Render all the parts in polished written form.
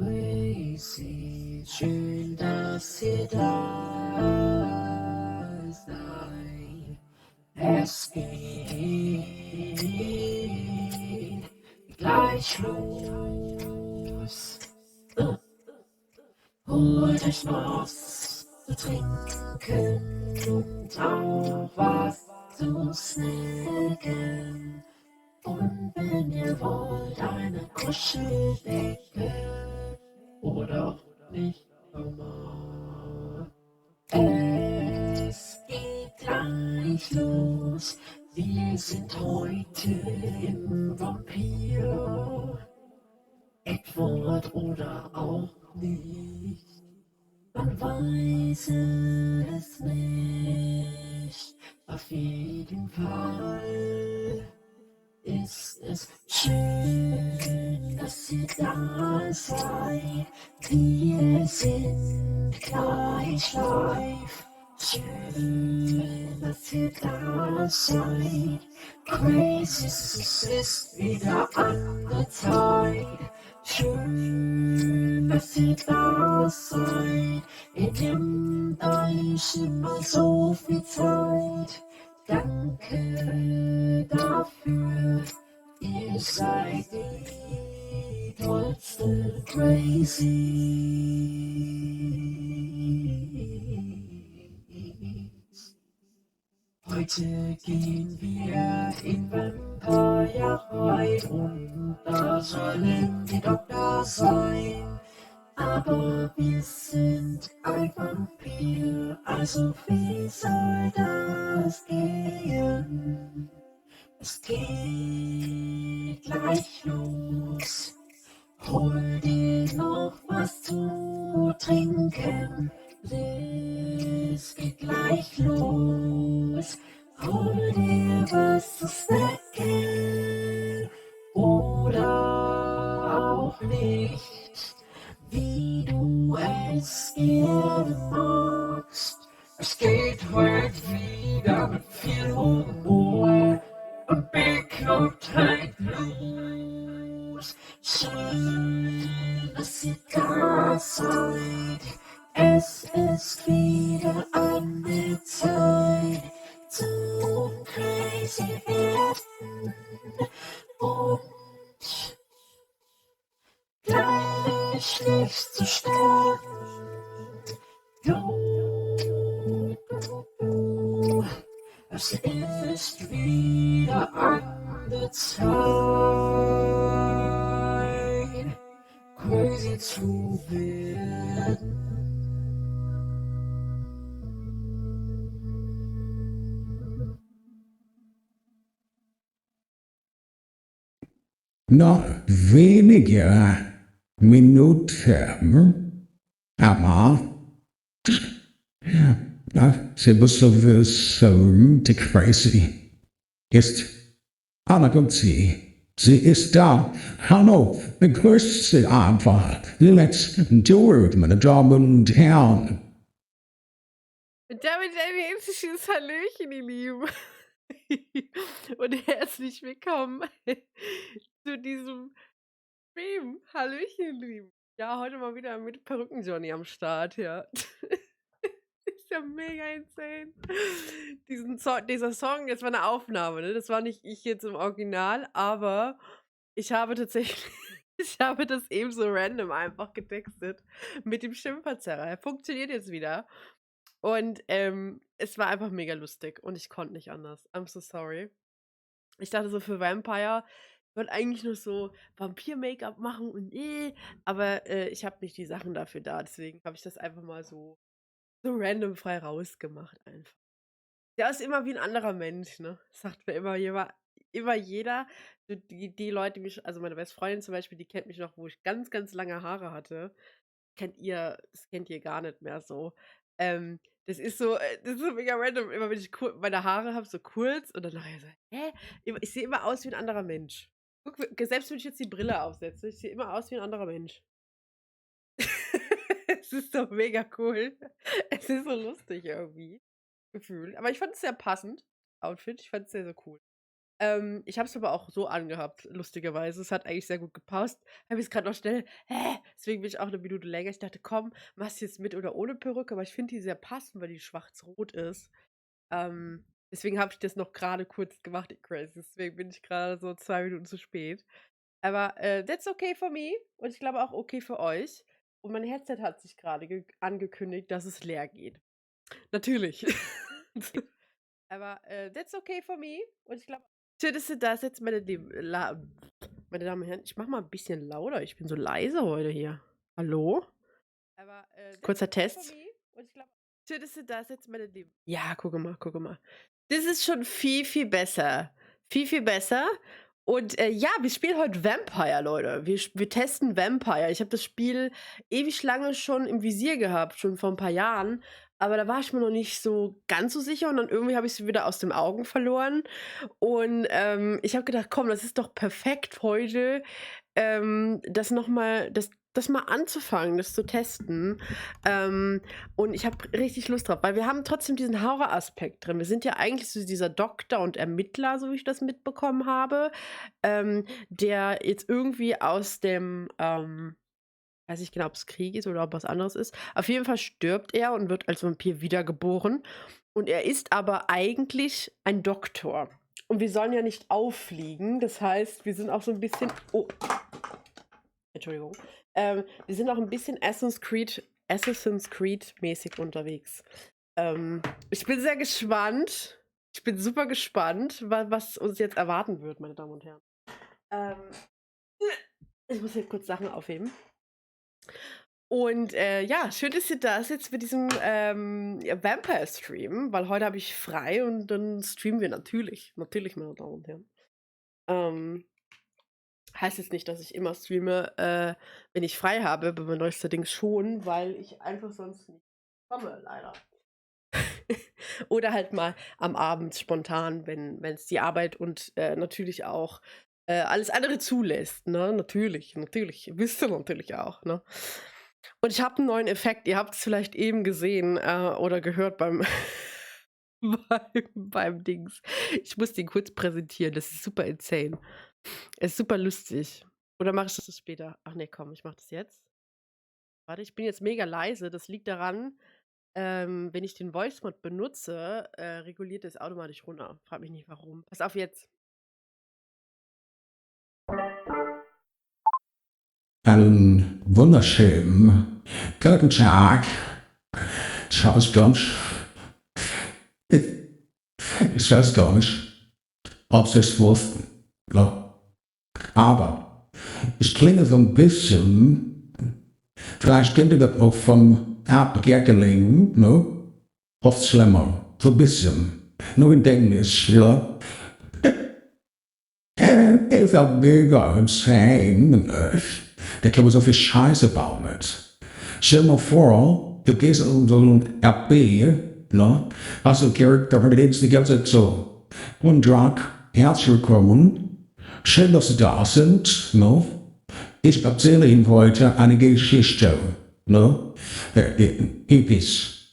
Crazy, schön, dass ihr da seid. Es geht gleich los. Holt euch was zu trinken und auch was zu snacken. Und wenn ihr wollt, eine Kuscheldecke oder auch nicht normal. Es geht gleich los. Wir sind heute im Vampyr. Edward oder auch nicht. Man weiß es nicht. Auf jeden Fall ist es schön, dass ihr da seid. Wir sind gleich live. Schön, dass ihr da seid. Crazy, es ist wieder an der Zeit. Schön, dass ihr da seid. Ihr nehmt euch immer so viel Zeit. Danke dafür. Ihr seid die tollsten Craziiys. Heute gehen wir in Vampyr rein und da sollen wir Doktor sein. Aber wir sind ein Vampyr, also wie soll das gehen? Es geht gleich los. Hol dir noch was zu trinken. Es geht gleich los. Hol dir was zu snacken. Oder auch nicht, wie du es gerne magst. Es geht heute wieder mit viel Humor und Beklopptheit los. Schön, dass ihr da seid. Es ist wieder an der Zeit zum Crazy werden und gleich nicht zu sterben. Du, es ist wieder an der Zeit, crazy zu werden. Noch wenige Minuten, aber Sie müssen wissen, die Crazy ist und sie ist da. Hallo, begrüßt Sie einfach. Let's do it, meine Damen und Herren. Und damit ein herzliches Hallöchen, ihr Lieben. Und herzlich willkommen zu diesem Stream. Hallöchen, ihr Lieben. Ja, heute mal wieder mit Perücken-Johnny am Start, ja. Ist ja mega insane. Dieser Song, das war eine Aufnahme, ne? Das war nicht ich jetzt im Original, aber ich habe tatsächlich, ich habe das eben so random einfach getextet mit dem Stimmverzerrer. Funktioniert jetzt wieder. Und es war einfach mega lustig und ich konnte nicht anders. I'm so sorry. Ich dachte so, für Vampire, ich wollte eigentlich nur so Vampir-Make-up machen und aber ich habe nicht die Sachen dafür da, deswegen habe ich das einfach mal so random frei rausgemacht einfach. Der ist immer wie ein anderer Mensch, ne? Sagt mir immer jeder. So die Leute, die mich, also meine beste Freundin zum Beispiel, die kennt mich noch, wo ich ganz, ganz lange Haare hatte. Das kennt ihr gar nicht mehr so. Das ist so mega random. Immer wenn ich meine Haare habe, so kurz und dann nachher so, hä? Ich sehe immer aus wie ein anderer Mensch. Guck, selbst wenn ich jetzt die Brille aufsetze, ich sehe immer aus wie ein anderer Mensch. Es ist doch mega cool. Es ist so lustig irgendwie. Gefühl. Aber ich fand es sehr passend. Outfit. Ich fand es sehr, sehr cool. Ich habe es aber auch so angehabt, lustigerweise. Es hat eigentlich sehr gut gepasst. Habe ich es gerade noch schnell deswegen bin ich auch 'ne Minute länger. Ich dachte: „Komm, machst du jetzt mit oder ohne Perücke?“ Aber ich finde die sehr passend, weil die schwarz-rot ist. Deswegen habe ich das noch gerade kurz gemacht, ihr Crazies. Deswegen bin ich gerade so 2 Minuten zu spät. Aber, that's okay for me und ich glaube auch okay für euch. Und mein Headset hat sich gerade angekündigt, dass es leer geht. Natürlich. Aber, that's okay for me und ich glaube schön, dass du da sitzt, meine Damen und Herren. Ich mache mal 'n bisschen lauter. Ich bin so leise heute hier. Hallo? Aber, kurzer okay Test. Und ich glaube schön, dass du da sitzt, meine Lieben. Ja, gucke mal, gucke mal. Das ist schon viel, viel besser. Viel, viel besser. Und, ja, wir spielen heute Vampire, Leute. Wir testen Vampire. Ich habe das Spiel ewig lange schon im Visier gehabt, schon vor ein paar Jahren, aber da war ich mir noch nicht so ganz so sicher und dann irgendwie habe ich es wieder aus den Augen verloren. Und, ich habe gedacht: „Komm, das ist doch perfekt heute, das mal anzufangen, das zu testen.“ Und ich habe richtig Lust drauf, weil wir haben trotzdem diesen Horroraspekt drin. Wir sind ja eigentlich so dieser Doktor und Ermittler, so wie ich das mitbekommen habe, der jetzt irgendwie aus dem, weiß nicht genau, ob es Krieg ist oder ob was anderes ist. Auf jeden Fall stirbt er und wird als Vampir wiedergeboren. Und er ist aber eigentlich ein Doktor. Und wir sollen ja nicht auffliegen. Das heißt, wir sind auch so ein bisschen. Oh, Entschuldigung. Wir sind auch ein bisschen Assassin's Creed mäßig unterwegs. Ich bin sehr gespannt. Ich bin super gespannt, was uns jetzt erwarten wird, meine Damen und Herren. Ich muss hier kurz Sachen aufheben. Und ja, schön, dass ihr da sitzt mit diesem ja, Vampire-Stream, weil heute habe ich frei und dann streamen wir natürlich. Natürlich, meine Damen und Herren. Heißt jetzt nicht, dass ich immer streame, wenn ich frei habe, aber neuestens schon, weil ich einfach sonst nicht komme, leider. Oder halt mal am Abend spontan, wenn es die Arbeit und natürlich auch alles andere zulässt, ne? Natürlich, wisst ihr natürlich auch, ne? Und ich habe einen neuen Effekt, ihr habt es vielleicht eben gesehen oder gehört beim beim Dings. Ich muss den kurz präsentieren, das ist super insane. Es ist super lustig. Oder mache ich das später? Ach nee, komm, ich mache das jetzt. Warte, ich bin jetzt mega leise. Das liegt daran, wenn ich den Voice Mod benutze, reguliert es automatisch runter. Frag mich nicht warum. Pass auf jetzt. Einen wunderschönen guten Tag. Ich weiß gar nicht, ob Sie es wussten. Ja. Aber ich klinge so ein bisschen, vielleicht kennt ihr das auch vom Abgärtling, ne? Oft schlimmer, so ein bisschen. Nur in Englisch, ja. Ist auch mega insane. Der kann man so viel Scheiße bauen mit. Stell dir mal vor, du gehst in so ein RB, ne? Hast du Charakter, der redest die ganze Zeit so. Guten Tag, herzlich willkommen. Schön, dass Sie da sind, ne? Ich erzähle Ihnen heute eine Geschichte, ne? Episch,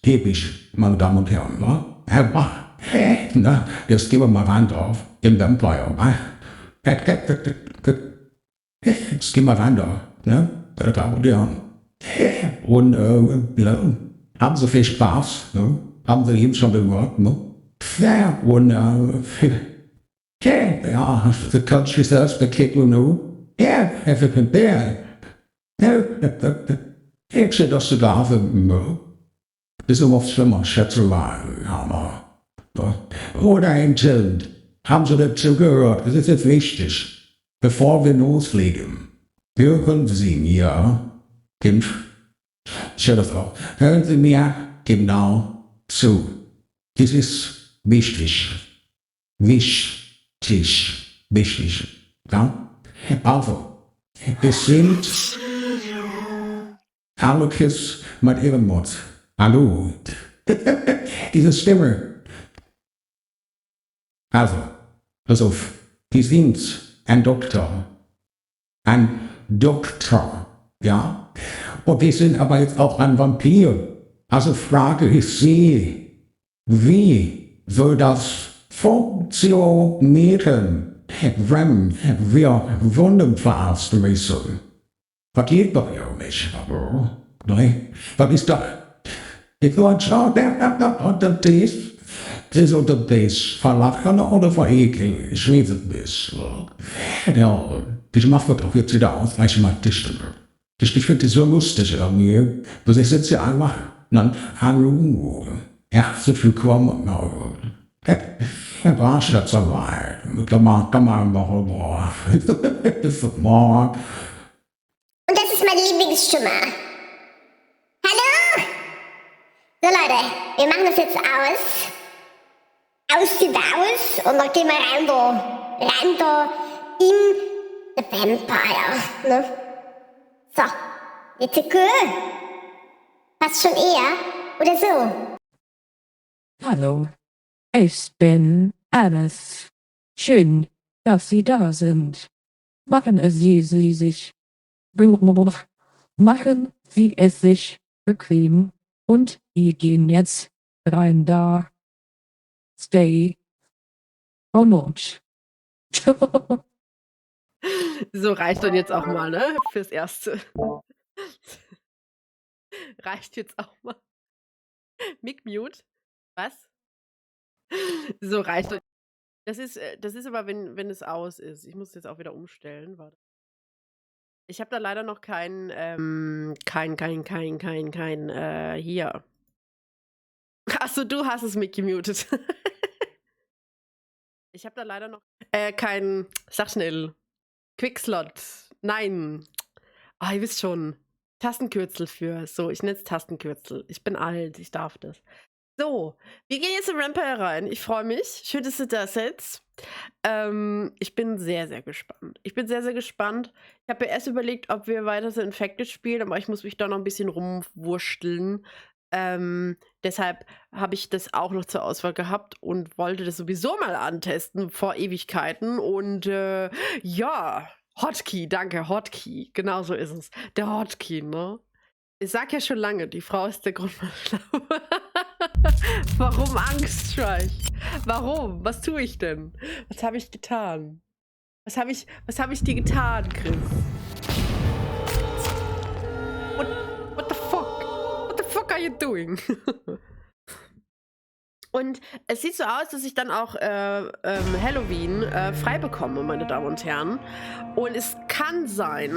meine Damen und Herren, ne? Na, jetzt gehen wir mal rein drauf, im Vampire, ne? Jetzt gehen wir rein da, ne? Meine Damen und Herren. Und haben Sie viel Spaß, ne? Haben Sie eben schon gehört, ne? Ja, und ja, the country says the kid will know. Ja, everything there. Ich sehe, dass du da ne? Ist immer schlimmer, Schätzelein, Hammer. Oder ein Kind. Haben Sie dazu gehört? Das ist jetzt wichtig. Bevor wir loslegen, hören Sie mir, Kind, ich höre das auch, hören Sie mir genau zu. Das ist wichtig. Wichtig. Ja? Also, es sind Alex mit ihrem Mund. Hallo. Diese Stimme. Also, pass auf, die sind ein Doktor, ja? Und die sind aber jetzt auch ein Vampir. Also frage ich Sie, wie soll das funktionieren, wenn wir wunderbar müssen. Vergeht doch ja nicht, aber, nein, was ist das? Ich wollte schon, unter das verlachen oder verekeln, ich weiß es nicht. Ja, ich mache doch jetzt wieder aus, weil ich mal die Stimme. Ich finde das so lustig irgendwie. Das ist jetzt ja einfach, dann, hallo, herzlich willkommen. Herr Warstadt zur Wahl. Kann man boah. Und das ist meine Lieblingsstimme. Hallo? So Leute, wir machen das jetzt aus. Aus und dann gehen wir rein da in The Vampire. Ne? So, jetzt cool. Passt schon eher, oder so? Hallo, ich bin Alice. Schön, dass Sie da sind. Machen Sie sich machen Sie es sich bequem und wir gehen jetzt rein da. Stay or not. So reicht dann jetzt auch mal, ne? Fürs Erste. Reicht jetzt auch mal. Mic mute. Was? So reicht dann. Das ist aber, wenn es aus ist. Ich muss jetzt auch wieder umstellen. Warte. Ich habe da leider noch kein hier. Achso, du hast es mit gemutet. Ich habe da leider noch kein, sag schnell, Quickslot. Nein. Ah, ihr wisst schon. Tastenkürzel für. So, ich nenne es Tastenkürzel. Ich bin alt, ich darf das. So, wir gehen jetzt in Vampyr rein. Ich freue mich. Schön, dass du da sitzt. Ich bin sehr, sehr gespannt. Ich habe ja erst überlegt, ob wir weiter so Infected spielen, aber ich muss mich da noch ein bisschen rumwursteln. Deshalb habe ich das auch noch zur Auswahl gehabt und wollte das sowieso mal antesten vor Ewigkeiten. Und ja, Hotkey, danke, Hotkey. Genau so ist es. Der Hotkey, ne? Ich sag ja schon lange, die Frau ist der Grund meiner Schlaue. Warum Angststreich? Warum? Was tue ich denn? Was habe ich getan? Was habe ich dir getan, Chris? What the fuck? What the fuck are you doing? Und es sieht so aus, dass ich dann auch Halloween frei bekomme, meine Damen und Herren. Und es kann sein,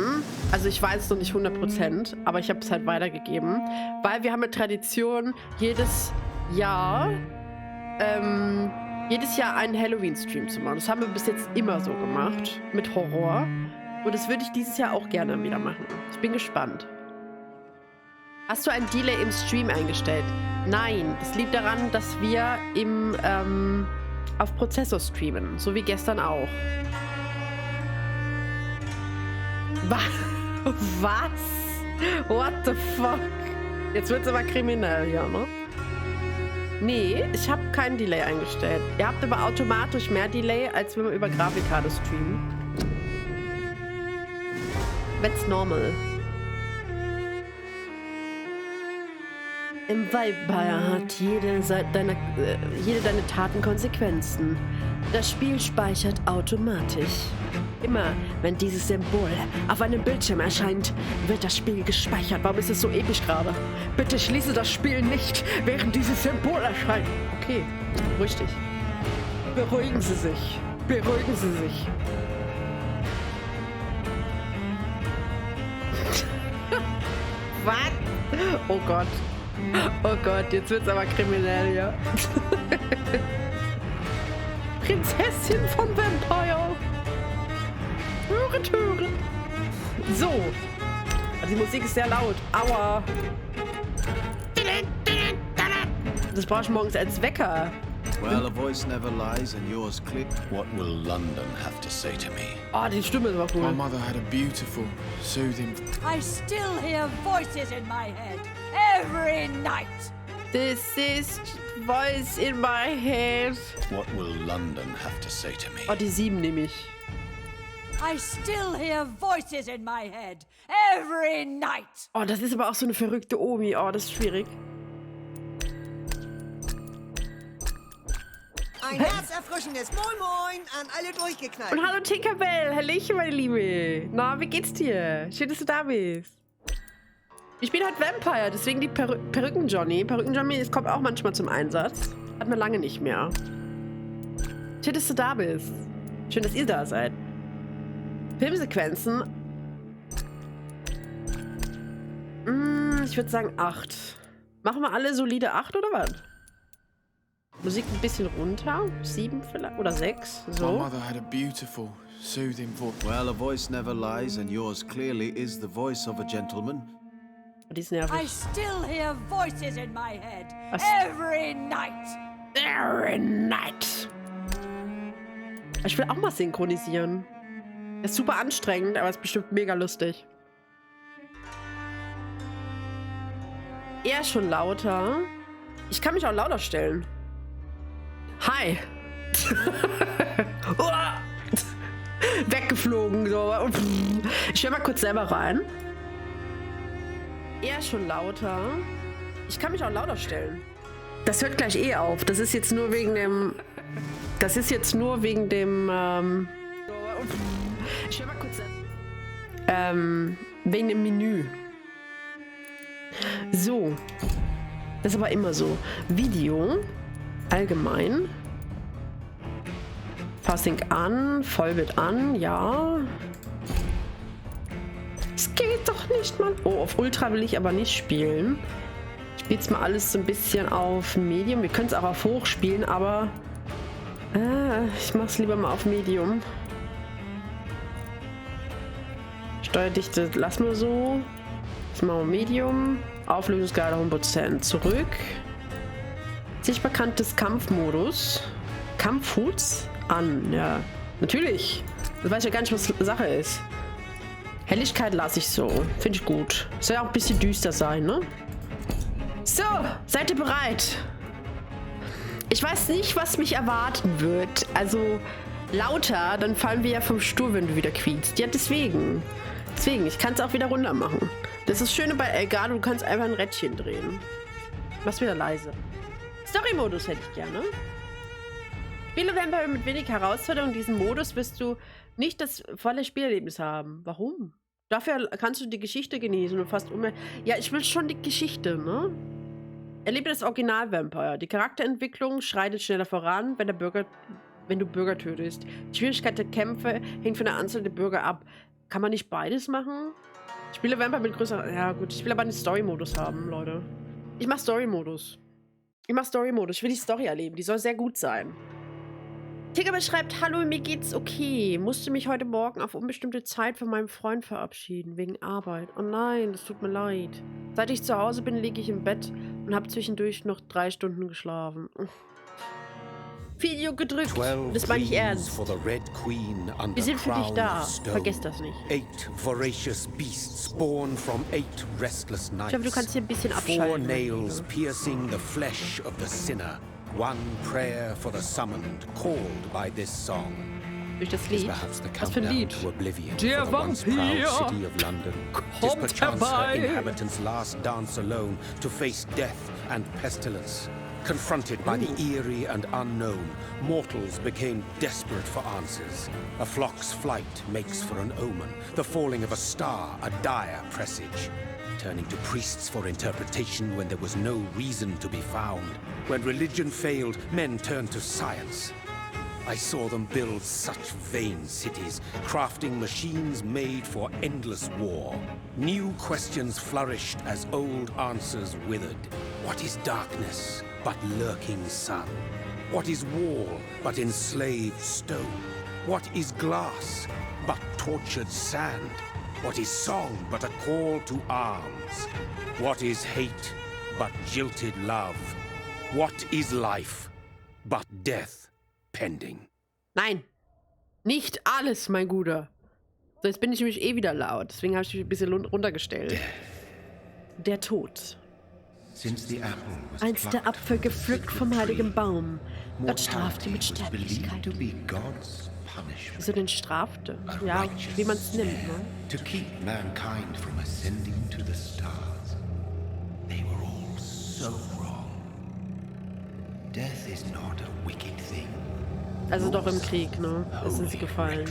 also ich weiß es noch nicht 100%, aber ich habe es halt weitergegeben, weil wir haben eine Tradition, jedes Jahr einen Halloween-Stream zu machen. Das haben wir bis jetzt immer so gemacht, mit Horror. Und das würde ich dieses Jahr auch gerne wieder machen. Ich bin gespannt. Hast du ein Delay im Stream eingestellt? Nein, das liegt daran, dass wir auf Prozessor streamen, so wie gestern auch. Was? What the fuck? Jetzt wird's aber kriminell, ja, ne? Nee, ich habe kein Delay eingestellt. Ihr habt aber automatisch mehr Delay, als wenn wir über Grafikkarte streamen. That's normal. Im Vampyr hat jede deine Taten Konsequenzen. Das Spiel speichert automatisch. Immer, wenn dieses Symbol auf einem Bildschirm erscheint, wird das Spiel gespeichert. Warum ist es so episch gerade? Bitte schließe das Spiel nicht, während dieses Symbol erscheint. Okay, ruhig dich. Beruhigen Sie sich. Beruhigen Sie sich. Was? Oh Gott. Oh Gott, jetzt wird's aber kriminell, ja. Prinzessin vom Vampyr. Höret, höret. So. Die Musik ist sehr laut. Aua. Das brauche ich morgens als Wecker. Well, a voice never lies and yours clear. What will London have to say to me? Oh, die Stimme ist aber My cool. mother had a beautiful, soothing. I still hear voices in my head every night. This is voice in my head. What will London have to say to me? Oh, die 7 nehme ich. I still hear voices in my head every night. Oh, das ist aber auch so eine verrückte Omi. Oh, das ist schwierig. Ein herzerfrischendes Moin Moin an alle durchgeknallt. Und hallo Tinkerbell, hallöchen meine Liebe. Na, wie geht's dir? Schön, dass du da bist. Ich spiele heute Vampyr, deswegen die Perücken-Johnny. Perücken-Johnny kommt auch manchmal zum Einsatz. Hat man lange nicht mehr. Schön, dass du da bist. Schön, dass ihr da seid. Filmsequenzen. Ich würde sagen 8. Machen wir alle solide 8 oder was? Musik ein bisschen runter. 7 vielleicht oder 6. My So. mother had a beautiful, soothing voice. Well, a voice never lies, and yours clearly is the voice of a gentleman. Die ist I nervig. still hear voices in my head Was? every night. Every night. Ich will auch mal synchronisieren. Ist super anstrengend, aber ist bestimmt mega lustig. Eher schon lauter. Ich kann mich auch lauter stellen. Hi. Uah. Weggeflogen. So. Ich höre mal kurz selber rein. Eher schon lauter. Ich kann mich auch lauter stellen. Das hört gleich eh auf. Das ist jetzt nur wegen dem... Das ist jetzt nur wegen dem... Ich höre mal kurz selber. Wegen dem Menü. So. Das ist aber immer so. Video. Allgemein. Passing an. Vollbild an. Ja. Es geht doch nicht, Mann. Oh, auf Ultra will ich aber nicht spielen. Ich spiele jetzt mal alles so ein bisschen auf Medium. Wir können es auch auf Hoch spielen, aber... ich mach's lieber mal auf Medium. Steuerdichte lassen wir so. Jetzt machen wir Medium. Auflösungsgrade 100%. Zurück. Sichtbarkeit des Kampfmodus. Kampfhuts an. Ja, natürlich. Das weiß ja gar nicht, was Sache ist. Helligkeit lasse ich so. Finde ich gut. Soll ja auch ein bisschen düster sein, ne? So, seid ihr bereit? Ich weiß nicht, was mich erwarten wird. Also, lauter, dann fallen wir ja vom Stuhl, wenn du wieder quietst. Ja, deswegen. Deswegen, ich kann es auch wieder runter machen. Das ist das Schöne bei Elgato, du kannst einfach ein Rädchen drehen. Mach's wieder leise. Story-Modus hätte ich gerne. Spiele Vampyr mit wenig Herausforderung. In diesem Modus wirst du nicht das volle Spielerlebnis haben. Warum? Dafür kannst du die Geschichte genießen und fast Ja, ich will schon die Geschichte, ne? Erlebe das Original Vampyr. Die Charakterentwicklung schreitet schneller voran, wenn du Bürger tötest. Die Schwierigkeit der Kämpfe hängt von der Anzahl der Bürger ab. Kann man nicht beides machen? Ich spiele Vampyr mit größer... Ja gut, ich will aber einen Story-Modus haben, Leute. Ich mach Story-Modus. Ich will die Story erleben. Die soll sehr gut sein. Tigger beschreibt, hallo, mir geht's okay. Musste mich heute Morgen auf unbestimmte Zeit von meinem Freund verabschieden, wegen Arbeit. Oh nein, das tut mir leid. Seit ich zu Hause bin, liege ich im Bett und habe zwischendurch noch 3 Stunden geschlafen. Video gedrückt. Das meine ich ernst. Wir sind für dich da. Vergesst das nicht. 8 voracious beasts born from 8 restless nights. Ich hoffe, du kannst hier ein bisschen 4 abschalten. nails piercing the flesh of the sinner. 1 prayer for the summoned, called by this song. Durch das Is Lied. perhaps the Was für ein countdown Lied? to oblivion Der for the once proud Vampyr city of London. Is kommt perchance her herbei. inhabitants' last dance alone to face death and pestilence. Confronted by the eerie and unknown, mortals became desperate for answers. A flock's flight makes for an omen, the falling of a star a dire presage. Turning to priests for interpretation when there was no reason to be found. When religion failed, men turned to science. I saw them build such vain cities, crafting machines made for endless war. New questions flourished as old answers withered. What is darkness but lurking sun? What is wall but enslaved stone? What is glass but tortured sand? What is song but a call to arms? What is hate but jilted love? What is life but death pending? Nein. Nicht alles, mein Guter. So, jetzt bin ich nämlich eh wieder laut. Deswegen habe ich mich ein bisschen runtergestellt. Der Tod. Einst der Apfel gepflückt vom heiligen Baum. Gott strafte mit Sterblichkeit. Wieso denn strafte? Ja, wie man es nimmt, ne? To keep mankind from ascending to the stars. They were all so wrong. Death is not a wicked thing. Also doch im Krieg, ne? Das sind sie gefallen.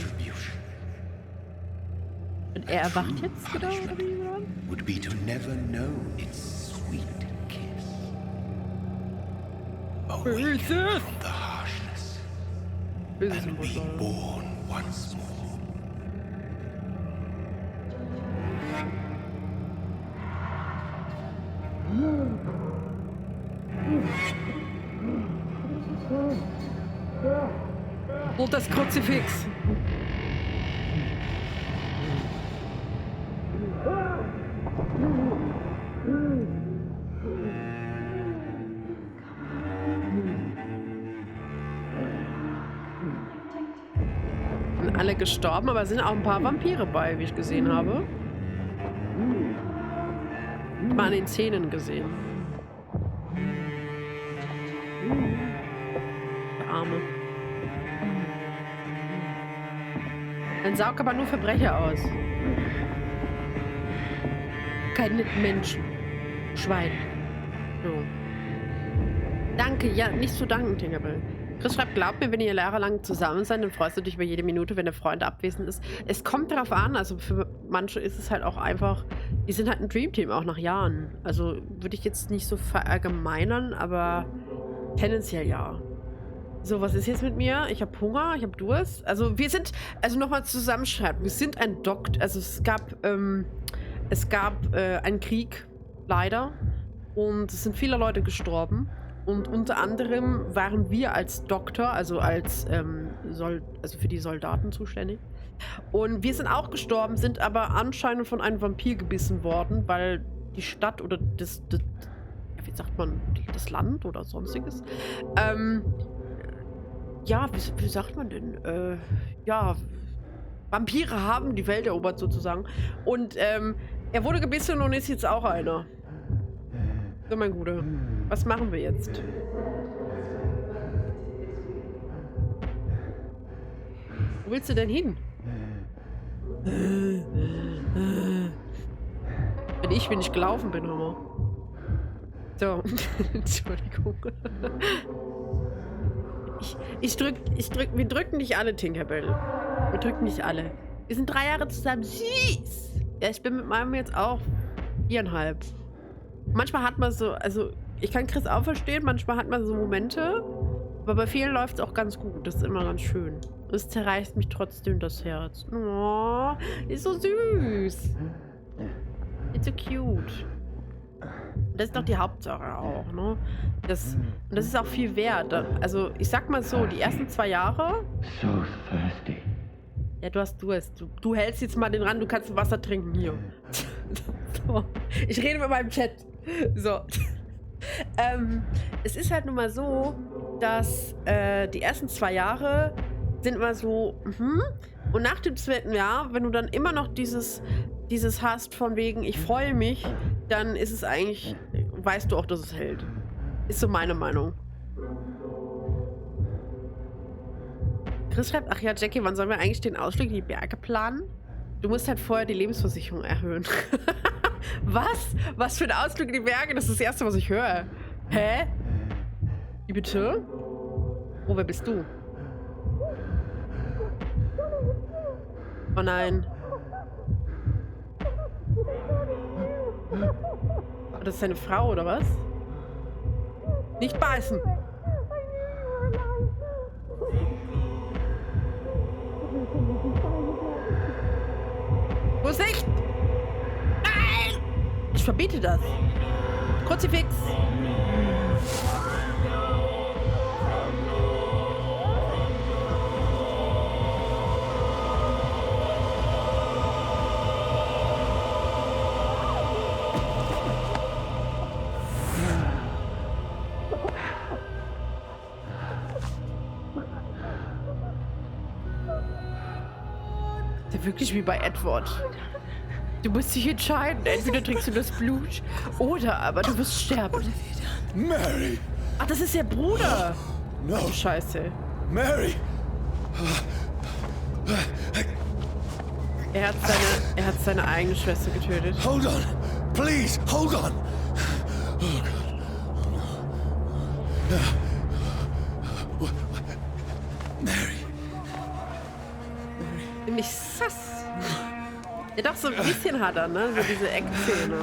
Und er erwacht jetzt, genau? Would be to never know its sweet kiss. Away from the harshness. And be born once more. Und das Kruzifix. Sind alle gestorben, aber sind auch ein paar Vampire bei, wie ich gesehen habe. Mal an den Zähnen gesehen. Der Arme. Ein saugt aber nur Verbrecher aus. Keine Menschen. Schwein. So. Danke, ja, nicht zu danken, Tinkerbell. Chris schreibt, glaubt mir, wenn ihr jahrelang zusammen seid, dann freust du dich über jede Minute, wenn der Freund abwesend ist. Es kommt darauf an, also für manche ist es halt auch einfach, die sind halt ein Dreamteam, auch nach Jahren. Also würde ich jetzt nicht so verallgemeinern, aber tendenziell ja. So, was ist jetzt mit mir? Ich habe Hunger, ich habe Durst. Also wir sind, also nochmal zusammenschreiben, wir sind ein Doktor, also es gab einen Krieg, leider, und es sind viele Leute gestorben. Und unter anderem waren wir als Doktor, also als für die Soldaten zuständig. Und wir sind auch gestorben, sind aber anscheinend von einem Vampir gebissen worden, weil die Stadt oder wie sagt man, das Land oder sonstiges, ja, wie sagt man denn? Ja, Vampire haben die Welt erobert sozusagen. Und er wurde gebissen und ist jetzt auch einer. So, mein Guter. Was machen wir jetzt? Wo willst du denn hin? Wenn ich gelaufen bin, Hammer. So. Entschuldigung. Wir drücken nicht alle, Tinkerbell. Wir drücken nicht alle. Wir sind 3 Jahre zusammen. Süß! Ja, ich bin mit meinem jetzt auch 4,5. Manchmal hat man so, also ich kann Chris auch verstehen, manchmal hat man so Momente, aber bei vielen läuft es auch ganz gut. Das ist immer ganz schön. Es zerreißt mich trotzdem das Herz. Oh, ist so süß. Ist so cute. Das ist doch die Hauptsache auch, ne? Das ist auch viel wert. Also, ich sag mal so, die ersten 2 Jahre... So thirsty. Ja, du hast Durst. Du hältst jetzt mal den ran, du kannst Wasser trinken hier. So. Ich rede mit meinem Chat. So. Es ist halt nun mal so, dass die ersten 2 Jahre sind immer so, und nach dem 2. Jahr, wenn du dann immer noch dieses hast von wegen, ich freue mich, dann ist es eigentlich, weißt du auch, dass es hält. Ist so meine Meinung. Chris schreibt, ach ja, Jackie, wann sollen wir eigentlich den Ausflug in die Berge planen? Du musst halt vorher die Lebensversicherung erhöhen. Was? Was für ein Ausflug in die Berge? Das ist das Erste, was ich höre. Hä? Wie bitte? Oh, wer bist du? Oh nein. Oh, das ist seine Frau, oder was? Nicht beißen! Vorsicht! Nein! Ich verbiete das. Kruzifix! Wirklich wie bei Edward. Du musst dich entscheiden. Entweder trinkst du das Blut oder aber du wirst sterben. Mary! Ach, das ist der Bruder. No. Ach, du Scheiße. Mary! Er hat seine eigene Schwester getötet. Hold on! Please, hold on! Nämlich sass. Ja, doch, so ein bisschen hat er, ne? So diese Eckzähne.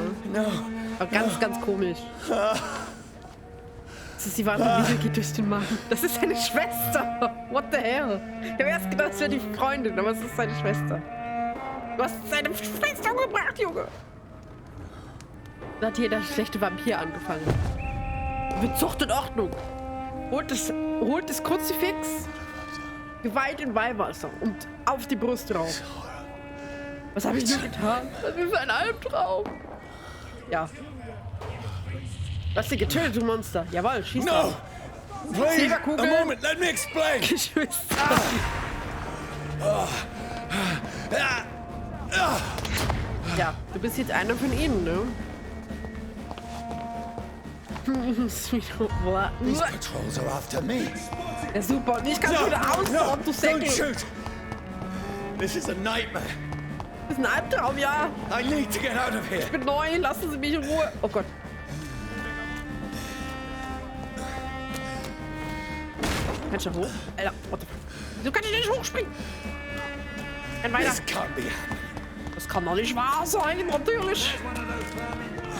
Aber ganz, ganz komisch. Das ist die wahre Liebe, geht durch den Magen. Das ist seine Schwester. What the hell? Ich habe erst gedacht, es wäre die Freundin, aber es ist seine Schwester. Du hast seine Schwester umgebracht, Junge. Da hat hier der schlechte Vampir angefangen. Mit Zucht und Ordnung. Holt das Kruzifix, geweiht in Weihwasser und auf die Brust drauf. Was habe ich nur getan? Was ist für ein Albtraum? Ja. Du hast sie getötet, du Monster. Jawohl, schieß drauf. Please, a moment, let me explain. Geschwister. Ja, du bist jetzt einer von ihnen, ne? These patrols are after me. Ja, super. Und ich kann wieder ausbauen, du Säckel. Don't shoot. This is a nightmare. Das ist ein Albtraum, ja. I need to get out of here. Ich bin neu, lassen Sie mich in Ruhe. Oh Gott. Kannst du hoch? Alter, what the fuck? Wieso kann ich nicht hochspringen? Dann weiter. This can't be happening. Das kann doch nicht wahr sein, natürlich.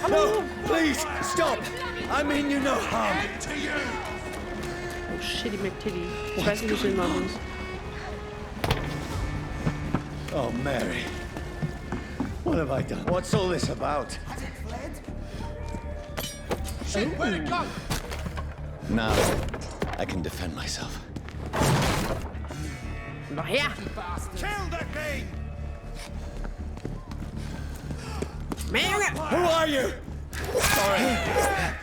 Hallo. No, please, stop. I mean you no harm. Oh, shitty McTitty. Ich weiß nicht, wie schön man muss. Oh, Mary. What have I done? What's all this about? Shit, where'd it go? Now, I can defend myself. Noch her. Kill that thing! Junge. Who are you? Sorry,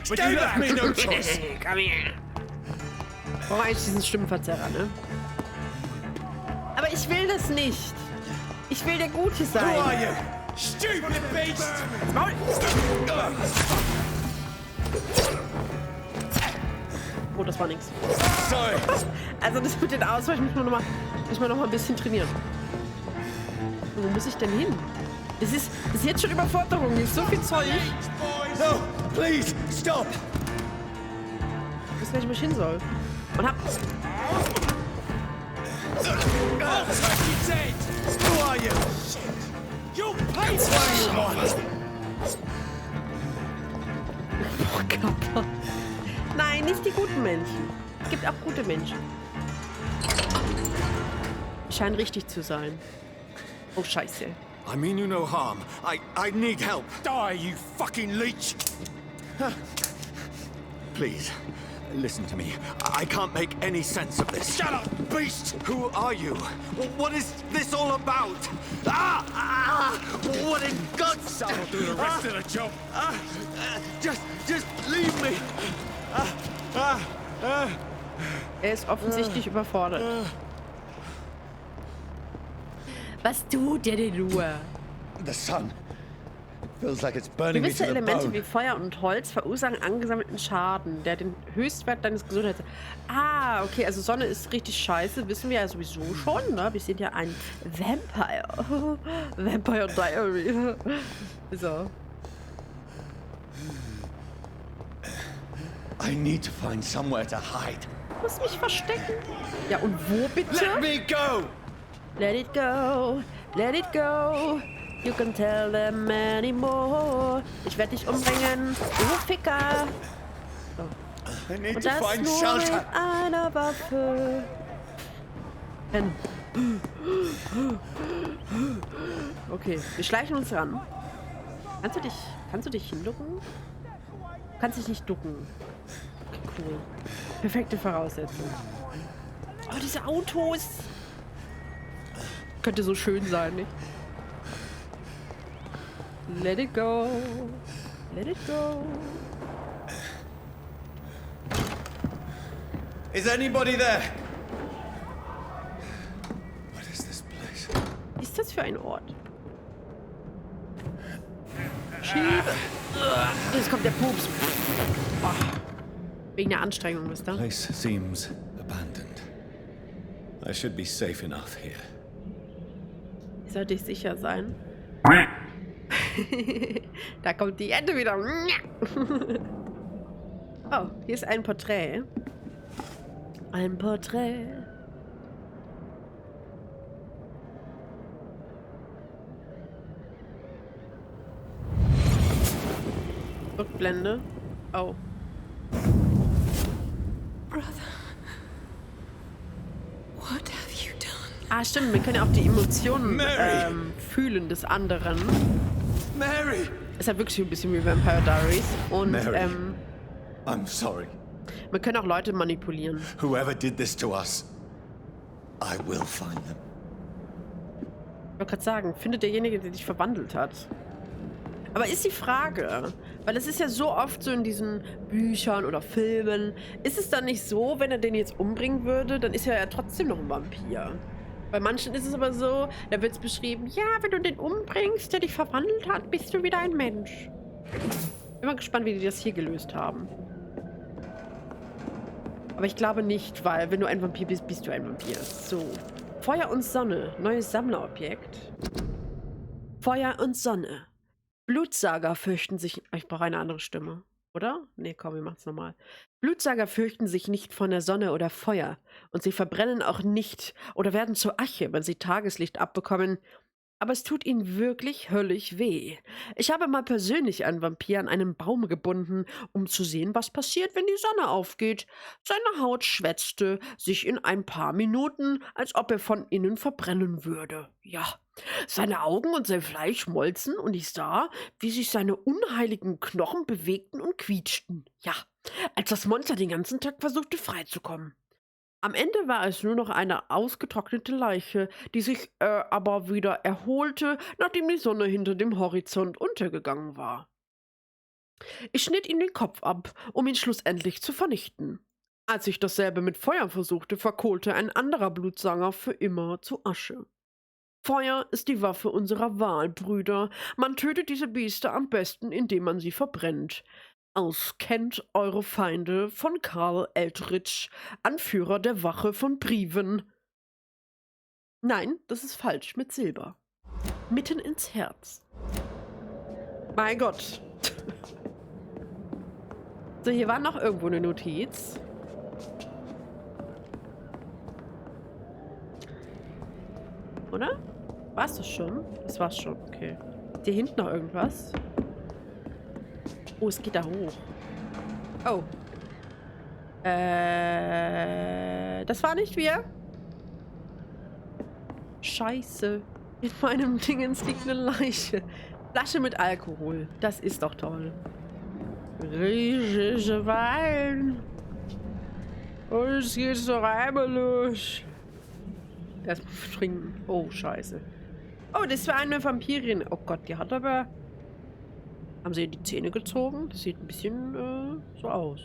but you left me no choice. Komm her. Oh, eigentlich diesen Stimmenverzerrer, ne? Aber ich will das nicht. Ich will der Gute sein. Who are you? Stupid beast! Maul. Oh, das war nix. Sorry. Also das mit den Ausweichen muss man noch mal ein bisschen trainieren. Wo muss ich denn hin? Das ist jetzt schon Überforderung. Hier ist so viel Zeug. No, please, stop. Ich weiß nicht, wo ich hin soll. Und hab... Who are you? You pay what you want. Oh, Kappa. Nein, nicht die guten Menschen. Es gibt auch gute Menschen. Die scheinen richtig zu sein. Oh, scheiße. I mean you no harm. I need help. Die, you fucking leech! Please, listen to me. I can't make any sense of this. Shut up, beast! Who are you? What is this all about? What in God's I'll do the rest of the job. Just leave me. Er ist offensichtlich überfordert. Was tut der denn nur? The sun. It feels like it's burning me to Gewisse the Elemente wie bone. Feuer und Holz verursachen angesammelten Schaden, der den Höchstwert deines Gesundheits... Ah, okay, also Sonne ist richtig scheiße, wissen wir ja sowieso schon, ne? Wir sind ja ein Vampire. Vampire Diary. So. I need to find somewhere to hide. Ich muss mich verstecken. Ja, und wo bitte? Let me go! Let it go, let it go. You can tell them anymore. Ich werde dich umbringen, du Ficker. So. I need Und to das find nur shelter. mit einer Waffe. Okay, wir schleichen uns ran. Kannst du dich hinducken? Du kannst dich nicht ducken. Okay, cool. Perfekte Voraussetzung. Oh, diese Autos. Könnte so schön sein, nicht? Let it go. Let it go. Is anybody there? What is this place? Was ist das für ein Ort? Schiebe. Jetzt kommt der Pups. Oh. Wegen der Anstrengung, wisst ihr? Place seems abandoned. I should be safe enough here. Sollte ich sicher sein. Da kommt die Ente wieder. Oh, hier ist ein Porträt. Ein Porträt. Rückblende. Oh. Brother. What have you done? Ah, stimmt. Wir können ja auch die Emotionen fühlen des anderen. Mary! Ist halt wirklich ein bisschen wie Vampire Diaries. Und, Mary, I'm sorry. wir können auch Leute manipulieren. Whoever did this to us, I will find them. Ich wollte gerade sagen, findet derjenige, der dich verwandelt hat. Aber ist die Frage, weil es ist ja so oft so in diesen Büchern oder Filmen, ist es dann nicht so, wenn er den jetzt umbringen würde, dann ist er ja trotzdem noch ein Vampir. Bei manchen ist es aber so, da wird es beschrieben, ja, wenn du den umbringst, der dich verwandelt hat, bist du wieder ein Mensch. Bin mal gespannt, wie die das hier gelöst haben. Aber ich glaube nicht, weil wenn du ein Vampir bist, bist du ein Vampir. So. Feuer und Sonne. Neues Sammlerobjekt. Feuer und Sonne. Blutsager fürchten sich... Ich brauche eine andere Stimme. Oder? Nee, komm, wir machen es nochmal. Blutsager fürchten sich nicht von der Sonne oder Feuer. Und sie verbrennen auch nicht oder werden zur Asche, wenn sie Tageslicht abbekommen. Aber es tut ihnen wirklich höllisch weh. Ich habe mal persönlich einen Vampir an einen Baum gebunden, um zu sehen, was passiert, wenn die Sonne aufgeht. Seine Haut schwätzte sich in ein paar Minuten, als ob er von innen verbrennen würde. Ja, seine Augen und sein Fleisch schmolzen und ich sah, wie sich seine unheiligen Knochen bewegten und quietschten. Ja, als das Monster den ganzen Tag versuchte, freizukommen. Am Ende war es nur noch eine ausgetrocknete Leiche, die sich aber wieder erholte, nachdem die Sonne hinter dem Horizont untergegangen war. Ich schnitt ihm den Kopf ab, um ihn schlussendlich zu vernichten. Als ich dasselbe mit Feuer versuchte, verkohlte ein anderer Blutsanger für immer zu Asche. Feuer ist die Waffe unserer Wahl, Brüder. Man tötet diese Biester am besten, indem man sie verbrennt. Auskennt eure Feinde von Karl Eldritch, Anführer der Wache von Briven. Nein, das ist falsch, mit Silber. Mitten ins Herz. Mein Gott. So, hier war noch irgendwo eine Notiz. Oder? War's das schon? Das war's schon, okay. Ist hier hinten noch irgendwas? Oh, es geht da hoch. Oh. Das war nicht wir. Scheiße. In meinem Dingens liegt eine Leiche. Flasche mit Alkohol. Das ist doch toll. Griechische Wein. Und es geht so los. Erstmal trinken. Oh, scheiße. Oh, das war eine Vampirin. Oh Gott, die hat aber... Haben sie ihr die Zähne gezogen? Das sieht ein bisschen so aus.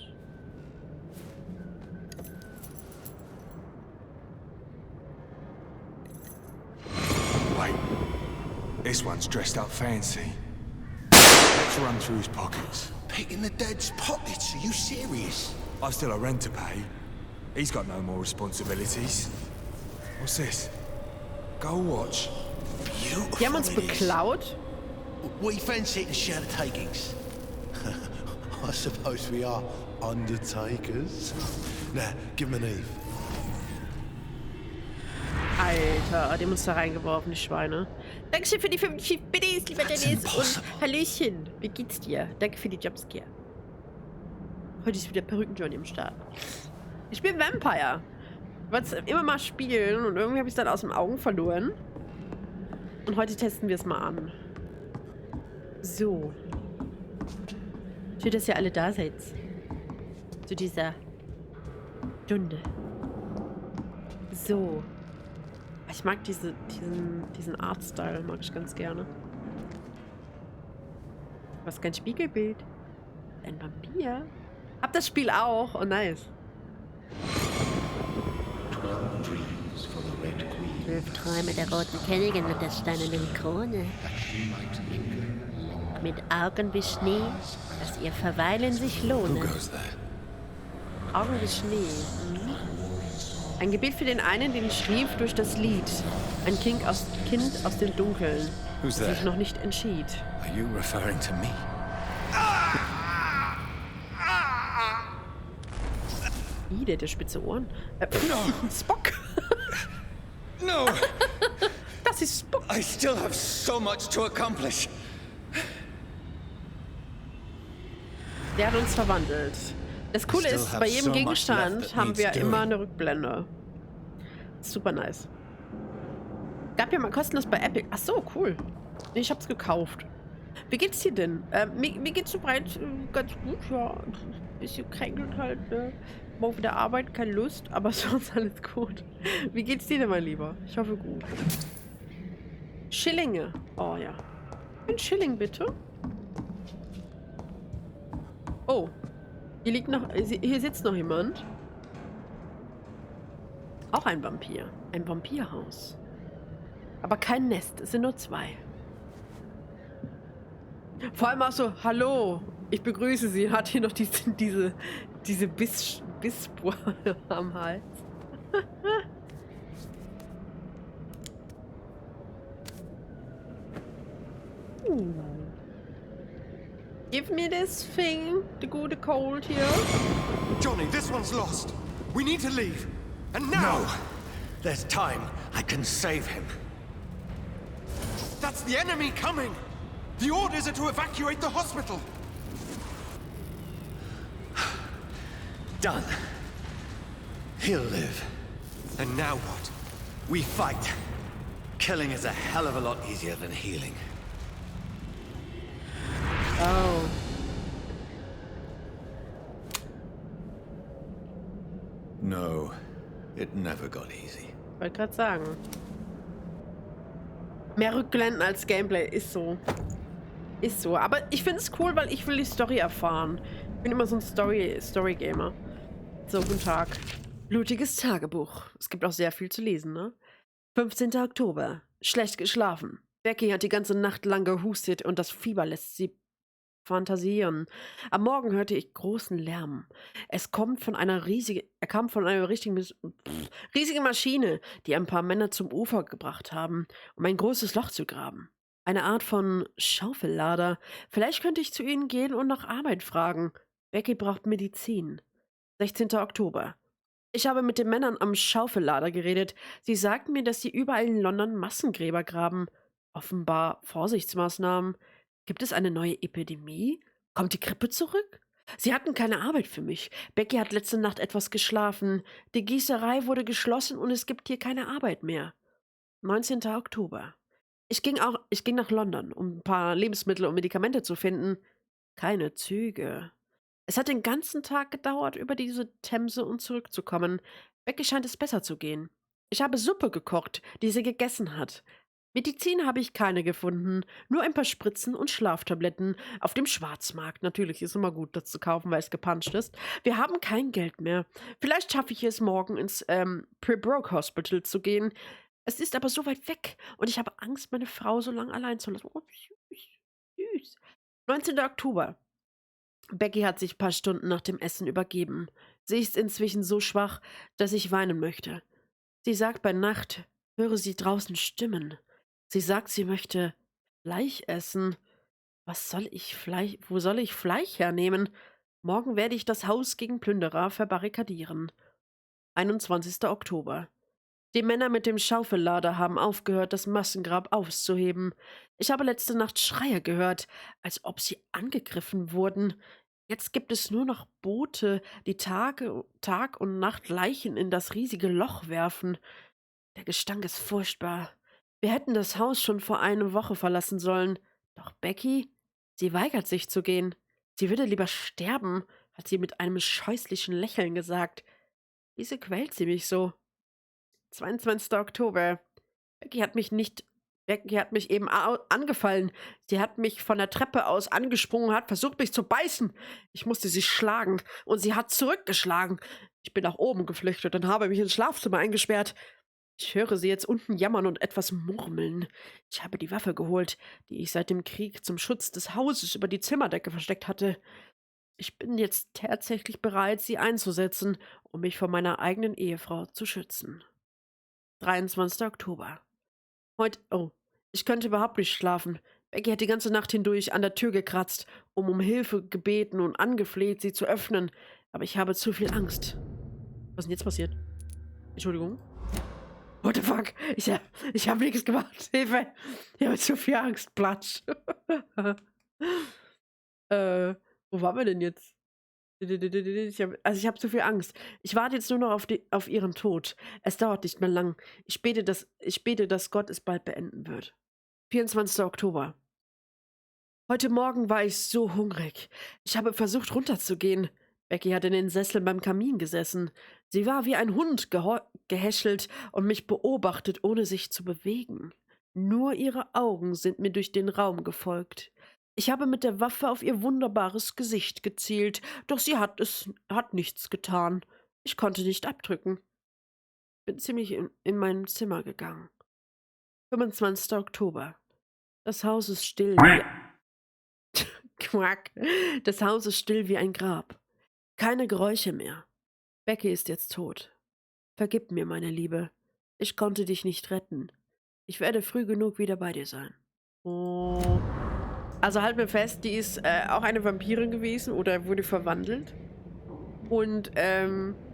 Wait. This one's dressed up fancy. Let's run through his pockets. Picking the dead's pockets? Are you serious? I've still a rent to pay. He's got no more responsibilities. What's this? Go watch. Beautiful. Die haben uns beklaut. We fancy to share the takings. I suppose we are undertakers. Now, give him an Eve. Alter, die haben uns da reingeworfen, die Schweine. Dankeschön für die 50 Biddies, lieber Dennis. Und Hallöchen, wie geht's dir? Danke für die Jumpscare. Heute ist wieder Perücken-Journey im Start. Ich spiele Vampire. Ich wollte es immer mal spielen und irgendwie habe ich es dann aus den Augen verloren. Und heute testen wir es mal an. So. Schön, dass ihr alle da seid. Zu dieser Stunde. So. Ich mag diesen Art-Style, mag ich ganz gerne. Was kein Spiegelbild. Ein Vampir. Hab das Spiel auch. Oh, nice. 12 Träume der roten Königin mit der steinernen Krone. Mit Augen wie Schnee, dass ihr Verweilen sich lohne. Augen wie Schnee. Mhm. Ein Gebet für den einen, den schrieb durch das Lied. Ein Kind aus dem Dunkeln, das sich noch nicht entschied. Are you referring to me? Der hat ja spitze Ohren. Spock. No! Das ist Spock. I still have so much to accomplish. Der hat uns verwandelt. Das Coole ist, bei jedem Gegenstand haben wir immer eine Rückblende. Super nice. Gab ja mal kostenlos bei Epic. Ach so, cool. Nee, ich hab's gekauft. Wie geht's dir denn? Mir geht's soweit ganz gut, ja. Ein bisschen kränkelt halt, ne? Morgen wieder Arbeit, keine Lust, aber sonst alles gut. Wie geht's dir denn, mein Lieber? Ich hoffe gut. Schillinge. Oh ja. Ein Schilling, bitte. Oh. Hier liegt noch. Hier sitzt noch jemand. Auch ein Vampir. Ein Vampirhaus. Aber kein Nest. Es sind nur 2. Vor allem auch so, hallo, ich begrüße Sie. Hat hier noch diese Bissspur am Hals. Give me this thing, the good cold here. Johnny, this one's lost. We need to leave. And now! No. There's time. I can save him. That's the enemy coming! The orders are to evacuate the hospital! Done. He'll live. And now what? We fight. Killing is a hell of a lot easier than healing. Oh. No, it never got easy. Wollte gerade sagen. Mehr Rückblenden als Gameplay, ist so. Ist so. Aber ich finde es cool, weil ich will die Story erfahren. Ich bin immer so ein Story-Gamer. So, guten Tag. Blutiges Tagebuch. Es gibt auch sehr viel zu lesen, ne? 15. Oktober. Schlecht geschlafen. Becky hat die ganze Nacht lang gehustet und das Fieber lässt sie fantasieren. Am Morgen hörte ich großen Lärm. Er kam von einer riesigen Maschine, die ein paar Männer zum Ufer gebracht haben, um ein großes Loch zu graben. Eine Art von Schaufellader. Vielleicht könnte ich zu ihnen gehen und nach Arbeit fragen. Becky braucht Medizin. 16. Oktober. Ich habe mit den Männern am Schaufellader geredet. Sie sagten mir, dass sie überall in London Massengräber graben. Offenbar Vorsichtsmaßnahmen. Gibt es eine neue Epidemie? Kommt die Grippe zurück? Sie hatten keine Arbeit für mich. Becky hat letzte Nacht etwas geschlafen. Die Gießerei wurde geschlossen und es gibt hier keine Arbeit mehr. 19. Oktober. Ich ging nach London, um ein paar Lebensmittel und Medikamente zu finden. Keine Züge. Es hat den ganzen Tag gedauert, über diese Themse und zurückzukommen. Becky scheint es besser zu gehen. Ich habe Suppe gekocht, die sie gegessen hat. Medizin habe ich keine gefunden, nur ein paar Spritzen und Schlaftabletten auf dem Schwarzmarkt. Natürlich ist immer gut, das zu kaufen, weil es gepanscht ist. Wir haben kein Geld mehr. Vielleicht schaffe ich es morgen ins Pre-Broke Hospital zu gehen. Es ist aber so weit weg und ich habe Angst, meine Frau so lange allein zu lassen. Oh, süß. 19. Oktober. Becky hat sich ein paar Stunden nach dem Essen übergeben. Sie ist inzwischen so schwach, dass ich weinen möchte. Sie sagt bei Nacht, höre sie draußen Stimmen. Sie sagt, sie möchte Fleisch essen. Wo soll ich Fleisch hernehmen? Morgen werde ich das Haus gegen Plünderer verbarrikadieren. 21. Oktober. Die Männer mit dem Schaufellader haben aufgehört, das Massengrab auszuheben. Ich habe letzte Nacht Schreie gehört, als ob sie angegriffen wurden. Jetzt gibt es nur noch Boote, die Tag und Nacht Leichen in das riesige Loch werfen. Der Gestank ist furchtbar. Wir hätten das Haus schon vor einer Woche verlassen sollen. Doch Becky, sie weigert sich zu gehen. Sie würde lieber sterben, hat sie mit einem scheußlichen Lächeln gesagt. Wieso quält sie mich so? 22. Oktober. Becky hat mich eben angefallen. Sie hat mich von der Treppe aus angesprungen und hat versucht, mich zu beißen. Ich musste sie schlagen und sie hat zurückgeschlagen. Ich bin nach oben geflüchtet und habe mich ins Schlafzimmer eingesperrt. Ich höre sie jetzt unten jammern und etwas murmeln. Ich habe die Waffe geholt, die ich seit dem Krieg zum Schutz des Hauses über die Zimmerdecke versteckt hatte. Ich bin jetzt tatsächlich bereit, sie einzusetzen, um mich vor meiner eigenen Ehefrau zu schützen. 23. Oktober. Ich könnte überhaupt nicht schlafen. Becky hat die ganze Nacht hindurch an der Tür gekratzt, um Hilfe gebeten und angefleht, sie zu öffnen. Aber ich habe zu viel Angst. Was ist denn jetzt passiert? Entschuldigung. What the fuck? Ich hab nichts gemacht. Hilfe. Ich habe zu viel Angst. Platsch. Wo waren wir denn jetzt? Ich habe zu viel Angst. Ich warte jetzt nur noch auf ihren Tod. Es dauert nicht mehr lang. Ich bete, dass Gott es bald beenden wird. 24. Oktober. Heute Morgen war ich so hungrig. Ich habe versucht, runterzugehen. Becky hat in den Sesseln beim Kamin gesessen. Sie war wie ein Hund gehäschelt und mich beobachtet, ohne sich zu bewegen. Nur ihre Augen sind mir durch den Raum gefolgt. Ich habe mit der Waffe auf ihr wunderbares Gesicht gezielt, doch sie hat nichts getan. Ich konnte nicht abdrücken. Bin ziemlich in mein Zimmer gegangen. 25. Oktober. Das Haus ist still wie... Quack. Das Haus ist still wie ein Grab. Keine Geräusche mehr. Becky ist jetzt tot. Vergib mir, meine Liebe. Ich konnte dich nicht retten. Ich werde früh genug wieder bei dir sein. Oh. Also halt mir fest, die ist auch eine Vampirin gewesen oder wurde verwandelt. Und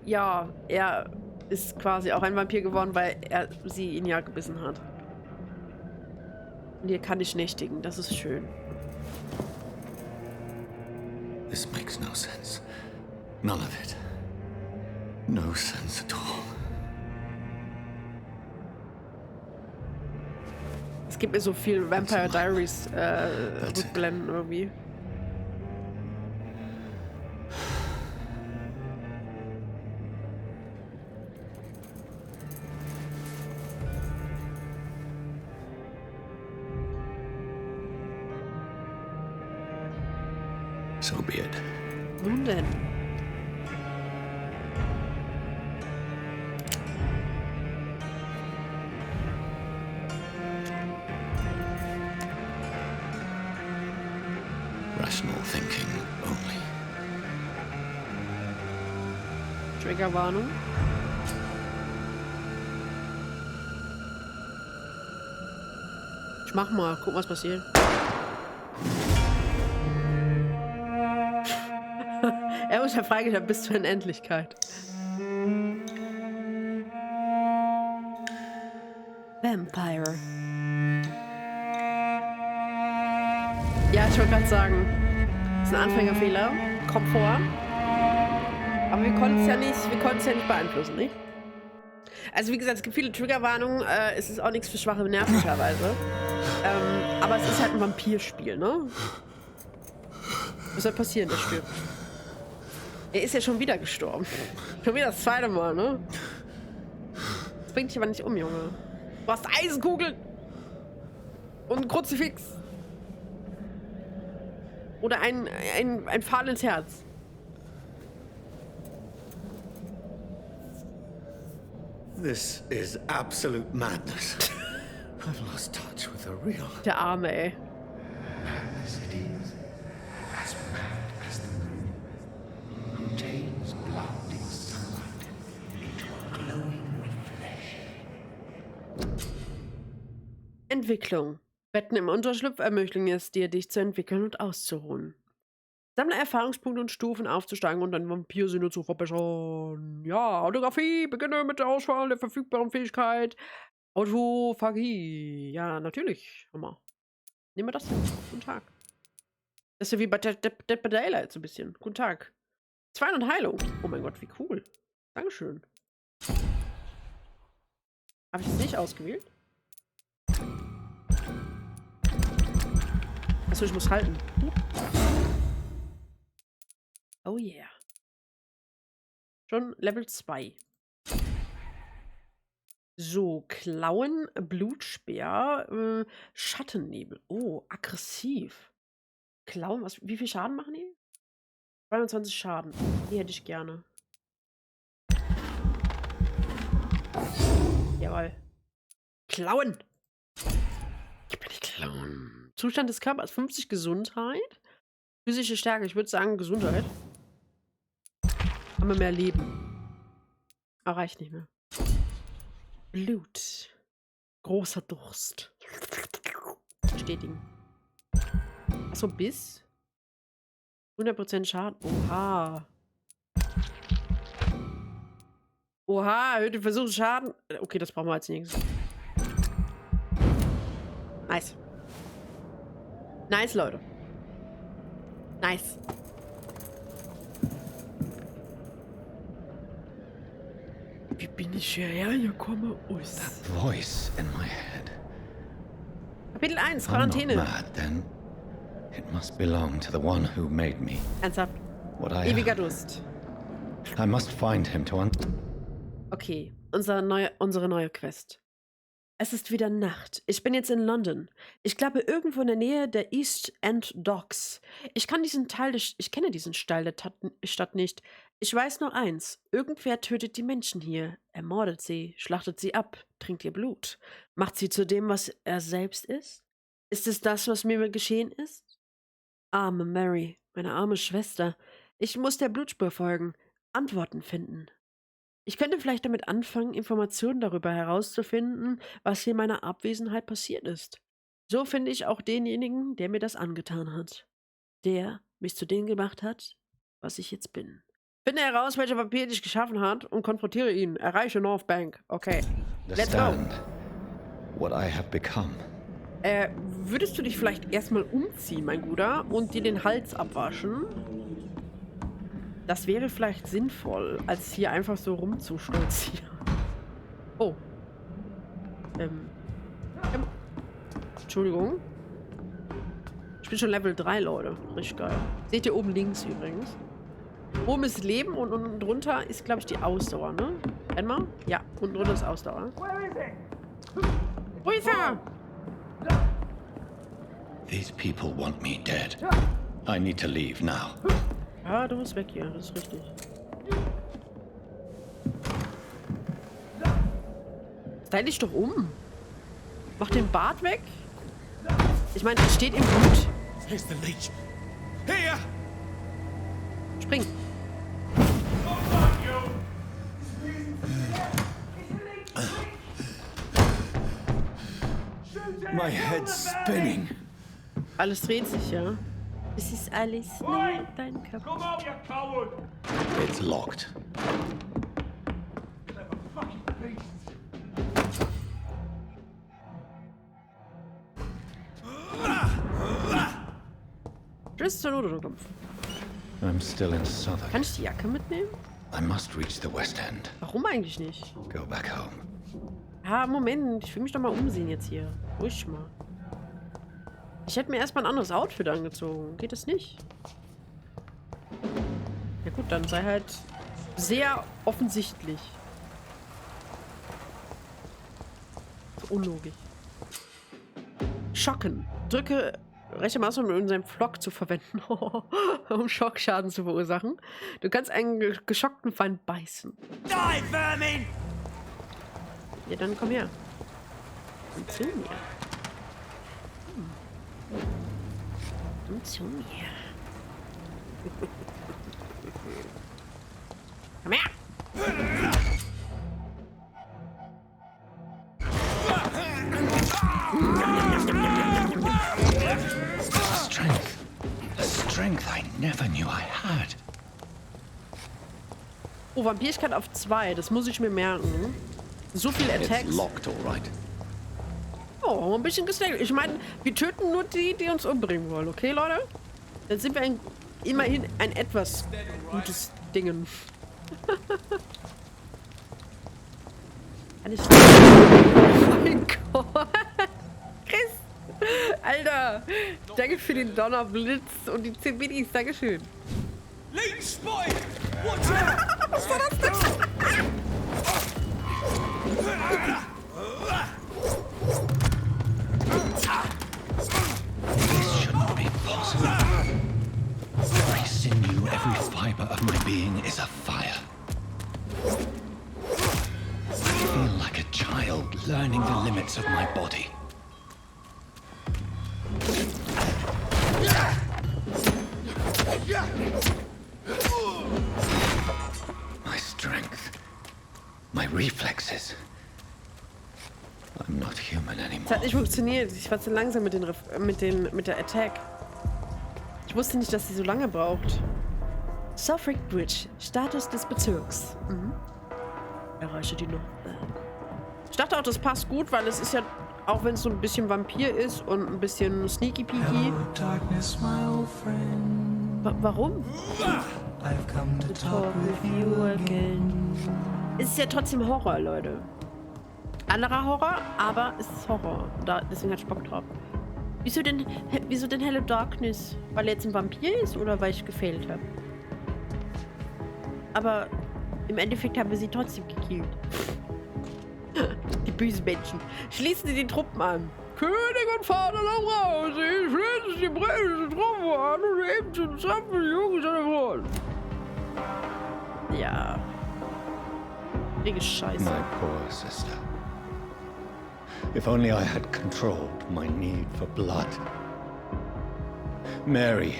ja, er ist quasi auch ein Vampir geworden, weil sie ihn ja gebissen hat. Und hier kann ich nächtigen, das ist schön. This makes no sense. None of it. No sense at all. Es gibt mir so viel Vampire Diaries Rückblenden irgendwie. So be it. Nun denn. Rational thinking only. Triggerwarnung. Ich mach mal, guck, was passiert. Er ist ja freigestellt bis zur Unendlichkeit. Vampire. Ja, ich wollte gerade sagen, das ist ein Anfängerfehler. Kommt vor. Aber wir konnten es ja nicht beeinflussen, nicht? Also wie gesagt, es gibt viele Triggerwarnungen. Es ist auch nichts für schwache Nerven teilweise. Aber es ist halt ein Vampirspiel, ne? Was soll passieren? Der stirbt. Er ist ja schon wieder gestorben. Schon wieder das zweite Mal, ne? Das bringt dich aber nicht um, Junge. Du hast Eisenkugeln. Und ein Kruzifix. Oder ein Pfahl ins Herz. This is absolute madness. I've lost touch with the real. Der Arme, ey. Madness it is, as mad as the moon, contains blinding sunlight into a glowing reflection. Entwicklung. Betten im Unterschlupf ermöglichen es dir, dich zu entwickeln und auszuruhen. Sammle Erfahrungspunkte und Stufen aufzusteigen und deine Vampirsinne zu verbessern. Ja, Autographie. Beginne mit der Auswahl der verfügbaren Fähigkeit. Autophagie. Ja, natürlich. Hammer. Nehmen wir das. Guten Tag. Das ist ja wie bei Dead by Daylight so ein bisschen. Guten Tag. 200 Heilung. Oh mein Gott, wie cool. Dankeschön. Habe ich das nicht ausgewählt? Achso, ich muss halten. Oh yeah. Schon Level 2. So, Klauen, Blutspeer, Schattennebel. Oh, aggressiv. Klauen, wie viel Schaden machen die? 22 Schaden. Die hätte ich gerne. Jawohl. Klauen! Ich bin nicht klauen. Zustand des Körpers 50 Gesundheit. Physische Stärke, ich würde sagen Gesundheit. Haben wir mehr Leben. Aber reicht nicht mehr. Blut. Großer Durst. Bestätigen. Achso, bis. 100% Schaden. Oha. Oha, erhöhte Versuchsschaden. Okay, das brauchen wir als nächstes. Nice. Nice, Leute. Nice. ich hierher komme aus. Voice in my head. Kapitel 1, I'm Quarantäne. not mad, then. It must belong to the one who made me. Ernsthaft. What I Ewiger am. Durst. I must find him to Okay, unsere neue Quest. Es ist wieder Nacht. Ich bin jetzt in London. Ich glaube irgendwo in der Nähe der East End Docks. Ich kenne diesen Teil der Stadt nicht. Ich weiß nur eins. Irgendwer tötet die Menschen hier, ermordet sie, schlachtet sie ab, trinkt ihr Blut. Macht sie zu dem, was er selbst ist? Ist es das, was mir geschehen ist? Arme Mary, meine arme Schwester. Ich muss der Blutspur folgen, Antworten finden. Ich könnte vielleicht damit anfangen, Informationen darüber herauszufinden, was hier in meiner Abwesenheit passiert ist. So finde ich auch denjenigen, der mir das angetan hat. Der mich zu dem gemacht hat, was ich jetzt bin. Finde heraus, welcher Vampir dich geschaffen hat und konfrontiere ihn. Erreiche North Bank. Okay. Let's go. What I have become. Würdest du dich vielleicht erstmal umziehen, mein Guter, und dir den Hals abwaschen? Das wäre vielleicht sinnvoll, als hier einfach so rumzustolzieren. Oh. Entschuldigung. Ich bin schon Level 3, Leute. Richtig geil. Seht ihr oben links übrigens. Oben ist Leben und unten drunter ist, glaube ich, die Ausdauer, ne? Einmal? Ja, unten drunter ist Ausdauer. Wo ist er? These people want me dead. I need to leave now. Ja, du musst weg hier, das ist richtig. Stell dich doch um. Mach den Bart weg. Ich meine, es steht im Blut. Here's the leech. Here! Spring. My head's spinning. Alles dreht sich, ja. Es ist alles nur dein Kopf. It's locked. Tschüss zur Notunterkunft. I'm still in Southern. Kann ich die Jacke mitnehmen? I must reach the West End. Warum eigentlich nicht? Go back home. Ja, Moment. Ich will mich doch mal umsehen jetzt hier. Ruhig mal. Ich hätte mir erstmal ein anderes Outfit angezogen. Geht das nicht? Ja gut, dann sei halt sehr offensichtlich. So unlogisch. Schocken. Drücke rechte Maus, um in seinem Flock zu verwenden, um Schockschaden zu verursachen. Du kannst einen geschockten Feind beißen. Die, Vermin! Ja, dann komm her. Komm zu mir. Komm zu mir. Komm her! Strength I never knew I had. Oh, Vampirigkeit auf 2. Das muss ich mir merken. So viel Attacks. It's locked, all right. Oh, ein bisschen gesnackt. Ich meine, wir töten nur die, die uns umbringen wollen. Okay, Leute? Dann sind wir immerhin ein etwas gutes Dingen. Kann ich... Oh mein Gott. Chris. Alter. Danke für den Donnerblitz und die 10 Biddies. Dankeschön. Leech spotted! Watch out! Was war das denn? This shouldn't be possible. Every sinew, every fiber of my being is afire. I feel like a child learning the limits of my body. My strength, my reflexes. I'm not human anymore. Das hat nicht funktioniert. Ich war zu langsam mit der Attack. Ich wusste nicht, dass sie so lange braucht. Suffolk Bridge, Status des Bezirks. Erreiche die North Bank. Ich dachte auch, das passt gut, weil es ist ja, auch wenn es so ein bisschen Vampir ist und ein bisschen sneaky-peaky. Warum? I've come to talk with you again. Es ist ja trotzdem Horror, Leute. Anderer Horror, aber es ist Horror. Deswegen hat ich Bock drauf. Wieso denn Hello Darkness? Weil er jetzt ein Vampir ist oder weil ich gefailt habe? Aber im Endeffekt haben wir sie trotzdem gekillt. Die bösen Menschen. Schließen Sie die Truppen an. König und Vaterland raus. Sie schließen die britischen Truppen an und eben zum Treffen die Jungs an der Front. Ja. Richtige Scheiße. My poor sister. If only I had controlled my need for blood. Mary,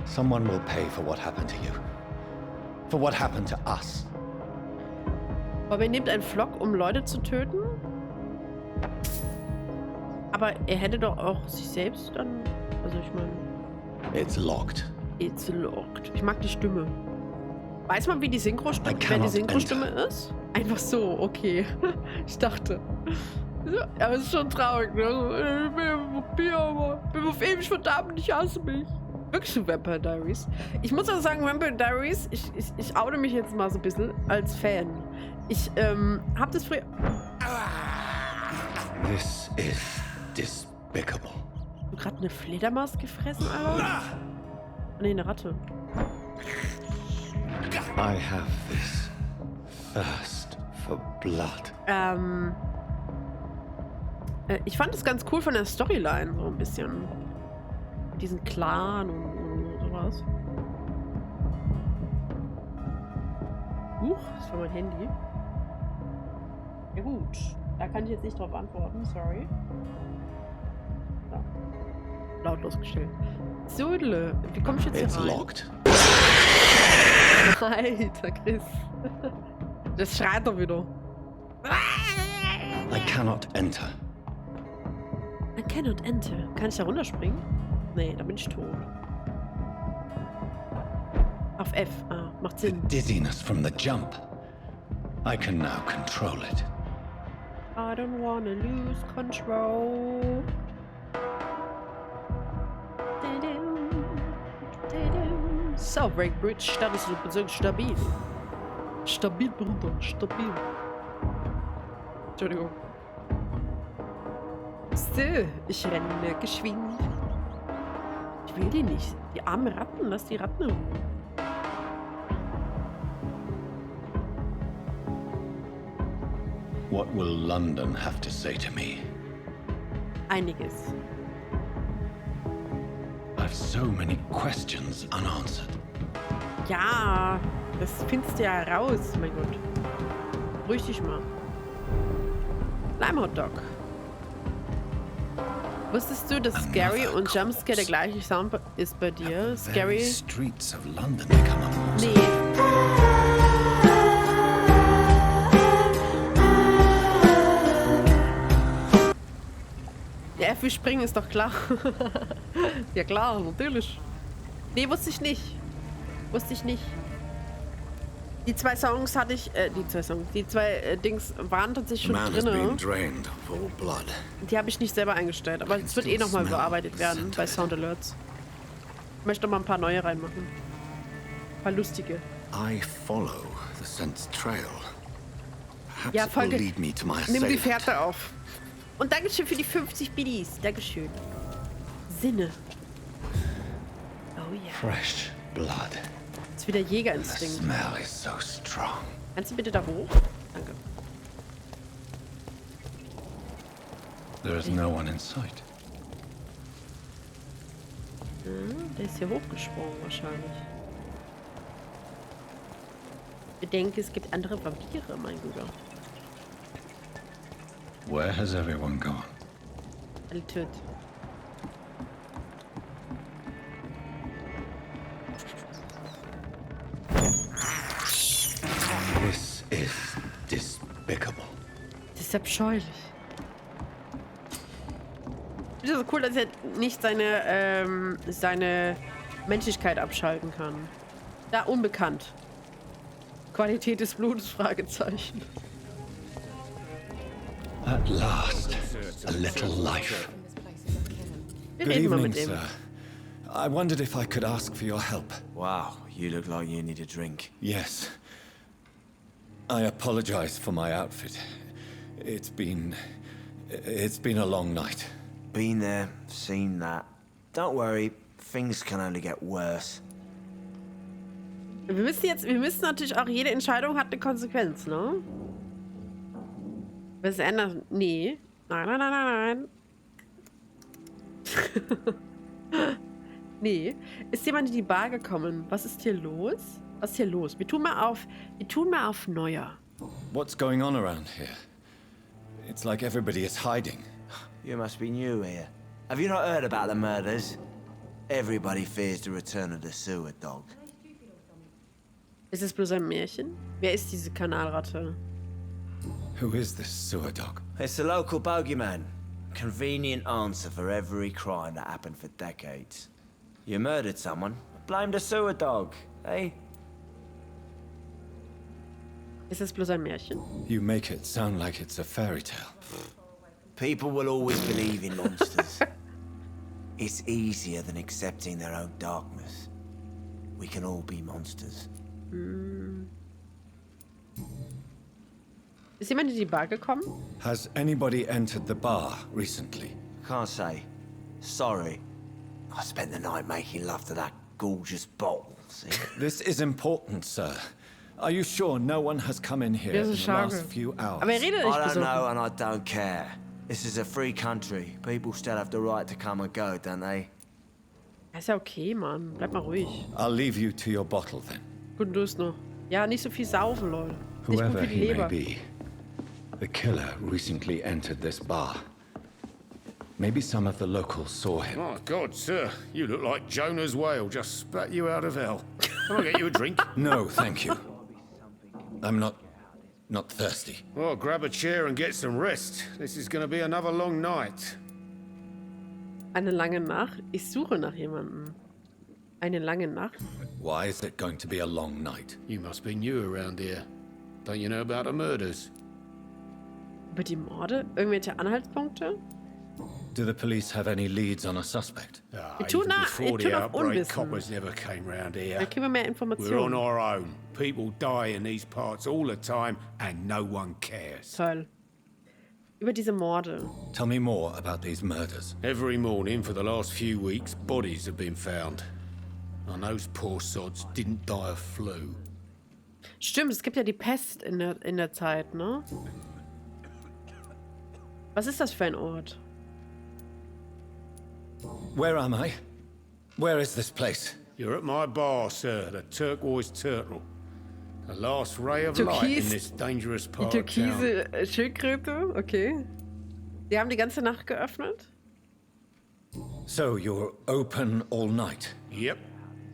someone will pay for what happened to you. For what happened to us. Aber er nimmt einen Flock, um Leute zu töten? Aber er hätte doch auch sich selbst dann... Also ich meine... It's locked. It's locked. Ich mag die Stimme. Weiß man, wie die Synchrostimme, wer die Synchrostimme ist? Einfach so, okay. Ich dachte. Aber es ist schon traurig, ne? Ich bin ein Vampir, aber ich bin auf ewig verdammt, ich hasse mich. Wirklich so Vampire Diaries. Ich muss auch sagen, Vampire Diaries, ich oute mich jetzt mal so ein bisschen als Fan. Ich hab das früher... This is despicable. Hast du gerade eine Fledermaus gefressen, Alter? Nee, eine Ratte. I have this thirst for blood. Ich fand es ganz cool von der Storyline, so ein bisschen. Mit diesen Clan und sowas. Das war mein Handy. Ja gut, da kann ich jetzt nicht drauf antworten, sorry. So. Lautlos gestellt. So, wie komme ich jetzt hier rein? Locked. Alter, Chris. Das schreit doch wieder. I cannot enter. I cannot enter. Kann ich da runterspringen? Nee, da bin ich tot. Auf F. Ah, macht Sinn. Dizziness from the jump. I can now control it. I don't wanna lose control. So, Break Bridge, das ist so stabil. Stabil, Bruder, stabil. Entschuldigung. So, ich renne geschwind. Ich will die nicht. Die armen Ratten, lass die Ratten rum. What will London have to say to me? Einiges. I've so many questions unanswered. Ja, das findest du ja raus, mein Gott. Beruhig dich mal. Lime-Hotdog. Wusstest du, dass Scary und Jumpscare der gleiche Sound ist bei dir? Scary. Streets of London become a Nee. Der F wie springen ist doch klar. Ja klar, natürlich. Nee, wusste ich nicht. Wusste ich nicht. Die zwei Songs hatte ich, die zwei Dings waren tatsächlich schon drin. Die habe ich nicht selber eingestellt, aber es wird eh nochmal bearbeitet werden bei Sound Alerts. Ich möchte noch mal ein paar neue reinmachen. Ein paar lustige. I follow the scent's trail. Perhaps Ja, it will Folge. lead me to my Nimm die assailant. Fährte auf. Und Dankeschön für die 50 Biddies. Dankeschön. Sinne. Oh ja. Fresh blood. Ist wieder The Jägerinstinkt. smell is so strong. Kannst du bitte da hoch? Danke. There is no one in sight. Der ist hier hochgesprungen wahrscheinlich. Bedenke, es gibt andere Vampire, mein Guter. Where has everyone gone? Alle tot. This is despicable. Das ist abscheulich. Ich finde es so cool, dass er nicht seine Menschlichkeit abschalten kann. Da unbekannt. Qualität des Blutes, Fragezeichen. At last, a little life. Wir Good reden mal evening, mit ihm. sir. I wondered if I could ask for your help. Wow, you look like you need a drink. Yes. I apologize for my outfit. It's been a long night. Been there, seen that. Don't worry, things can only get worse. Wir müssen natürlich auch, jede Entscheidung hat eine Konsequenz, ne? Was ändert? Nee. Nein. Nee. Ist jemand in die Bar gekommen? Was ist hier los? Was ist hier los? Wir tun mal auf Neuer. What's going on around here? It's like everybody is hiding. You must be new here. Have you not heard about the murders? Everybody fears the return of the sewer dog. Ist es bloß ein Märchen? Wer ist diese Kanalratte? Who is this sewer dog? It's the local bogeyman. Convenient answer for every crime that happened for decades. You murdered someone, blame the sewer dog, eh? Ist es bloß ein Märchen? You make it sound like it's a fairy tale. People will always believe in monsters. It's easier than accepting their own darkness. We can all be monsters. Ist jemand in die Bar gekommen? Has anybody entered the bar recently? Can't say. Sorry. I spent the night making love to that gorgeous bottle, see? This is important, sir. Are you sure no one has come in here in the last few hours? Aber redet nicht I don't besoffen. know and I don't care. This is a free country. People still have the right to come and go, don't they? Ist ja okay, Mann. Bleib mal ruhig. I'll leave you to your bottle then. Guten Durst noch. Ja, nicht so viel saufen, Leute. Nicht gut Whoever für die he may Leber. be, the killer recently entered this bar. Maybe some of the locals saw him. My God, sir, you look like Jonah's whale just spat you out of hell. Can I get you a drink? No, thank you. I'm not thirsty. Well, grab a chair and get some rest. This is going to be another long night. Eine lange Nacht? Ich suche nach jemandem. Eine lange Nacht? Why is it going to be a long night? You must be new around here. Don't you know about the murders? Über die Morde? Irgendwelche Anhaltspunkte? Do the police have any leads on a suspect? Wir tun Before the auf outbreak, Unwissen. coppers never came round here. Da kriegen wir mehr We're on Informationen. our own. People die in these parts all the time, and no one cares. Toll. Über diese Morde. Tell me more about these murders. Every morning for the last few weeks, bodies have been found. And those poor sods didn't die of flu. Stimmt, es gibt ja die Pest in der Zeit, ne? Was ist das für ein Ort? Where am I? Where is this place? You're at my bar, sir, the Turquoise Turtle. The last ray of light in this dangerous Die part of town. türkise Schildkröte, okay. Die haben die ganze Nacht geöffnet? So you're open all night? Yep.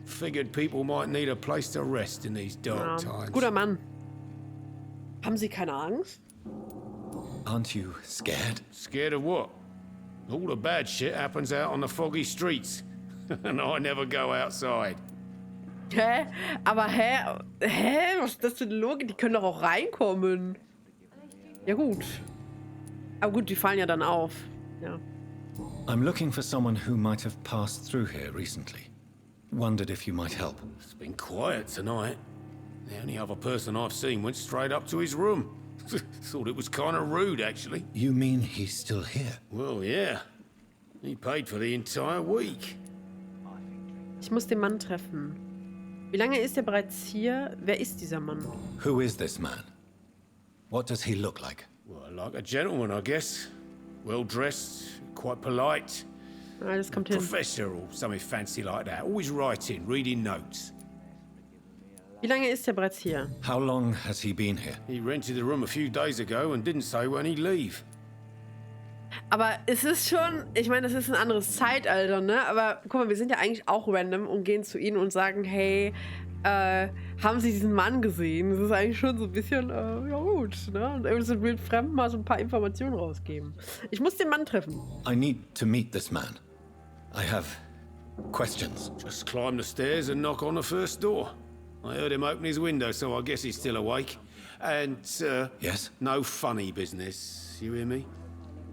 Figured people might need a place to rest in these dark times. Guter Mann. Haben Sie keine Angst? Aren't you scared? Scared of what? All the bad shit happens out on the foggy streets. And I never go outside. Hä? Aber was ist das für eine Logik? Die können doch auch reinkommen. Ja gut. Aber gut, die fallen ja dann auf. Ja. I'm looking for someone who might have passed through here recently. Wondered if you might help. It's been quiet tonight. The only other person I've seen went straight up to his room. Thought it was kind of rude, actually. You mean he's still here? Well, yeah. He paid for the entire week. Ich muss den Mann treffen. Wie lange ist er bereits hier? Wer ist dieser Mann? Who is this man? What does he look like? Well, like a gentleman, I guess. Well dressed, quite polite. Das kommt hin. Professor or something fancy like that. Always writing, reading notes. Wie lange ist er bereits hier? How long has he been here? He rented the room a few days ago and didn't say when he'd leave. Aber es ist schon, ich meine, das ist ein anderes Zeitalter, ne? Aber guck mal, wir sind ja eigentlich auch random und gehen zu ihnen und sagen, hey, haben Sie diesen Mann gesehen? Das ist eigentlich schon so ein bisschen, ja gut, ne? Und irgendwie so wild fremd mal so ein paar Informationen rausgeben. Ich muss den Mann treffen. I need to meet this man. I have questions. Just climb the stairs and knock on the first door. I heard him open his window, so I guess he's still awake. And, yes? No funny business, you hear me?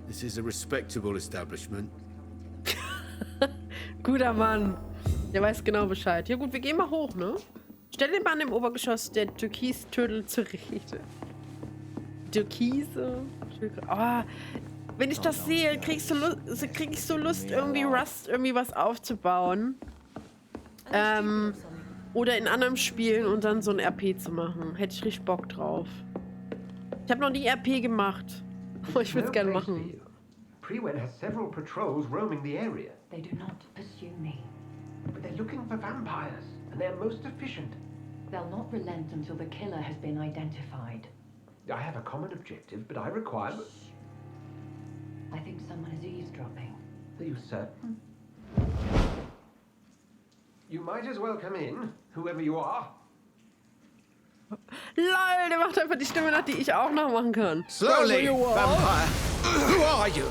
This is a respectable establishment. Guter Mann. Der weiß genau Bescheid. Ja gut, wir gehen mal hoch, ne? Stell den Mann im Obergeschoss der Türkis-Tödel zur Rede. Türkise? Oh, wenn ich das sehe, krieg ich so Lust, irgendwie Rust, irgendwie was aufzubauen. Oder in anderen Spielen und dann so ein RP zu machen. Hätte ich richtig Bock drauf. Ich habe noch nie RP gemacht. Oh, ich würde es gerne machen. Prewen has several patrols roaming the area. They do not pursue me. But they're looking for vampires, and they're most efficient. They'll not relent until the killer has been identified. I have a common objective, but I require... I think someone is eavesdropping. Are you certain? You might as well come in, whoever you are. LOL, der macht einfach die Stimme nach, die ich auch noch machen kann. Slowly, vampire. Who are you?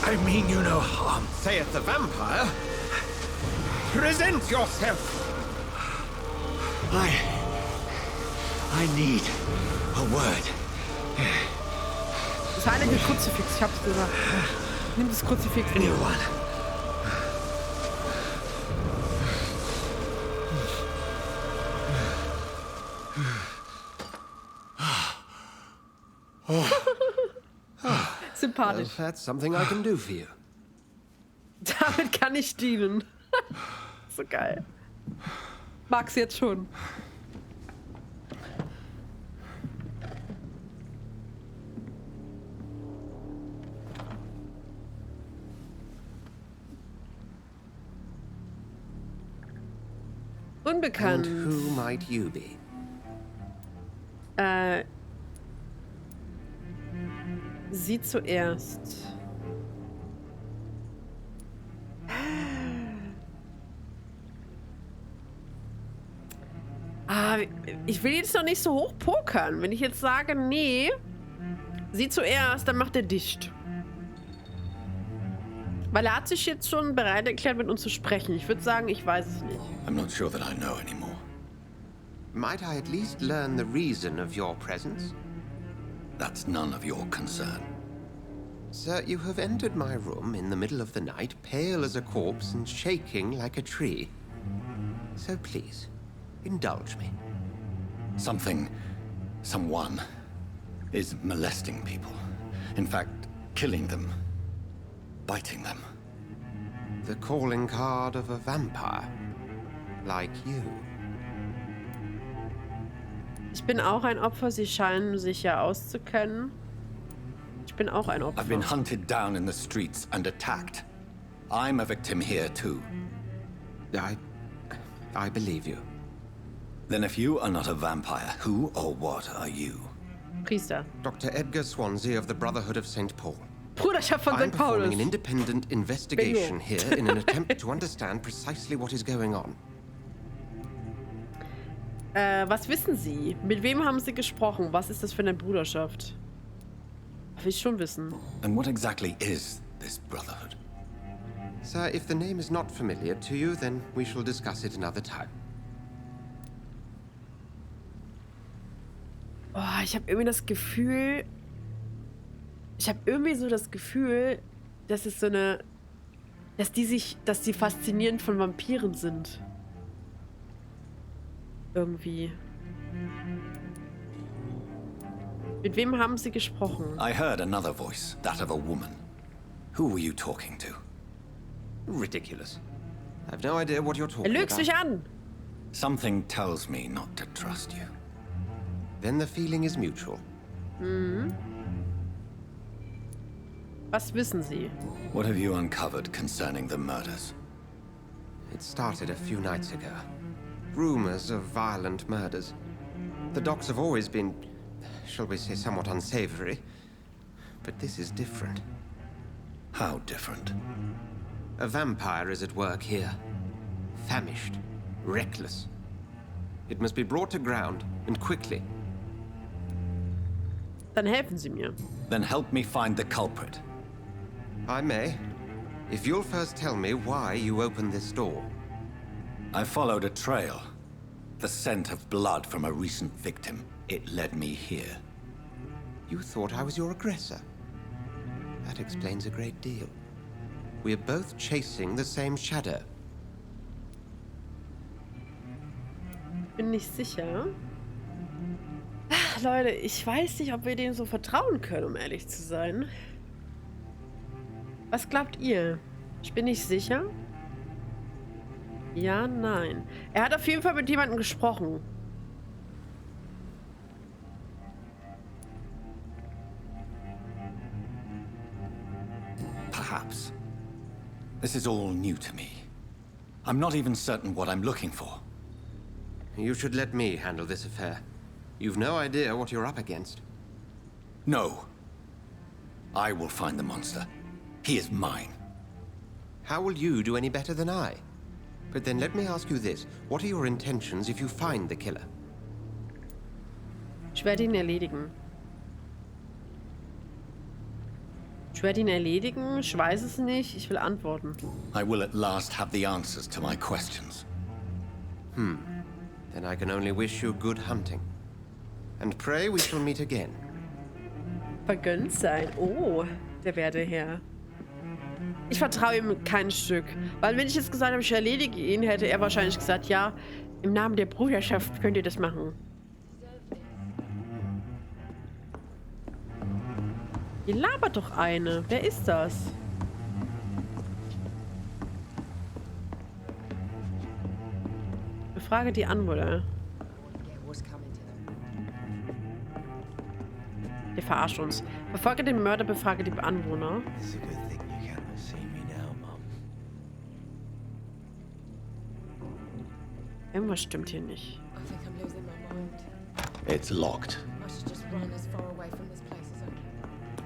I mean you no harm, saith the vampire. Present yourself. I need a word. Das heilige Kruzifix, ich hab's gesagt. Nimm das Kruzifix. Anyone. Sympathisch. Well, that's something I can do for you. Damit kann ich dienen. So geil. Mag's jetzt schon. Unbekannt. And who might you be? Sie zuerst. Ich will jetzt noch nicht so hoch pokern. Wenn ich jetzt sage, nee, sie zuerst, dann macht er dicht. Weil er hat sich jetzt schon bereit erklärt, mit uns zu sprechen. Ich würde sagen, ich weiß es nicht. I'm not sure that I know anymore. Might I at least learn the reason of your presence? That's none of your concern. Sir, you have entered my room in the middle of the night, pale as a corpse and shaking like a tree. So please, indulge me. Someone is molesting people. In fact, killing them. Biting them. The calling card of a vampire. Like you. Ich bin auch ein Opfer. Sie scheinen sich ja auszukennen. Ich bin auch ein Opfer. I've been hunted down in the streets and attacked. I'm a victim here too. I believe you. Then if you are not a vampire, who or what are you? Priester. Dr. Edgar Swansea of the Brotherhood of St. Paul. Bruderschaft von I'm St. Paulus. performing an independent investigation here in an attempt to understand precisely what is going on. Was wissen Sie? Mit wem haben Sie gesprochen? Was ist das für eine Bruderschaft? Will ich schon wissen. And what exactly is this brotherhood? Sir, if the name is not familiar to you, then we shall discuss it another time. Oh, ich habe irgendwie das Gefühl... Ich habe irgendwie so das Gefühl, dass es so eine... Dass die faszinierend von Vampiren sind. Irgendwie. Mit wem haben Sie gesprochen? I heard another voice, that of a woman. Who were you talking to? Ridiculous. I have no idea what you're talking Lügst mich an! Something tells me not to trust you. Then the feeling is mutual. Mhm. Was wissen Sie? What have you uncovered concerning the murders? It started a few nights ago. Rumors of violent murders. The docs have always been, shall we say, somewhat unsavory. But this is different. How different? A vampire is at work here. Famished. Reckless. It must be brought to ground, and quickly. Dann helfen Sie mir. Then help me find the culprit. I may, if you'll first tell me why you opened this door. I followed a trail. The scent of blood from a recent victim. It led me here. You thought I was your aggressor. That explains a great deal. We're both chasing the same shadow. Bin nicht sicher. Ach, Leute, ich weiß nicht, ob wir dem so vertrauen können, um ehrlich zu sein. Was glaubt ihr? Ich bin nicht sicher. Ja, nein. Er hat auf jeden Fall mit jemandem gesprochen. Perhaps. This is all new to me. I'm not even certain what I'm looking for. You should let me handle this affair. You've no idea what you're up against. No. I will find the monster. He is mine. How will you do any better than I? But then let me ask you this. What are your intentions if you find the killer? Ich werde ihn erledigen. Ich werde ihn erledigen. Ich weiß es nicht. Ich will antworten. I will at last have the answers to my questions. Then I can only wish you good hunting. And pray we shall meet again. Vergönnt sein. Oh, der werte Herr. Ich vertraue ihm kein Stück. Weil wenn ich jetzt gesagt habe, ich erledige ihn, hätte er wahrscheinlich gesagt, ja, im Namen der Bruderschaft könnt ihr das machen. Hier labert doch eine. Wer ist das? Befrage die Anwohner. Der verarscht uns. Verfolge den Mörder, befrage die Anwohner. Irgendwas stimmt hier nicht. It's locked.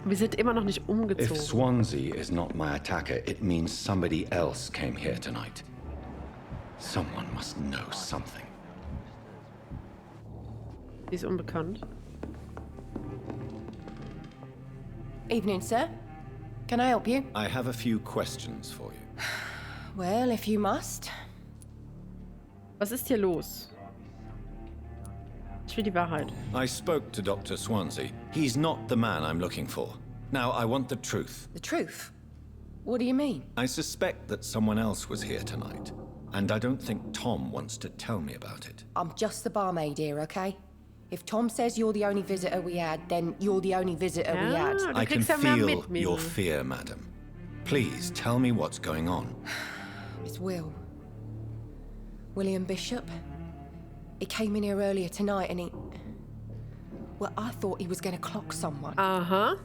Wir sind immer noch nicht umgezogen. If Swansea is not my attacker, it means somebody else came here tonight. Someone must know something. Sie ist unbekannt. Evening, sir. Can I help you? I have a few questions for you. Well, if you must. Was ist hier los? Ich will die Wahrheit. I spoke to Dr. Swansea. He's not the man I'm looking for. Now, I want the truth. The truth? What do you mean? I suspect that someone else was here tonight, and I don't think Tom wants to tell me about it. I'm just the barmaid here, okay? If Tom says you're the only visitor we had, then you're the only visitor we had. I can feel your fear, madam. Please, tell me what's going on. It's Will. William Bishop. He came in here earlier tonight and he... Well, I thought he was going to clock someone. Aha.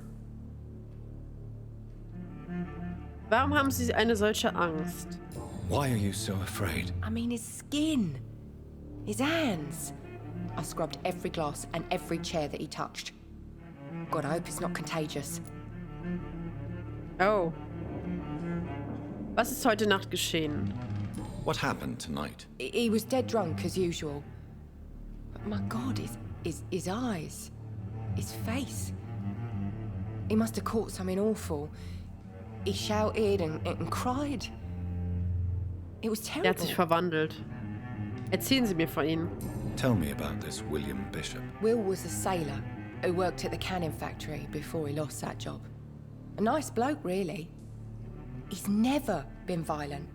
Warum haben Sie eine solche Angst? Why are you so afraid? I mean, his skin. His hands. I scrubbed every glass and every chair that he touched. God, I hope it's not contagious. Oh. Was ist heute Nacht geschehen? What happened tonight? He was dead drunk as usual. But my God, his eyes. His face. He must have caught something awful. He shouted and cried. It was terrible. Er hat sich verwandelt. Erzählen Sie mir von ihm. Tell me about this William Bishop. Will was a sailor who worked at the cannon factory before he lost that job. A nice bloke, really. He's never been violent.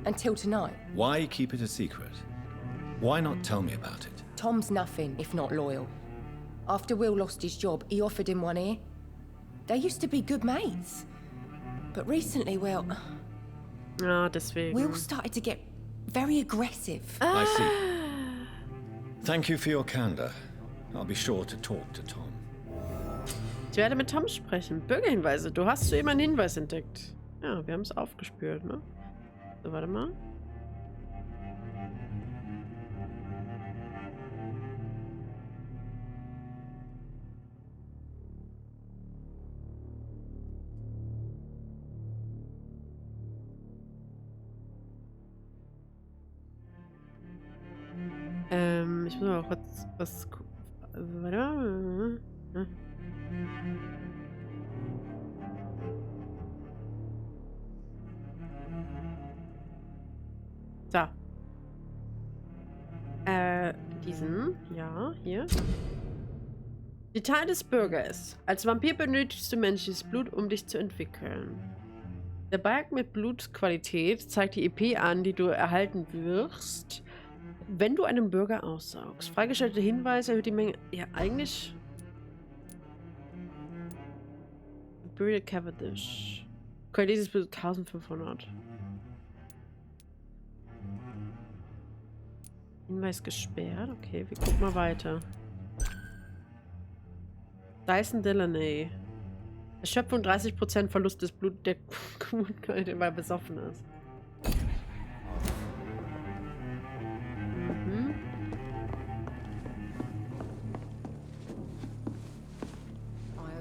Until tonight. Why keep it a secret? Why not tell me about it? Tom's nothing if not loyal. After Will lost his job, he offered him one ear. They used to be good mates. But recently, well... Ah, deswegen. Will started to get very aggressive. I see. Thank you for your candor. I'll be sure to talk to Tom. Ich werde mit Tom sprechen. Bürgerhinweise. Du hast soeben einen Hinweis entdeckt. Ja, wir haben es aufgespürt, ne? So, warte mal. Ich muss mal kurz was... Warte mal. Da. Diesen. Ja, hier. Detail des Bürgers. Als Vampir benötigst du menschliches Blut, um dich zu entwickeln. Der Balken mit Blutqualität zeigt die EP an, die du erhalten wirst, Wenn du einen Bürger aussaugst. Freigestellte Hinweise erhöht die Menge. Ja, eigentlich. Bürger Cavendish. Okay, dieses bis 1500. Hinweis gesperrt. Okay, wir gucken mal weiter. Dyson Delaney. Erschöpfung 30% Verlust des Blut der Blutqualität, weil er besoffen ist.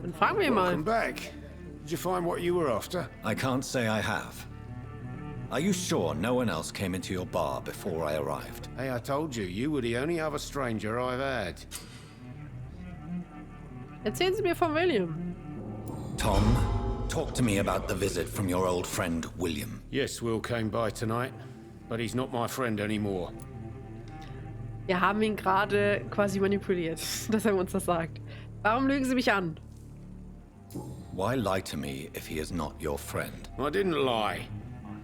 Dann fragen wir mal. Welcome back. Did you find what you were after? I can't say I have. Are you sure no one else came into your bar before I arrived? Hey, I told you, you were the only other stranger I've had. Erzählen Sie mir von William. Tom, talk to me about the visit from your old friend William. Yes, Will came by tonight, but he's not my friend anymore. Wir haben ihn gerade quasi manipuliert, dass er uns das sagt. Warum lügen Sie mich an? Why lie to me if he is not your friend? I didn't lie.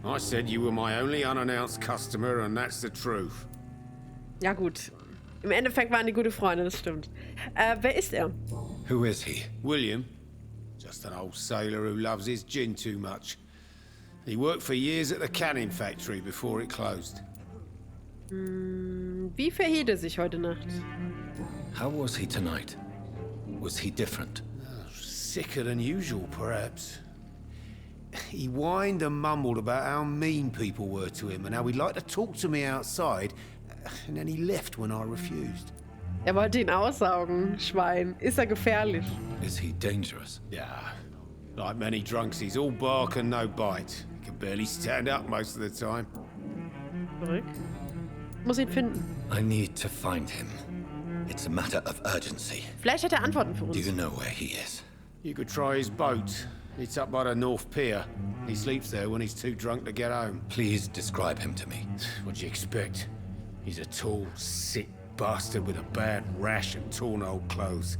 I said you were my only unannounced customer, and that's the truth. Ja gut. Im Endeffekt waren die gute Freunde, das stimmt. Wer ist er? Who is he? William. Just an old sailor who loves his gin too much. He worked for years at the canning factory before it closed. Wie verhielt er sich heute Nacht? How was he tonight? Was he different? Sicker than usual, perhaps. He whined and mumbled about how mean people were to him and how he'd like to talk to me outside, and then he left when I refused. Er wollte ihn aussaugen, Schwein. Ist er gefährlich? Is he dangerous? Yeah. Like many drunks, he's all bark and no bite. He can barely stand up most of the time. Zurück. Muss ihn finden. I need to find him. It's a matter of urgency. Vielleicht hat er Antworten für uns. Do you know where he is? You could try his boat. It's up by the North Pier. He sleeps there when he's too drunk to get home. Please describe him to me. What do you expect? He's a tall, sick bastard with a bad rash and torn old clothes.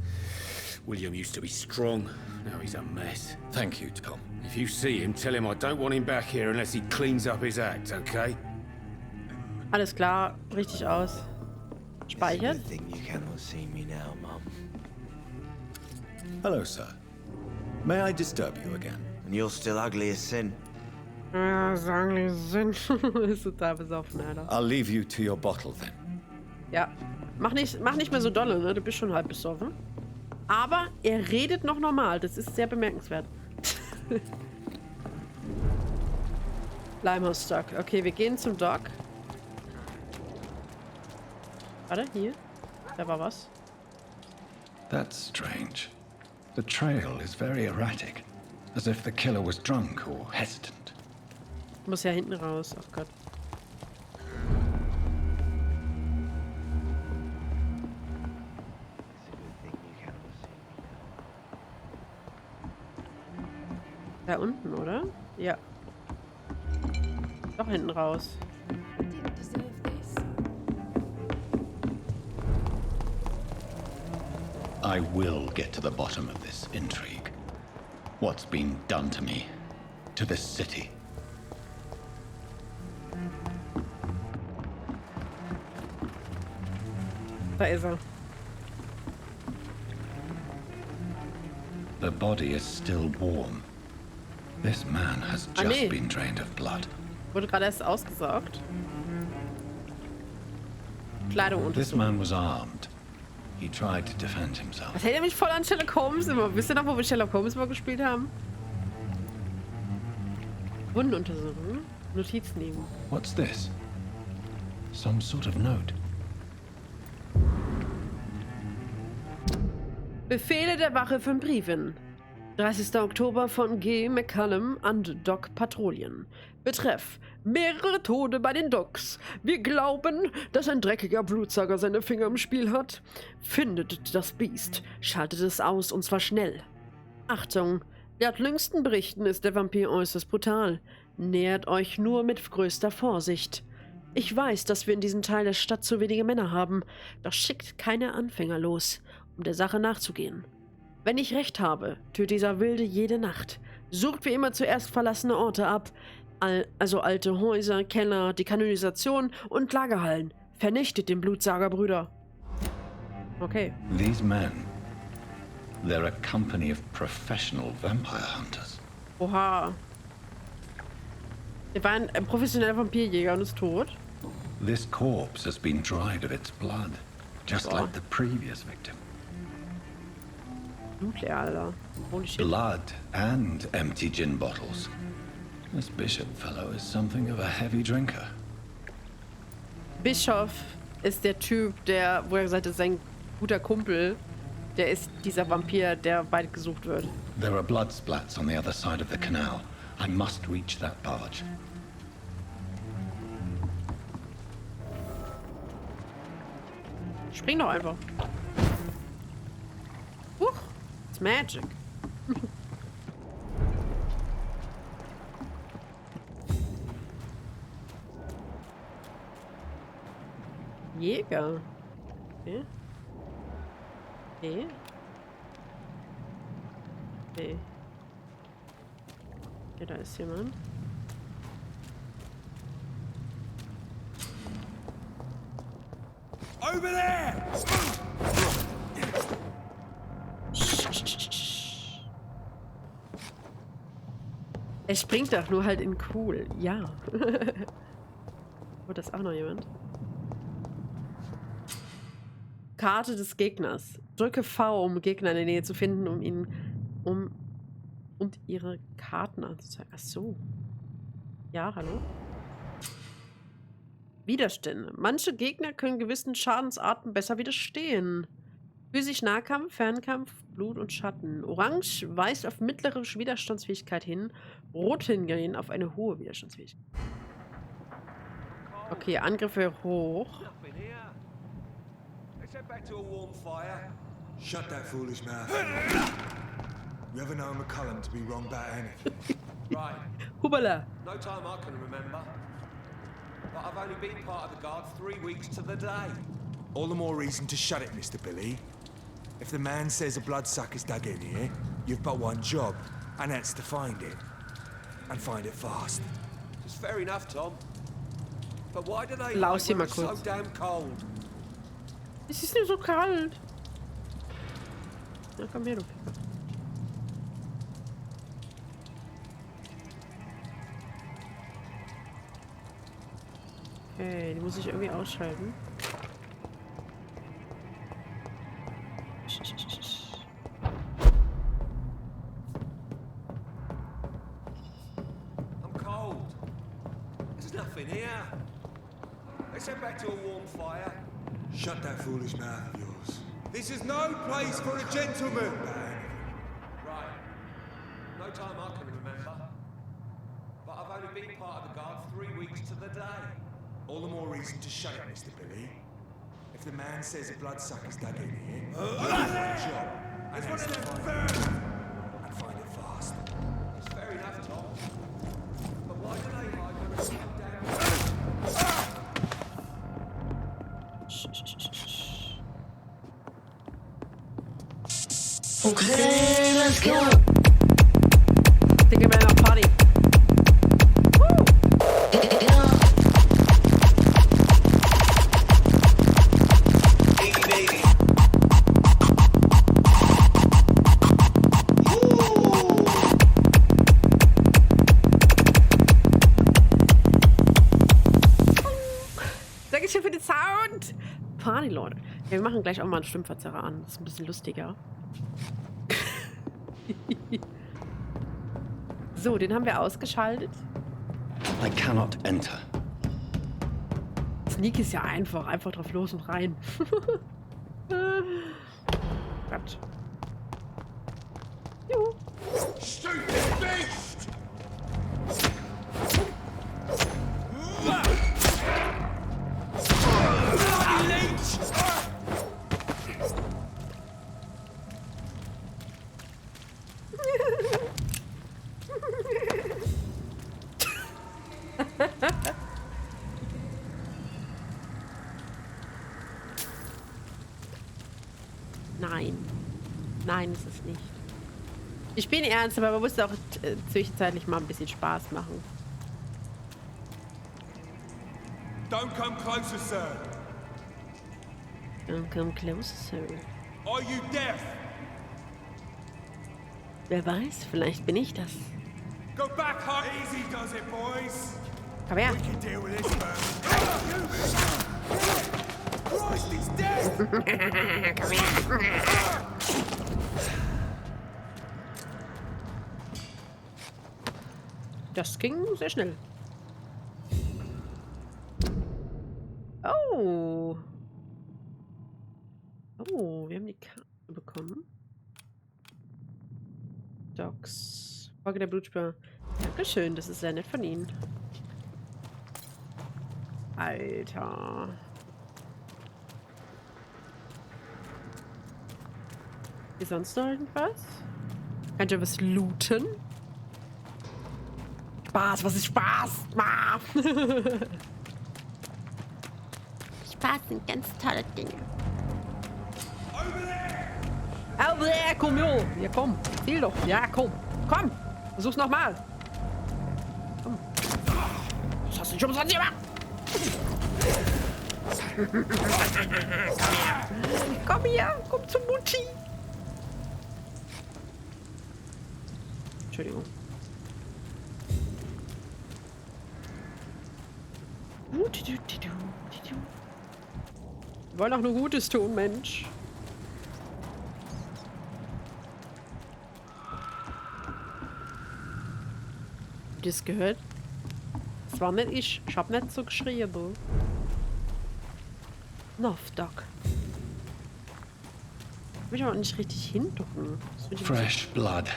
William used to be strong. Now he's a mess. Thank you, Tom. If you see him, tell him I don't want him back here unless he cleans up his act, okay? Alles klar, richtig aus. Speichert. Hello, sir. May I disturb you again? And you're still ugly as sin. Ja, sagen die sind. Ist total besoffen, Alter. I'll leave you to your bottle then. Ja. Mach nicht mehr so dolle, ne? Du bist schon halb besoffen. Aber er redet noch normal. Das ist sehr bemerkenswert. Limehouse-Stock. Okay, wir gehen zum Dock. Warte, hier. Da war was. That's strange. The trail is very erratic, as if the killer was drunk or hesitant. Muss ja hinten raus. Oh Gott. Da unten, oder? Ja. Doch hinten raus. I will get to the bottom of this intrigue. What's been done to me, to this city. Da ist er. The body is still warm. This man has just been drained of blood. Wurde gerade erst ausgesaugt. Kleidung und. This man was armed. He tried to defend himself. Das hält mich voll an Sherlock Holmes immer. Wisst ihr noch, wo wir Sherlock Holmes mal gespielt haben? Wunden untersuchen. Notiz nehmen. What's this? Some sort of note. Befehle der Wache von Briefen. 30. Oktober von G. McCallum an Dock Patrouillen. Betreff: mehrere Tode bei den Docks. Wir glauben, dass ein dreckiger Blutsauger seine Finger im Spiel hat. Findet das Biest. Schaltet es aus, und zwar schnell. Achtung! Laut jüngsten Berichten ist der Vampir äußerst brutal. Nähert euch nur mit größter Vorsicht. Ich weiß, dass wir in diesem Teil der Stadt zu wenige Männer haben, doch schickt keine Anfänger los, um der Sache nachzugehen. Wenn ich recht habe, tötet dieser Wilde jede Nacht. Sucht wie immer zuerst verlassene Orte ab, also alte Häuser, Keller, die Kanalisation und Lagerhallen. Vernichtet den Blutsauger, Brüder. Okay. These men, they're a company of professional vampire hunters. Oha. Er war ein professioneller Vampirjäger und ist tot. This corpse has been dried of its blood, just like the previous victim. Blutleer, Alter. Holy shit. Blood and empty gin bottles. This Bishop fellow is something of a heavy drinker. Bischof ist der Typ, der, wo er gesagt hat, sein guter Kumpel, der ist dieser Vampir, der bald gesucht wird. There are blood splats on the other side of the canal. I must reach that barge. Spring doch einfach. Huch, it's magic. Jäger. Okay. Okay. Okay. Ja, da ist jemand. Over there! Er springt doch nur halt in cool. Ja. Oh, das ist auch noch jemand. Karte des Gegners. Drücke V, um Gegner in der Nähe zu finden, um ihn und ihre Karten anzuzeigen. Ach so. Ja, hallo? Widerstände. Manche Gegner können gewissen Schadensarten besser widerstehen. Physisch Nahkampf, Fernkampf, Blut und Schatten. Orange weist auf mittlere Widerstandsfähigkeit hin. Rot hingehen auf eine hohe Widerstandsfähigkeit. Okay, Angriffe hoch. Shut that foolish mouth. You ever know McCullum to be wrong about anything? Right. Hubala. No time I can remember. But I've only been part of the guard 3 weeks to the day. All the more reason to shut it, Mr. Billy. If the man says a bloodsucker's dug in here, you've but one job, and that's to find it. And find it fast. It's fair enough, Tom. But why do they Laus hier mal so kurz. damn cold? Es ist nur so kalt. Na komm her, du Pippa. Okay, die muss ich irgendwie ausschalten. I'm cold. There's nothing here. Let's head back to a warm fire. Shut that foolish mouth of yours. This is no place for a gentleman. Right. No time I can remember. But I've only been part of the guard 3 weeks to the day. All the more reason to shut it, Mr. Billy. If the man says a bloodsucker's dug in here, you've got one job, and that's to find it. And find it fast. It's fair enough, Tom. But why do they hide when it's so damn Okay, let's go. Think about our party. Dankeschön für den Sound. Party, Leute. Ja, wir machen gleich auch mal einen Stimmverzerrer an. Das ist ein bisschen lustiger. So, den haben wir ausgeschaltet. I cannot enter. Sneak ist ja einfach. Einfach drauf los und rein. Gott. Juhu. Stupid beast! Bloody leech! Nein. Nein, ist es nicht. Ich bin ernst, aber man muss auch zwischenzeitlich mal ein bisschen Spaß machen. Don't come closer, sir. Don't come closer, sir. Are you deaf? Wer weiß, vielleicht bin ich das. Go back, Huck. Easy does it, boys. Komm her. We can deal with this first. Christ, he's dead! Komm her. Das ging sehr schnell. Oh. Oh, wir haben die Karte bekommen. Docs. Folge der Blutspur. Dankeschön, das ist sehr nett von Ihnen. Alter. Ist sonst noch irgendwas? Kann ich was looten? Spaß, was ist Spaß? Spaß sind ganz tolle Dinge. Over there, komm, jo. Ja, komm. Ziel doch. Ja, komm. Komm. Versuch's nochmal. Komm. Was hast du schon was gemacht? Komm her. Komm zu Mutti. Entschuldigung. Wir wollen auch nur Gutes tun, Mensch. Das gehört? Das war nicht ich. Ich hab nicht so geschrieben. Doc. Ich will aber nicht richtig hinducken. Fresh blood.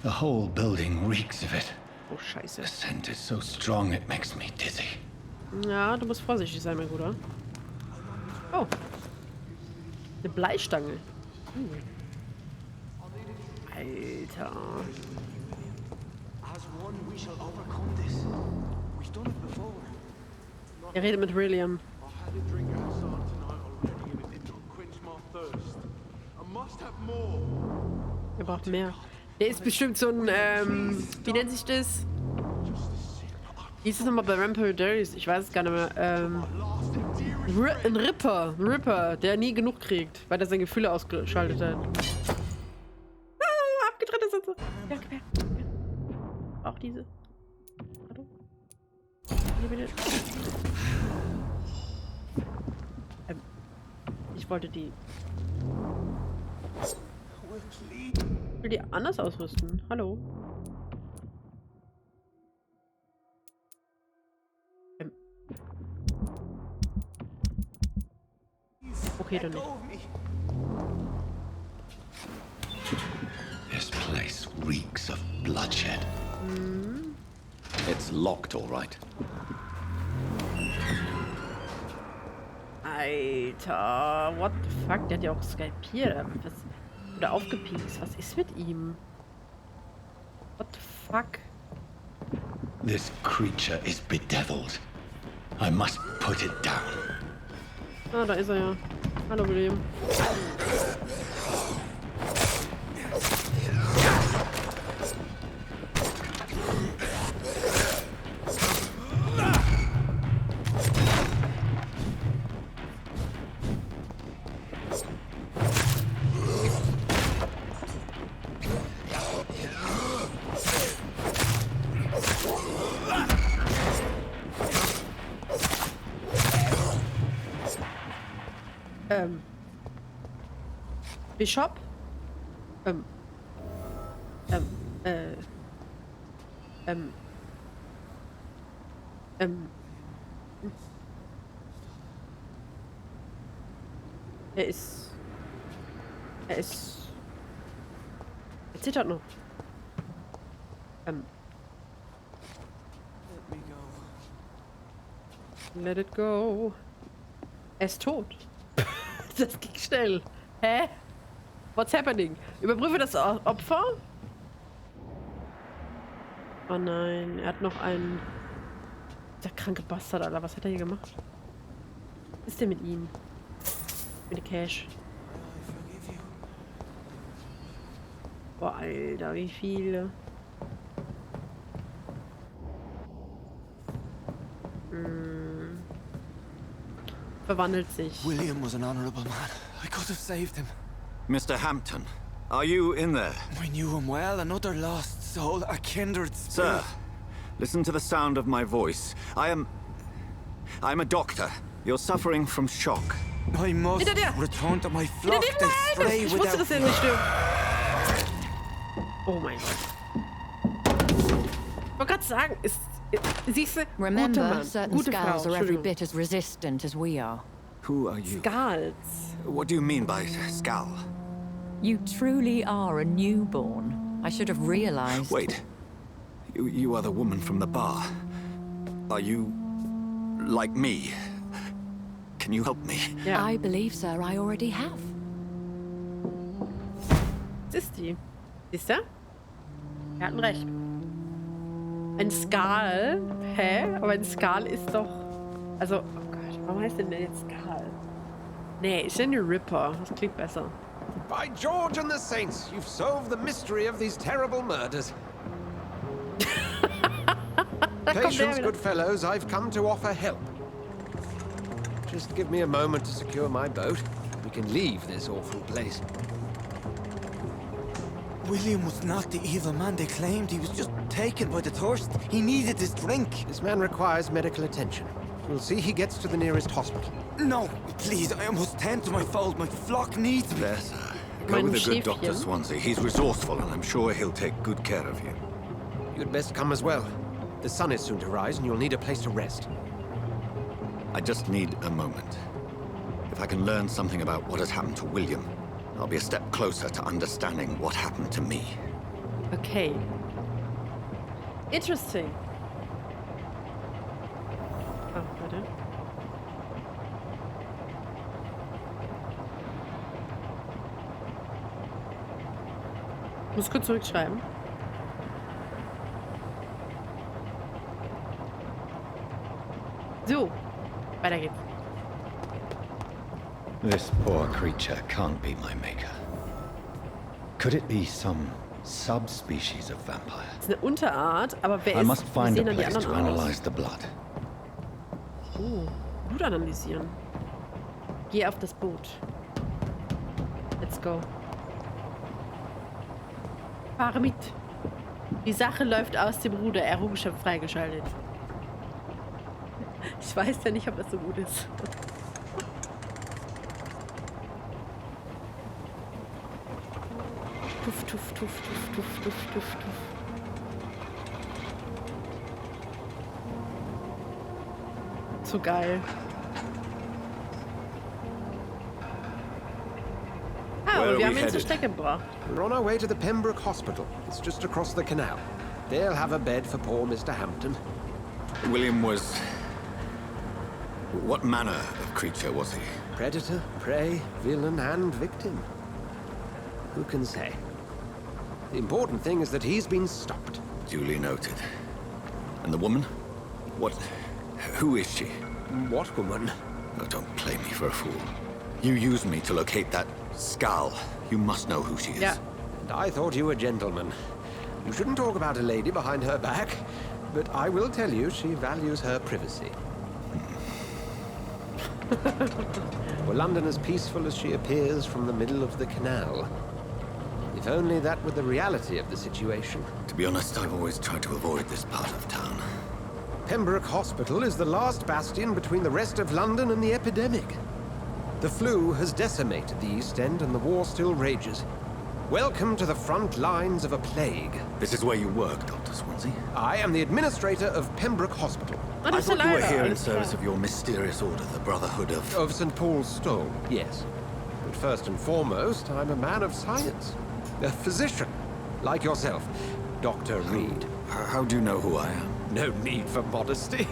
The whole building reeks of it. Oh, scheiße. The scent is so strong it makes me dizzy. Ja, du musst vorsichtig sein, mein Bruder. Oh. Eine Bleistange. Alter. Er redet mit William. Er braucht mehr. Der ist bestimmt so ein, wie nennt sich das? Wie ist es nochmal bei Vampyr Diaries? Ich weiß es gar nicht mehr. Ein Ripper, der nie genug kriegt, weil er seine Gefühle ausgeschaltet hat. Ah, abgetrennte Sätze. Ja, komm her. Auch diese. Hallo? Hier bitte. Ich wollte die. Ich will die anders ausrüsten. Hallo? Okay, dann nicht. This place reeks of bloodshed. It's locked, all right. Alter, what the fuck? Der hat ja auch skalpiert. Oder aufgepiekst. Was ist mit ihm? What the fuck? This creature is bedeviled. I must put it down. Ah, da ist er ja. Hallo, William. Bishop? Er zittert noch. Let it go. Er ist tot. Das ging schnell. Hä? What's happening? Überprüfe das Opfer? Oh nein, er hat noch einen... Der kranke Bastard, Alter. Was hat er hier gemacht? Was ist denn mit ihm? Mit dem Cash. Boah, Alter, wie viele. verwandelt sich. William was an honorable man. I could have saved him. Mr. Hampton, are you in there? I knew him well, another lost soul, a kindred spirit. Sir, listen to the sound of my voice. I'm a doctor. You're suffering from shock. I must return to my flock. They stray Ich wusste, dass er nicht stirbt. Oh mein Gott. Ich wollte gerade sagen, siehst du, Remember, certain gute Frau, Skulls are every Entschuldigung. bit as resistant as we are. Who are you? Skulls. What do you mean by skull? You truly are a newborn. I should have realized. Wait. You are the woman from the bar. Are you like me? Can you help me? Ja. I believe, sir, I already have. Das ist die. Siehst du? Wir hatten recht. Ein Skal? Hä? Aber ein Skal ist doch... Also, oh Gott, warum heißt denn jetzt Skal? Nee, ist ja eine Ripper. Das klingt besser. By George and the Saints, you've solved the mystery of these terrible murders. Patience, good fellows, I've come to offer help. Just give me a moment to secure my boat. We can leave this awful place. William was not the evil man they claimed. He was just taken by the thirst. He needed his drink. This man requires medical attention. We'll see he gets to the nearest hospital. No, please, I must tend to my fold. My flock needs me. There, sir. Go with the good Dr. Swansea. He's resourceful, and I'm sure he'll take good care of you. You'd best come as well. The sun is soon to rise, and you'll need a place to rest. I just need a moment. If I can learn something about what has happened to William, I'll be a step closer to understanding what happened to me. Okay. Interesting. Oh, warte. Ich muss kurz zurückschreiben. So, weiter geht's. This poor creature can't be my maker. Could it be some subspecies of vampire? Das ist eine Unterart, aber wer I ist... must Wie find a sehen dann die place to anderen aus? analyze the blood. Oh, Blut analysieren. Geh auf das Boot. Let's go. Fahre mit. Die Sache läuft aus dem Ruder. Errungenschaft freigeschaltet. Ich weiß ja nicht, ob das so gut ist. Tuff, tuff, tuff, tuff, tuff, tuff, tuff, tuff. So geil. Ah, Where und are wir we haben ihn zur headed? Strecke gebracht. We're on our way to the Pembroke Hospital. It's just across the canal. They'll have a bed for poor Mr. Hampton. William was... What manner of creature was he? Predator, prey, villain, and victim. Who can say? The important thing is that he's been stopped. Duly noted. And the woman? What... Who is she? What woman? Oh, don't play me for a fool. You used me to locate that skull. You must know who she is. Yeah. And I thought you a gentleman. You shouldn't talk about a lady behind her back, but I will tell you she values her privacy. Were London as peaceful as she appears from the middle of the canal? If only that were the reality of the situation. To be honest, I've always tried to avoid this part of town. Pembroke Hospital is the last bastion between the rest of London and the epidemic. The flu has decimated the East End and the war still rages. Welcome to the front lines of a plague. This is where you work, Dr. Swansea? I am the administrator of Pembroke Hospital. I thought you were here in service of your mysterious order, the Brotherhood of... Of St. Paul's Stone, yes. But first and foremost, I'm a man of science. A physician, like yourself, Dr. Reid. How do you know who I am? No need for modesty.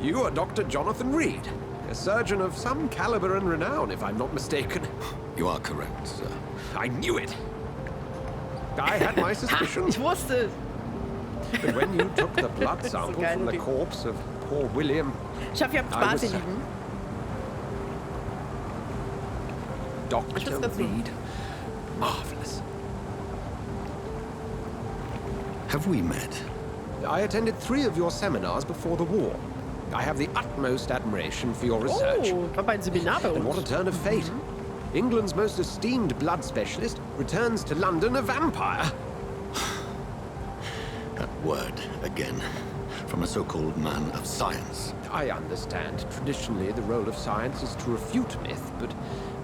You are Dr. Jonathan Reid, a surgeon of some caliber and renown, if I'm not mistaken. You are correct, sir. I knew it. I had my suspicions. Ich wusste es. But when you took the blood sample from the corpse of poor William, Ich hoffe, ihr habt I Spaß, was ihr Lieben. Dr. Reid. Marvelous. Have we met? I attended 3 of your seminars before the war. I have the utmost admiration for your research. Oh, war beim Seminar bei And what a uns. turn of fate. England's most esteemed blood specialist returns to London a vampire. That word again. From a so-called man of science. I understand. Traditionally, the role of science is to refute myth, but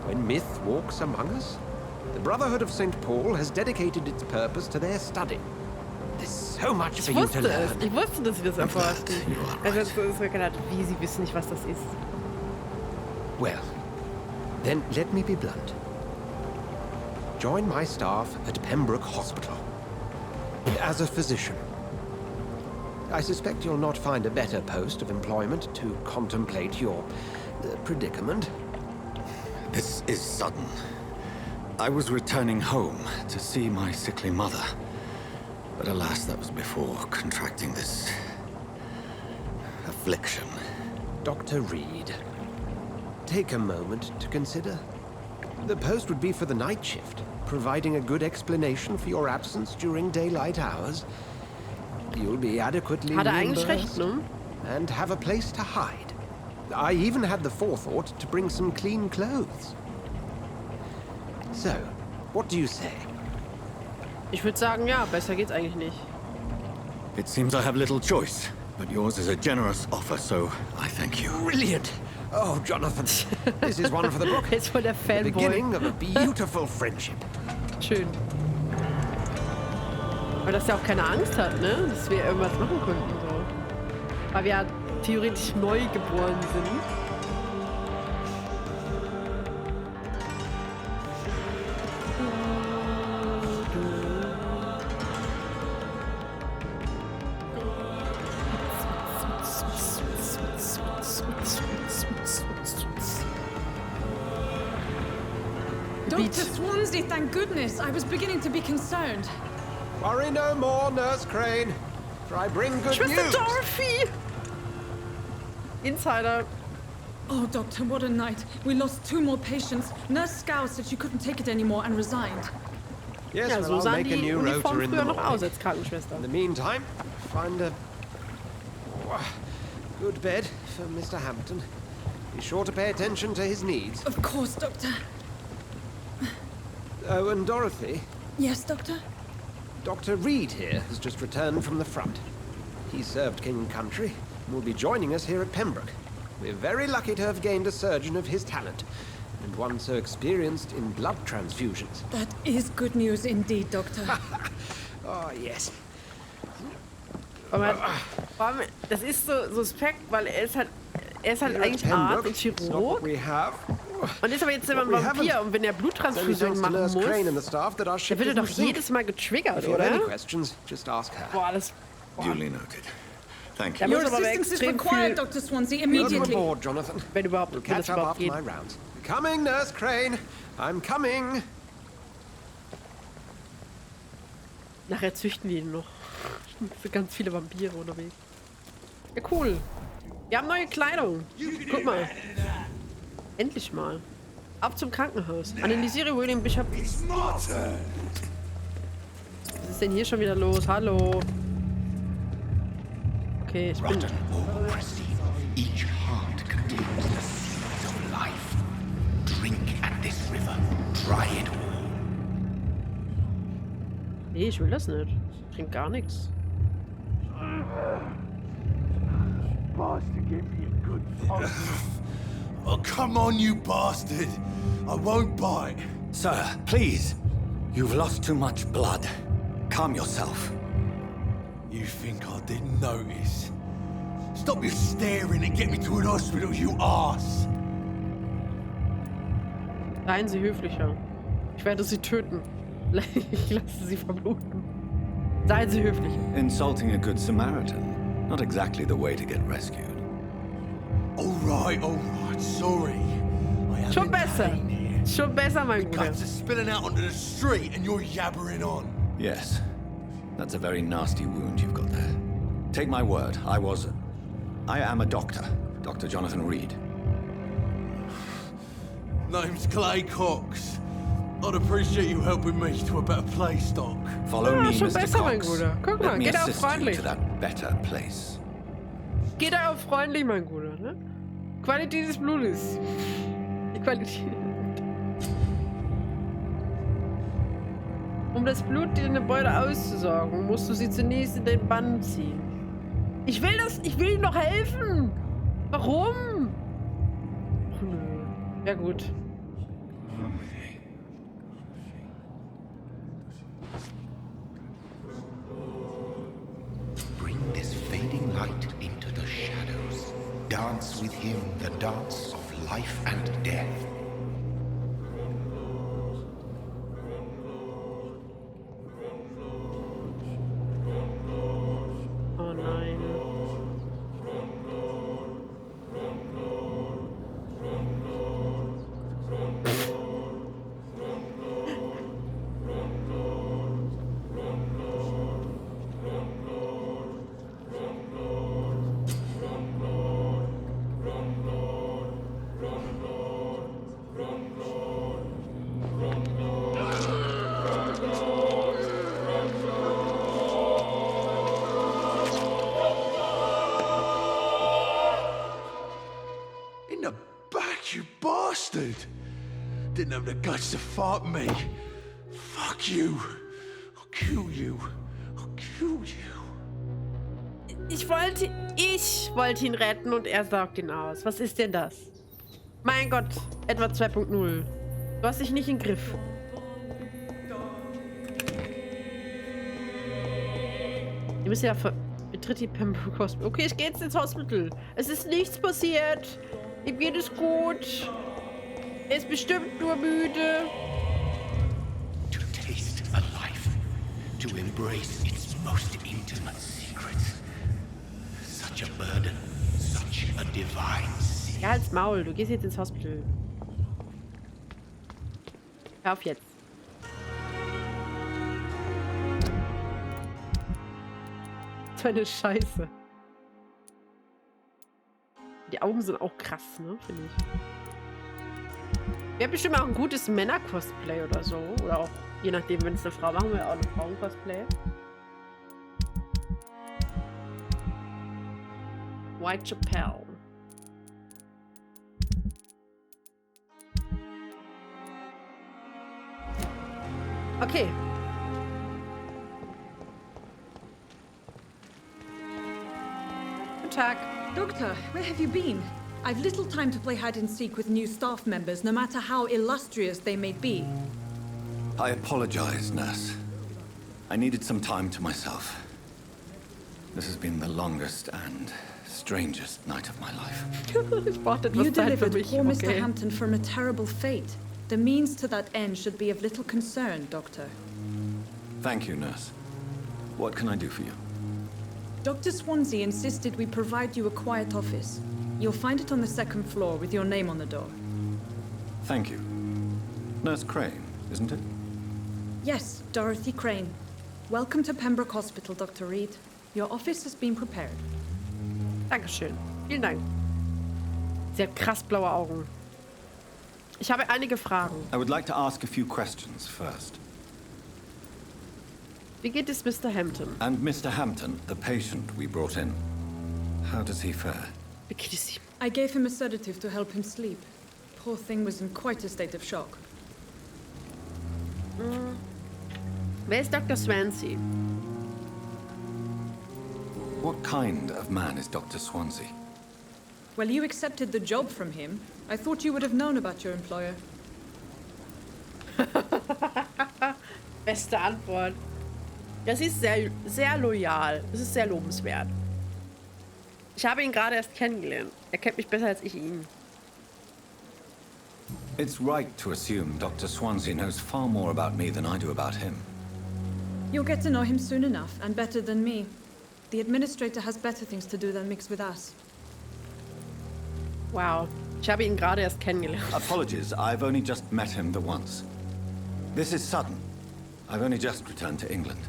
when myth walks among us, the Brotherhood of St. Paul has dedicated its purpose to their study. There's so much for you to learn. Ich wusste, dass sie das erforschen. Also es ist mir gedacht, wie sie wissen nicht, was das ist. Well, then let me be blunt. Join my staff at Pembroke Hospital. As a physician. I suspect you'll not find a better post of employment to contemplate your predicament. This is sudden. I was returning home to see my sickly mother. But alas, that was before contracting this affliction. Dr. Reid, take a moment to consider. The post would be for the night shift, providing a good explanation for your absence during daylight hours. You'll be adequately Hat eigentlich reimbursed recht, ne? and have a place to hide. I even had the forethought to bring some clean clothes. So, what do you say? Ich würde sagen, ja, besser geht's eigentlich nicht. It seems I have little choice, but yours is a generous offer, so I thank you. Brilliant! Oh, Jonathan, this is one for the book. Jetzt voll der The Fanboy. beginning of a beautiful friendship. Schön. Aber dass er auch keine Angst hat, ne? Dass wir irgendwas machen könnten, so. Weil wir ja theoretisch neu geboren sind. Dr. Swansea, thank goodness. I was beginning to be concerned. Worry no more, Nurse Crane, for I bring good Schwester news. Dorothy! Insider. Oh, Doctor, what a night. We lost 2 more patients. Nurse Scow said she couldn't take it anymore and resigned. Yes, Ja, well, so I'll sahen make a die new Uniformen rotor in the früher noch morning. aus als Krankenschwester. In the meantime, find a good bed for Mr. Hampton. Be sure to pay attention to his needs. Of course, Doctor. Oh, and Dorothy, Yes, Doctor? Dr. Reid here has just returned from the front. He served King and Country and will be joining us here at Pembroke. We're very lucky to have gained a surgeon of his talent, and one so experienced in blood transfusions. That is good news indeed, Doctor. Oh, yes. Aber das ist so suspekt, weil er ist halt eigentlich Arzt und Chirurg. Und ist aber jetzt immer ein Vampir, und wenn er Bluttransfusion machen muss, dann wird er doch jedes Mal getriggert, oder? Boah, das... Duly noted. Thank Da you. muss aber extrem viel... Dr. Swansea, immediately. Aboard, Jonathan. Wenn überhaupt, We'll wenn das catch up überhaupt after geht. my rounds. Coming, Nurse Crane. I'm coming. Nachher züchten die ihn noch. Es sind ganz viele Vampire unterwegs. Ja, cool. Wir haben neue Kleidung. Guck mal. Endlich mal. Ab zum Krankenhaus. Analysiere William Bishop. Was ist denn hier schon wieder los? Hallo. Okay, ich bin... Each heart contains the seed of life. Drink at this river. Try it all. Nee, ich will das nicht. Ich trink gar nichts. Bastard gave me a good fuck. Oh, come on, you bastard. I won't bite. Sir, please. You've lost too much blood. Calm yourself. You think I didn't notice? Stop your staring and get me to an hospital, you arse. Seien Sie höflicher. Ich werde Sie töten. Ich lasse Sie verbluten. Seien Sie höflich. Insulting a good Samaritan. Not exactly the way to get rescued. All right, sorry. Schon besser. Schon besser, mein The Bruder. guts are spilling out onto the street and you're yabbering on. Yes. That's a very nasty wound you've got there. Take my word, I am a doctor. Dr. Jonathan Reid. Name's Clay Cox. I'd appreciate you helping me to a better place, Doc. Follow me, schon Mr. besser, mein Cox. Bruder. Guck Let mal, me geht auch assist you freundlich. to that better place. Geht darauf freundlich, mein Guter, ne? Qualität des Blutes. Die Qualität. Um das Blut in der Beute auszusaugen, musst du sie zunächst in den Bann ziehen. Ich will ihm doch helfen! Warum? Ach, nö. Ja gut. Bring this fading light into the shadows. Dance with him the dance of life and death. Oh nein. In the back, you bastard! Didn't have the guts to fight me. Fuck you. I'll kill you. I'll kill you. Ich wollte ihn retten und er saugt ihn aus. Was ist denn das? Mein Gott, etwa 2.0. Du hast dich nicht im Griff. Ihr müsst ja betritt die Pembroke Hospital. Okay, ich gehe jetzt ins Hospital. Es ist nichts passiert. Ihm geht es gut. Er ist bestimmt nur müde. To taste a life, to embrace its most intimate secrets. Such a burden, such a divine sin. Ja, halt's Maul, du gehst jetzt ins Hospital. Hör auf jetzt. So eine Scheiße. Die Augen sind auch krass, ne, finde ich. Wir haben bestimmt auch ein gutes Männer-Cosplay oder so. Oder auch, je nachdem, wenn es eine Frau machen wir auch eine Frauen-Cosplay. White Chapelle. Okay. Guten Tag. Doctor, where have you been? I've little time to play hide and seek with new staff members, no matter how illustrious they may be. I apologize, nurse. I needed some time to myself. This has been the longest and strangest night of my life. You delivered poor Mr. Hampton from a terrible fate. The means to that end should be of little concern, Doctor. Thank you, nurse. What can I do for you? Dr. Swansea insisted we provide you a quiet office. You'll find it on the second floor with your name on the door. Thank you. Nurse Crane, isn't it? Yes, Dorothy Crane. Welcome to Pembroke Hospital, Dr. Reid. Your office has been prepared. Dankeschön. Vielen Dank. Sie hat krass blaue Augen. Ich habe einige Fragen. I would like to ask a few questions first. Wie geht es Mr. Hampton? And Mr. Hampton, the patient we brought in. How does he fare? Wie geht es ihm? I gave him a sedative to help him sleep. Poor thing was in quite a state of shock. Wer ist Dr. Swansea? What kind of man is Dr. Swansea? Well, you accepted the job from him. I thought you would have known about your employer. Beste Antwort. Ja, sie ist sehr loyal. Es ist sehr lobenswert. Ich habe ihn gerade erst kennengelernt. Er kennt mich besser als ich ihn. It's right to assume Dr. Swansea knows far more about me than I do about him. You'll get to know him soon enough, and better than me. The administrator has better things to do than mix with us. Wow. Ich habe ihn gerade erst kennengelernt. Apologies, I've only just met him the once. This is sudden. I've only just returned to England.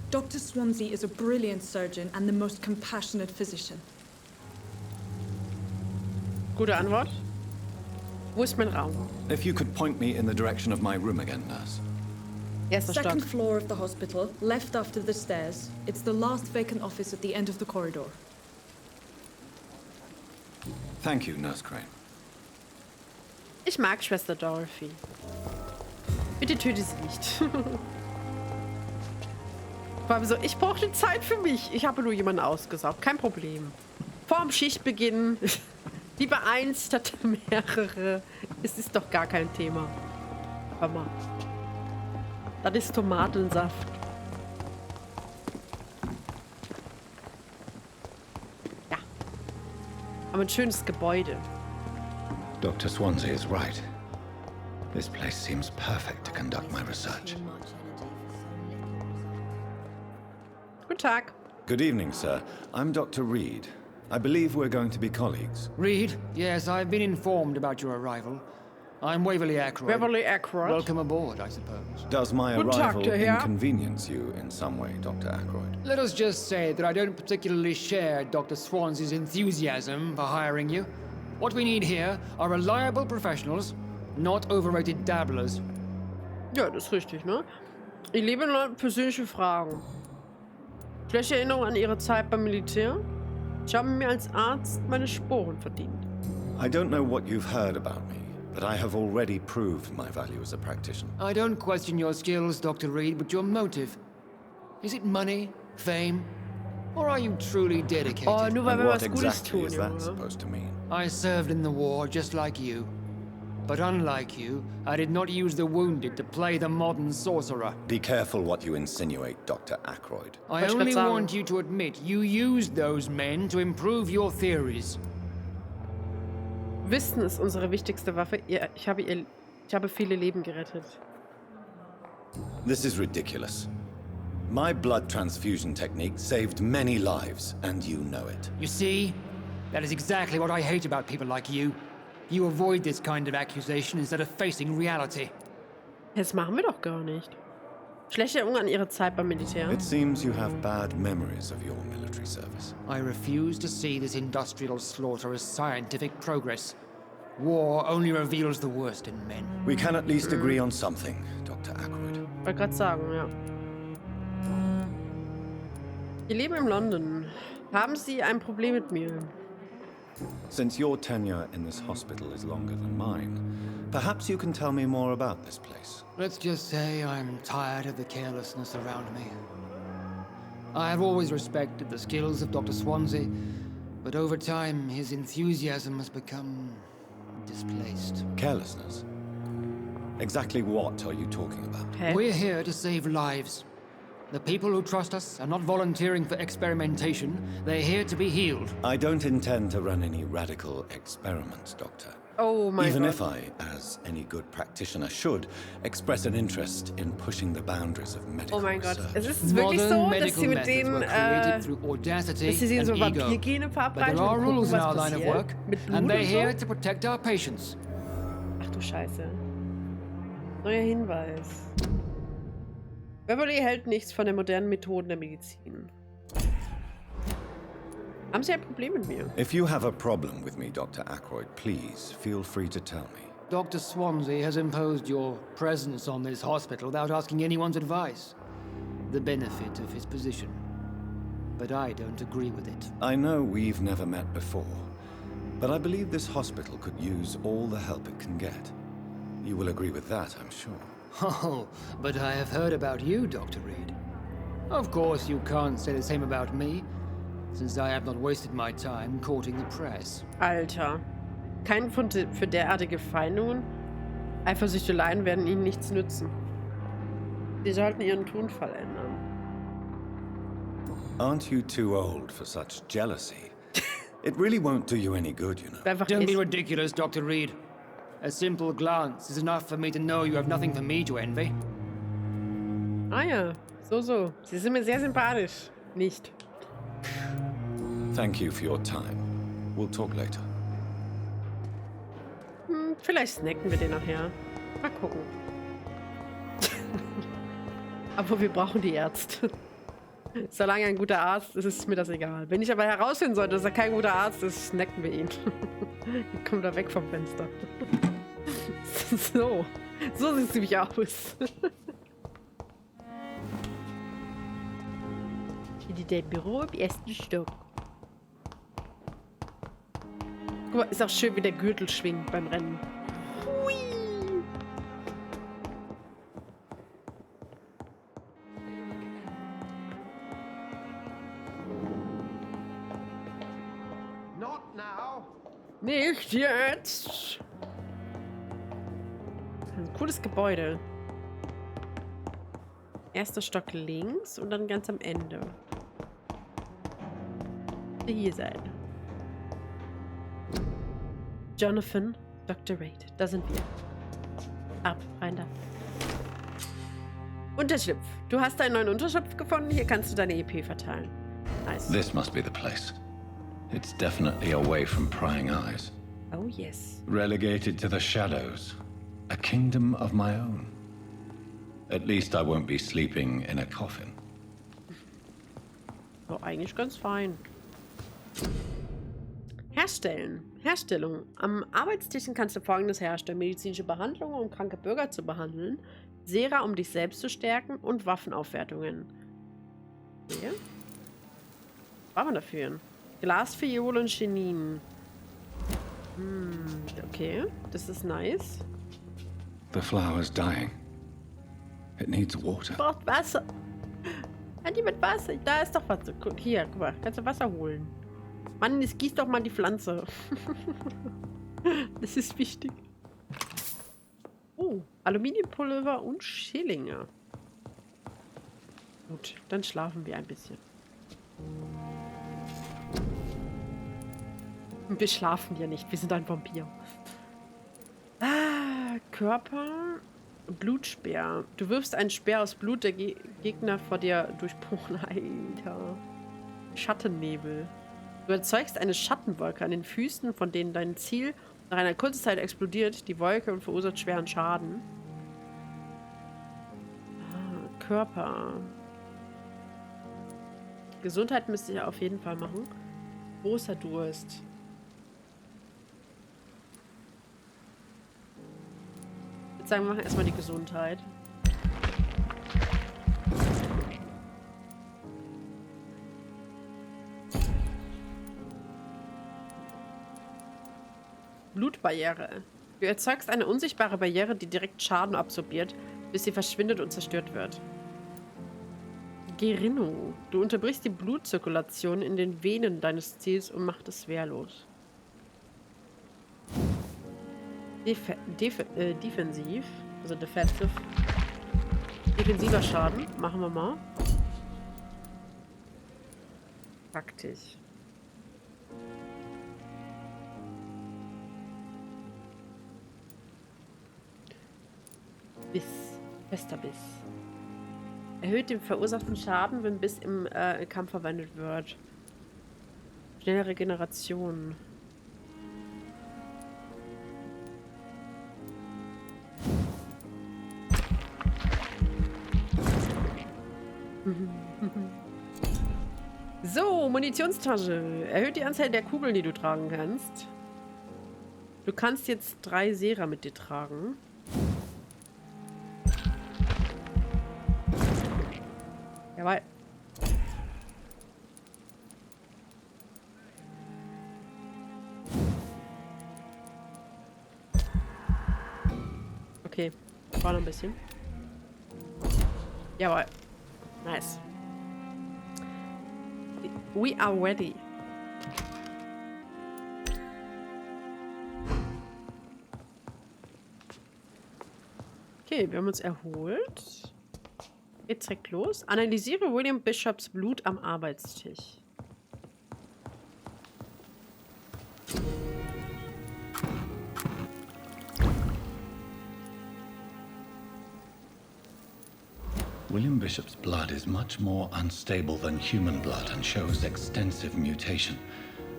Dr. Swansea is a brilliant surgeon and the most compassionate physician. Gute Antwort. Wo ist mein Raum? If you could point me in the direction of my room again, nurse. Erster Stock. Second floor of the hospital, left after the stairs. It's the last vacant office at the end of the corridor. Thank you, Nurse Crane. Ich mag Schwester Dorothy. Bitte töte sie nicht. Vor allem so, ich brauche Zeit für mich. Ich habe nur jemanden ausgesaugt. Kein Problem. Vorm Schichtbeginn. Lieber eins statt mehrere. Es ist doch gar kein Thema. Hör mal. Das ist Tomatensaft. Ja. Aber ein schönes Gebäude. Dr. Swansea is right. This place seems perfect to conduct my research. Guten Tag. Good evening, sir. I'm Dr. Reid. I believe we're going to be colleagues. Reid? Yes, I've been informed about your arrival. I'm Waverly Ackroyd. Waverly Ackroyd. Welcome aboard, I suppose. Does my arrival inconvenience you in some way, Dr. Ackroyd? Let us just say that I don't particularly share Dr. Swansea's enthusiasm for hiring you. What we need here are reliable professionals, not overrated dabblers. Ja, das ist richtig, ne? Ihr Leben lang persönliche Fragen. Vielleicht Erinnerung an Ihre Zeit beim Militär? Ich habe mir als Arzt meine Sporen verdient. I don't know what you've heard about me, but I have already proved my value as a practitioner. I don't question your skills, Dr. Reid, but your motive. Is it money, fame, or are you truly dedicated? Oh, nur weil wir was Gutes Exactly tun, is that Junge. supposed to mean? I served in the war just like you. But unlike you, I did not use the wounded to play the modern sorcerer. Be careful what you insinuate, Dr. Ackroyd. I only want you to admit you used those men to improve your theories. Wissen ist unsere wichtigste Waffe. Ich habe viele Leben gerettet. This is ridiculous. My blood transfusion technique saved many lives, and you know it. You see? That is exactly what I hate about people like you. You avoid this kind of accusation instead of facing reality. Das machen wir doch gar nicht. Schlechte Erinnerung an Ihre Zeit beim Militär. It seems you have bad memories of your military service. I refuse to see this industrial slaughter as scientific progress. War only reveals the worst in men. We can at least agree on something, Dr. Ackroyd. Wollte gerade sagen, ja. Wir leben in London. Haben Sie ein Problem mit mir? Since your tenure in this hospital is longer than mine, perhaps you can tell me more about this place. Let's just say I'm tired of the carelessness around me. I have always respected the skills of Dr. Swansea, but over time his enthusiasm has become displaced. Carelessness? Exactly what are you talking about? We're here to save lives. The people who trust us are not volunteering for experimentation. They're here to be healed. I don't intend to run any radical experiments, Doctor. Oh my Even God. if I, as any good practitioner should, express an interest in pushing the boundaries of medical Oh mein Gott. research. Es ist wirklich so, dass sie mit denen, dass sie denen so Vampirgene verabreichen There are und gucken, rules in was our line of passiert. work, Mit Blut and they're und here so. to protect our patients. Ach du Scheiße. Neuer Hinweis. Beverly hält nichts von den modernen Methoden der Medizin. Haben Sie ein Problem mit mir? If you have a problem with me, Dr. Ackroyd, please feel free to tell me. Dr. Swansea has imposed your presence on this hospital without asking anyone's advice. The benefit of his position. But I don't agree with it. I know we've never met before, but I believe this hospital could use all the help it can get. You will agree with that, I'm sure. Oh, but I have heard about you, Dr. Reid. Of course, you can't say the same about me, since I have not wasted my time courting the press. Alter. Kein Grund für derartige Feindungen. Eifersüchteleien werden Ihnen nichts nützen. Sie sollten Ihren Tonfall ändern. Aren't you too old for such jealousy? It really won't do you any good, you know. Don't be ridiculous, Dr. Reid. A simple glance is enough for me to know you have nothing for me to envy. Ah ja, so. Sie sind mir sehr sympathisch. Nicht. Thank you for your time. We'll talk later. Vielleicht snacken wir den nachher. Mal gucken. Aber wir brauchen die Ärzte. Solange er ein guter Arzt ist, ist mir das egal. Wenn ich aber herausfinden sollte, dass er kein guter Arzt ist, snacken wir ihn. Dann kommt er weg vom Fenster. So sieht es nämlich aus. In dein Büro im ersten Stock. Guck mal, ist auch schön, wie der Gürtel schwingt beim Rennen. Hui. Not now. Nicht jetzt! Ein cooles Gebäude. Erster Stock links und dann ganz am Ende. Hier sein. Jonathan, Dr. Reid. Da sind wir. Ab, rein da. Unterschlupf. Du hast einen neuen Unterschlupf gefunden. Hier kannst du deine EP verteilen. Nice. This must be the place. It's definitely away from prying eyes. Oh, yes. Relegated to the shadows. A kingdom of my own. At least I won't be sleeping in a coffin. Oh, eigentlich ganz fein. Herstellen. Herstellung. Am Arbeitstisch kannst du Folgendes herstellen. Medizinische Behandlungen, um kranke Bürger zu behandeln. Sera, um dich selbst zu stärken. Und Waffenaufwertungen. Okay. Was brauchen wir dafür? Glasfiole und Chinin. Okay. Das ist nice. The flower's dying. It needs water. Braucht Wasser. Hat jemand Wasser? Da ist doch Wasser. Guck, hier, guck mal. Kannst du Wasser holen. Mann, es gießt doch mal die Pflanze. Das ist wichtig. Oh, Aluminiumpulver und Schillinge. Gut, dann schlafen wir ein bisschen. Wir schlafen ja nicht, wir sind ein Vampir. Ah, Körper. Blutspeer. Du wirfst einen Speer aus Blut, der Gegner vor dir durchbohren. Alter. Schattennebel. Du erzeugst eine Schattenwolke an den Füßen, von denen dein Ziel nach einer kurzen Zeit explodiert, die Wolke, und verursacht schweren Schaden. Ah, Körper. Gesundheit müsste ich auf jeden Fall machen. Großer Durst. Ich würde sagen, wir machen erstmal die Gesundheit. Blutbarriere. Du erzeugst eine unsichtbare Barriere, die direkt Schaden absorbiert, bis sie verschwindet und zerstört wird. Gerinnung. Du unterbrichst die Blutzirkulation in den Venen deines Ziels und machst es wehrlos. Defensiv. Also defensive. Defensiver Schaden. Machen wir mal. Praktisch. Biss. Fester Biss. Erhöht den verursachten Schaden, wenn Biss im Kampf verwendet wird. Schnelle Regeneration. So, Munitionstasche. Erhöht die Anzahl der Kugeln, die du tragen kannst. Du kannst jetzt 3 Sera mit dir tragen. Jawohl. Okay, war noch ein bisschen. Jawohl. Nice. We are ready. Okay, wir haben uns erholt. Jetzt direkt los. Analysiere William Bishops Blut am Arbeitstisch. William Bishop's blood is much more unstable than human blood and shows extensive mutation.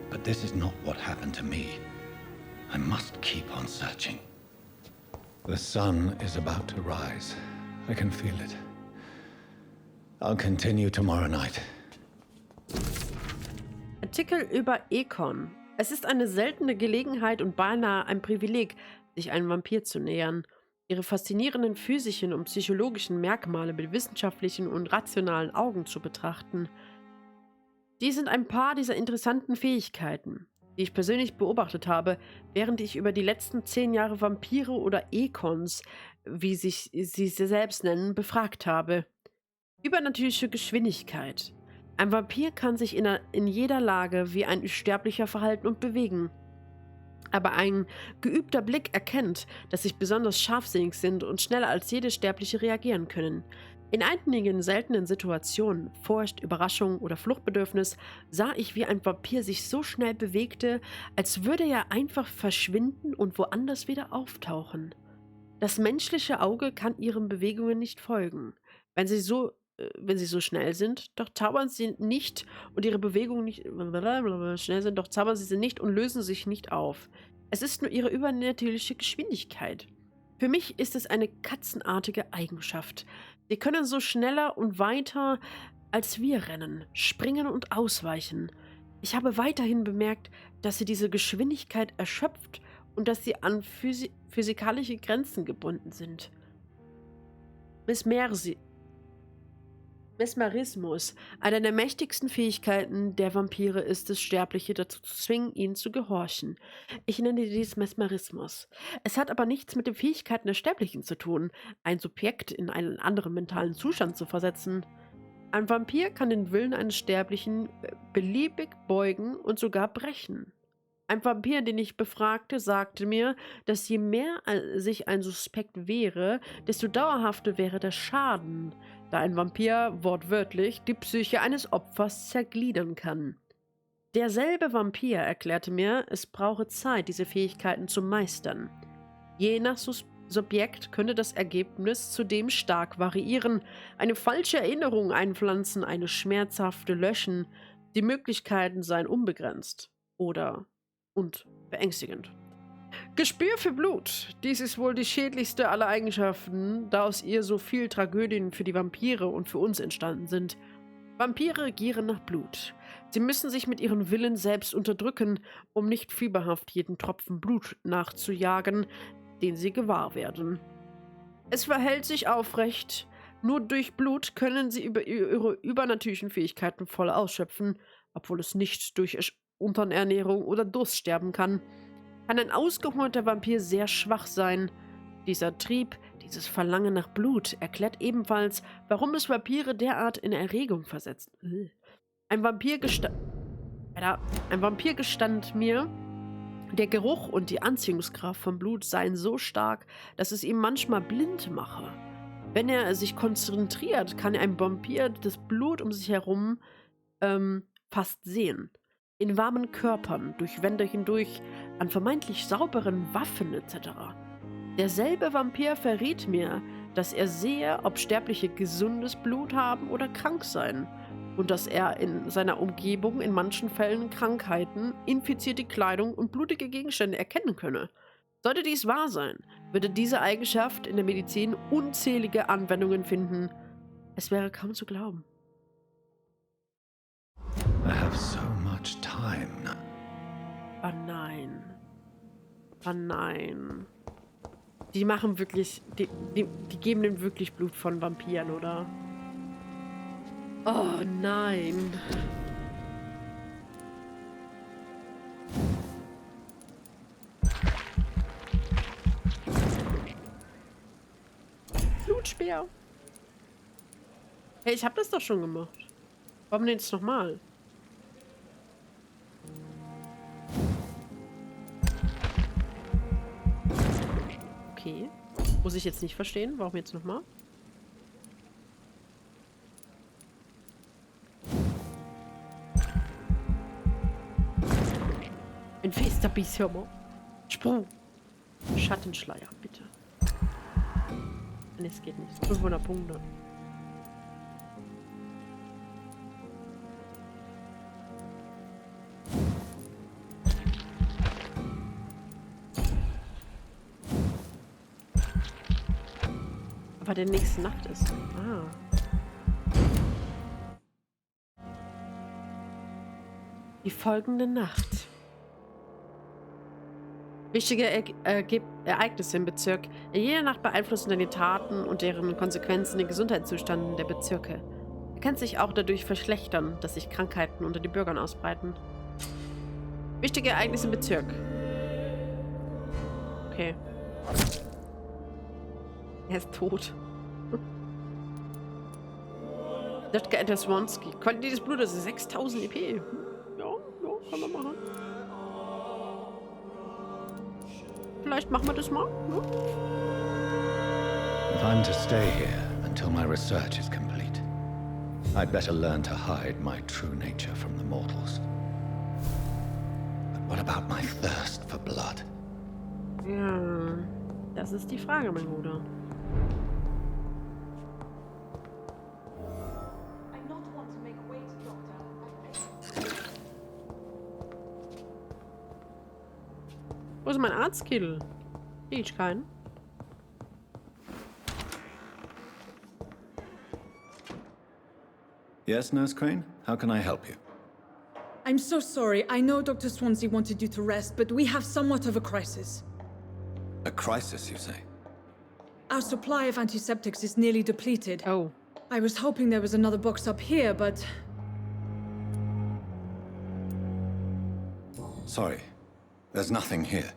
But this is not what happened to me. I must keep on searching. The sun is about to rise. I can feel it. I'll continue tomorrow night. Artikel über Econ. Es ist eine seltene Gelegenheit und beinahe ein Privileg, sich einem Vampir zu nähern. Ihre faszinierenden physischen und psychologischen Merkmale mit wissenschaftlichen und rationalen Augen zu betrachten. Die sind ein paar dieser interessanten Fähigkeiten. die ich persönlich beobachtet habe, während ich über die letzten 10 Jahre Vampire oder Ekons, wie sich sie selbst nennen, befragt habe. Übernatürliche Geschwindigkeit. Ein Vampir kann sich in jeder Lage wie ein Sterblicher verhalten und bewegen. Aber ein geübter Blick erkennt, dass sie besonders scharfsinnig sind und schneller als jede Sterbliche reagieren können. In einigen seltenen Situationen, Furcht, Überraschung oder Fluchtbedürfnis, sah ich, wie ein Vampir sich so schnell bewegte, als würde er einfach verschwinden und woanders wieder auftauchen. Das menschliche Auge kann ihren Bewegungen nicht folgen. Wenn sie so schnell sind, doch zaubern sie nicht und ihre Bewegungen nicht schnell sind, doch zaubern sie nicht und lösen sich nicht auf. Es ist nur ihre übernatürliche Geschwindigkeit. Für mich ist es eine katzenartige Eigenschaft. Sie können so schneller und weiter als wir rennen, springen und ausweichen. Ich habe weiterhin bemerkt, dass sie diese Geschwindigkeit erschöpft und dass sie an physikalische Grenzen gebunden sind. Mesmerismus. Eine der mächtigsten Fähigkeiten der Vampire ist es, Sterbliche dazu zu zwingen, ihnen zu gehorchen. Ich nenne dies Mesmerismus. Es hat aber nichts mit den Fähigkeiten der Sterblichen zu tun, ein Subjekt in einen anderen mentalen Zustand zu versetzen. Ein Vampir kann den Willen eines Sterblichen beliebig beugen und sogar brechen. Ein Vampir, den ich befragte, sagte mir, dass je mehr sich ein Suspekt wehre, desto dauerhafter wäre der Schaden, da ein Vampir wortwörtlich die Psyche eines Opfers zergliedern kann. Derselbe Vampir erklärte mir, es brauche Zeit, diese Fähigkeiten zu meistern. Je nach Subjekt könnte das Ergebnis zudem stark variieren, eine falsche Erinnerung einpflanzen, eine schmerzhafte löschen, die Möglichkeiten seien unbegrenzt und beängstigend. Gespür für Blut. Dies ist wohl die schädlichste aller Eigenschaften, da aus ihr so viel Tragödien für die Vampire und für uns entstanden sind. Vampire gieren nach Blut. Sie müssen sich mit ihrem Willen selbst unterdrücken, um nicht fieberhaft jeden Tropfen Blut nachzujagen, den sie gewahr werden. Es verhält sich aufrecht. Nur durch Blut können sie ihre übernatürlichen Fähigkeiten voll ausschöpfen, obwohl es nicht durch Unterernährung oder Durst sterben kann ein ausgehungerter Vampir sehr schwach sein. Dieser Trieb, dieses Verlangen nach Blut erklärt ebenfalls, warum es Vampire derart in Erregung versetzt. Ein Vampir gestand mir, der Geruch und die Anziehungskraft von Blut seien so stark, dass es ihn manchmal blind mache. Wenn er sich konzentriert, kann ein Vampir das Blut um sich herum fast sehen. In warmen Körpern, durch Wände hindurch, an vermeintlich sauberen Waffen etc. Derselbe Vampir verriet mir, dass er sehe, ob Sterbliche gesundes Blut haben oder krank seien und dass er in seiner Umgebung in manchen Fällen Krankheiten, infizierte Kleidung und blutige Gegenstände erkennen könne. Sollte dies wahr sein, würde diese Eigenschaft in der Medizin unzählige Anwendungen finden. Es wäre kaum zu glauben. I have so much time now. Oh nein. Oh nein. Die machen wirklich... Die geben dem wirklich Blut von Vampiren, oder? Oh nein. Blutspeer. Hey, ich hab das doch schon gemacht. Warum denn jetzt nochmal? Okay. Muss ich jetzt nicht verstehen. Warum jetzt nochmal? Ein fester Biss, hör mal. Sprung. Schattenschleier, bitte. Nee, es geht nicht. 500 Punkte. Aber der nächste Nacht ist. Ah. Die folgende Nacht. Wichtige Ereignisse im Bezirk. In jeder Nacht beeinflussen deine Taten und deren Konsequenzen den Gesundheitszustand der Bezirke. Er kann sich auch dadurch verschlechtern, dass sich Krankheiten unter den Bürgern ausbreiten. Wichtige Ereignisse im Bezirk. Okay. Er ist tot. Dr. Swansky. Qualität des Blutes ist 6000 EP. Ja, kann man machen. Vielleicht machen wir das mal. Ja. If I'm to stay here until my research is complete, I'd better learn to hide my true nature from the mortals. But what about my thirst for blood? Ja, das ist die Frage, mein Bruder. Wo ist mein Arztkittel? Krieg ich keinen. Yes, Nurse Crane? How can I help you? I'm so sorry. I know Dr. Swansea wanted you to rest, but we have somewhat of a crisis. A crisis, you say? Our supply of antiseptics is nearly depleted. Oh. I was hoping there was another box up here, but... Sorry. There's nothing here.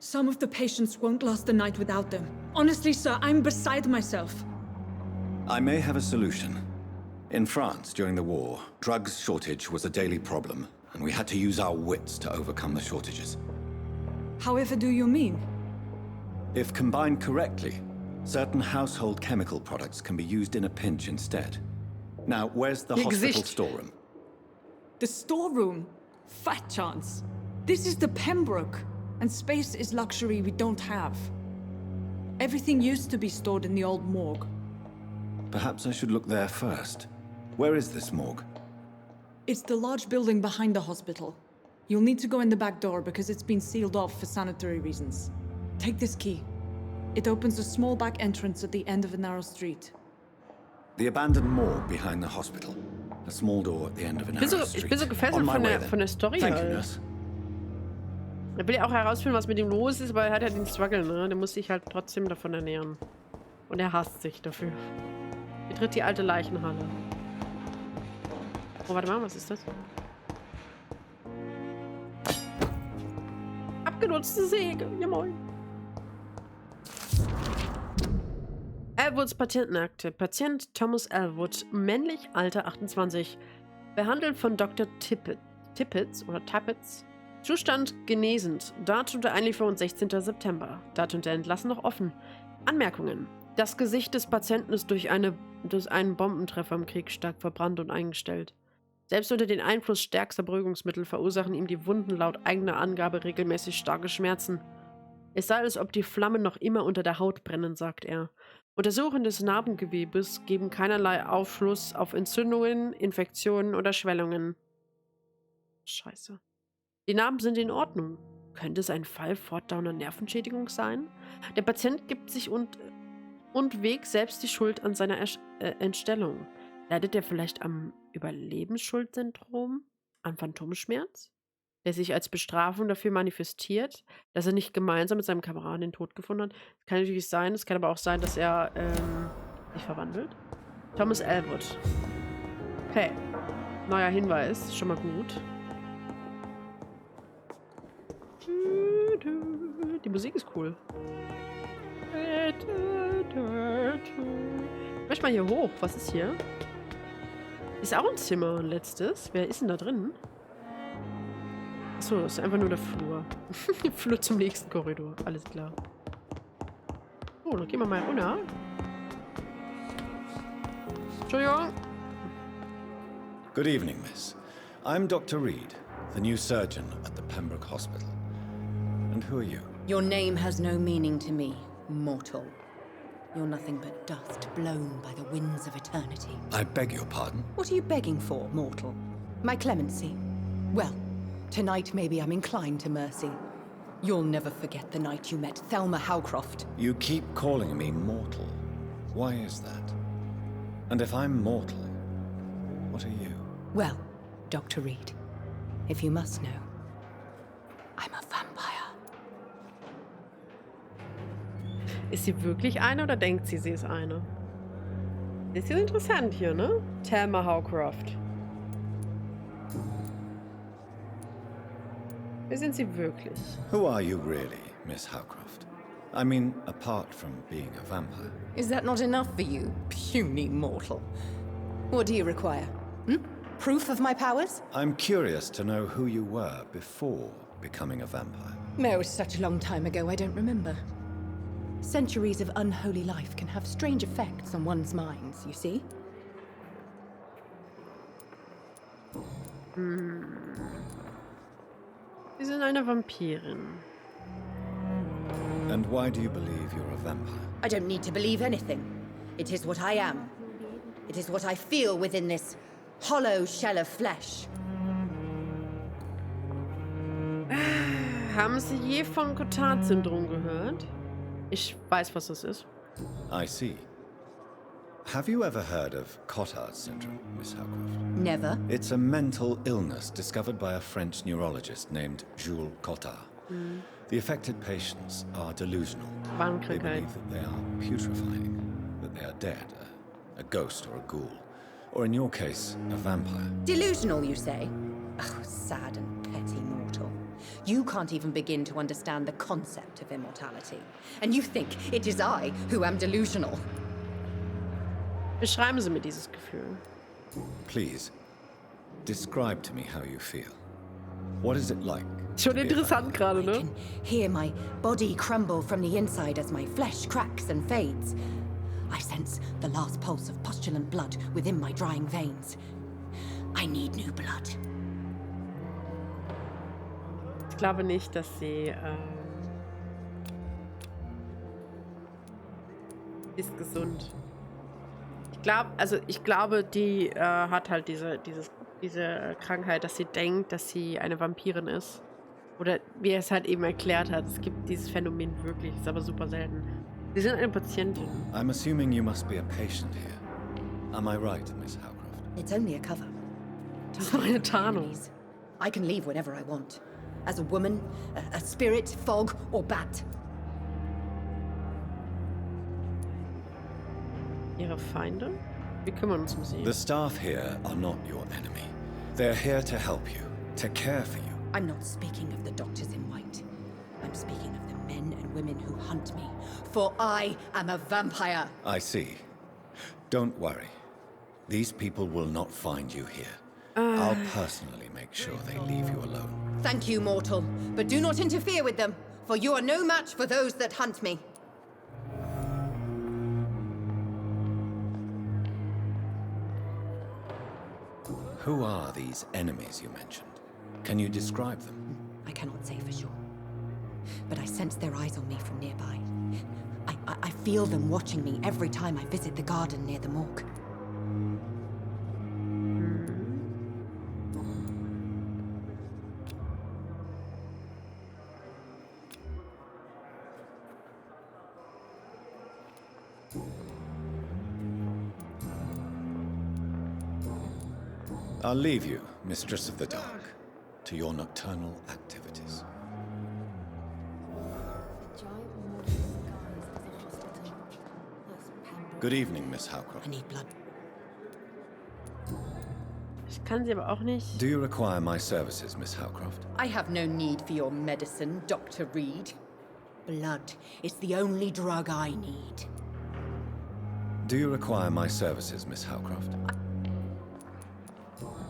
Some of the patients won't last the night without them. Honestly, sir, I'm beside myself. I may have a solution. In France, during the war, drugs shortage was a daily problem, and we had to use our wits to overcome the shortages. However do you mean? If combined correctly, certain household chemical products can be used in a pinch instead. Now, where's the hospital storeroom? The storeroom? Fat chance. This is the Pembroke, and space is luxury we don't have. Everything used to be stored in the old morgue. Perhaps I should look there first. Where is this morgue? It's the large building behind the hospital. You'll need to go in the back door because it's been sealed off for sanitary reasons. Take this key. It opens a small back entrance at the end of a narrow street. The abandoned morgue behind the hospital. A small door at the end of a narrow street. Ich bin so gefesselt von der Story. Thank you, nurse. Er will ja auch herausfinden, was mit ihm los ist, aber er hat ja den Struggle, ne? Der muss sich halt trotzdem davon ernähren. Und er hasst sich dafür. Betritt die alte Leichenhalle. Oh, warte mal, was ist das? Abgenutzte Säge, ja moin. Elwoods Patientenakte. Patient Thomas Elwood, männlich, Alter 28. Behandelt von Dr. Tippets. Zustand genesend. Datum der Einlieferung 16. September. Datum der Entlassung noch offen. Anmerkungen. Das Gesicht des Patienten ist durch einen Bombentreffer im Krieg stark verbrannt und eingestellt. Selbst unter dem Einfluss stärkster Beruhigungsmittel verursachen ihm die Wunden laut eigener Angabe regelmäßig starke Schmerzen. Es sei, als ob die Flammen noch immer unter der Haut brennen, sagt er. Untersuchungen des Narbengewebes geben keinerlei Aufschluss auf Entzündungen, Infektionen oder Schwellungen. Scheiße. Die Narben sind in Ordnung. Könnte es ein Fall fortdauernder Nervenschädigung sein? Der Patient gibt sich und Weg selbst die Schuld an seiner Entstellung. Leidet er vielleicht am Überlebensschuldsyndrom? An Phantomschmerz? Der sich als Bestrafung dafür manifestiert, dass er nicht gemeinsam mit seinem Kameraden den Tod gefunden hat? Das kann natürlich sein. Es kann aber auch sein, dass er sich verwandelt. Thomas Elwood. Okay. Neuer Hinweis. Schon mal gut. Die Musik ist cool. Ich möchte mal hier hoch. Was ist hier? Ist auch ein Zimmer, ein letztes. Wer ist denn da drin? Achso, das ist einfach nur der Flur. Flur zum nächsten Korridor. Alles klar. Oh, dann gehen wir mal runter. Entschuldigung. Good evening, miss. I'm Dr. Reid, the new surgeon at the Pembroke Hospital. And who are you? Your name has no meaning to me, mortal. You're nothing but dust blown by the winds of eternity. I beg your pardon? What are you begging for, mortal? My clemency? Well, tonight maybe I'm inclined to mercy. You'll never forget the night you met Thelma Howcroft. You keep calling me mortal. Why is that? And if I'm mortal, what are you? Well, Dr. Reid, if you must know, I'm a vampire. Ist sie wirklich eine oder denkt sie, sie ist eine? Ist ja interessant hier, ne? Thelma Howcroft. Wer sind Sie wirklich? Who are you really, Miss Howcroft? I mean, apart from being a vampire. Is that not enough for you, puny mortal? What do you require? Proof of my powers? I'm curious to know who you were before becoming a vampire. No, it was such a long time ago, I don't remember. Centuries of unholy life can have strange effects on one's minds, you see? Sie sind eine Vampirin. And why do you believe you're a vampire? I don't need to believe anything. It is what I am. It is what I feel within this hollow shell of flesh. Haben Sie je von Cotard-Syndrom gehört? Ich weiß, was das ist. I see. Have you ever heard of Cotard syndrome, Miss Howcroft? Never. It's a mental illness discovered by a French neurologist named Jules Cotard. The affected patients are delusional. They believe that they are putrefying, that they are dead, a ghost or a ghoul, or in your case, a vampire. Delusional, you say? Oh, sad and petty mortal. You can't even begin to understand the concept of immortality. And you think it is I who am delusional. Beschreiben Sie mir dieses Gefühl. Please, describe to me how you feel. What is it like? Schon interessant gerade, ne? I can hear my body crumble from the inside as my flesh cracks and fades. I sense the last pulse of postulant blood within my drying veins. I need new blood. Ich glaube nicht, dass sie ist gesund. Ich glaube, die hat halt diese Krankheit, dass sie denkt, dass sie eine Vampirin ist. Oder wie er es halt eben erklärt hat, es gibt dieses Phänomen wirklich, ist aber super selten. Sie sind eine Patientin. I'm assuming you must be a patient here. Am I right, Miss Howcroft? It's only a cover. Das ist meine Tarnung. I can leave whenever I want. As a woman, a spirit, fog, or bat. Ihre Feinde? Wir kümmern uns um sie. The staff here are not your enemy. They're here to help you, to care for you. I'm not speaking of the doctors in white. I'm speaking of the men and women who hunt me. For I am a vampire. I see. Don't worry. These people will not find you here. I'll personally make sure they leave you alone. Thank you, mortal. But do not interfere with them, for you are no match for those that hunt me. Who are these enemies you mentioned? Can you describe them? I cannot say for sure. But I sense their eyes on me from nearby. I feel them watching me every time I visit the garden near the morgue. I'll leave you, Mistress of the Dark, to your nocturnal activities. Good evening, Miss Howcroft. I need blood. Ich kann sie aber auch nicht. Do you require my services, Miss Howcroft? I have no need for your medicine, Dr. Reid. Blood is the only drug I need. Do you require my services, Miss Howcroft?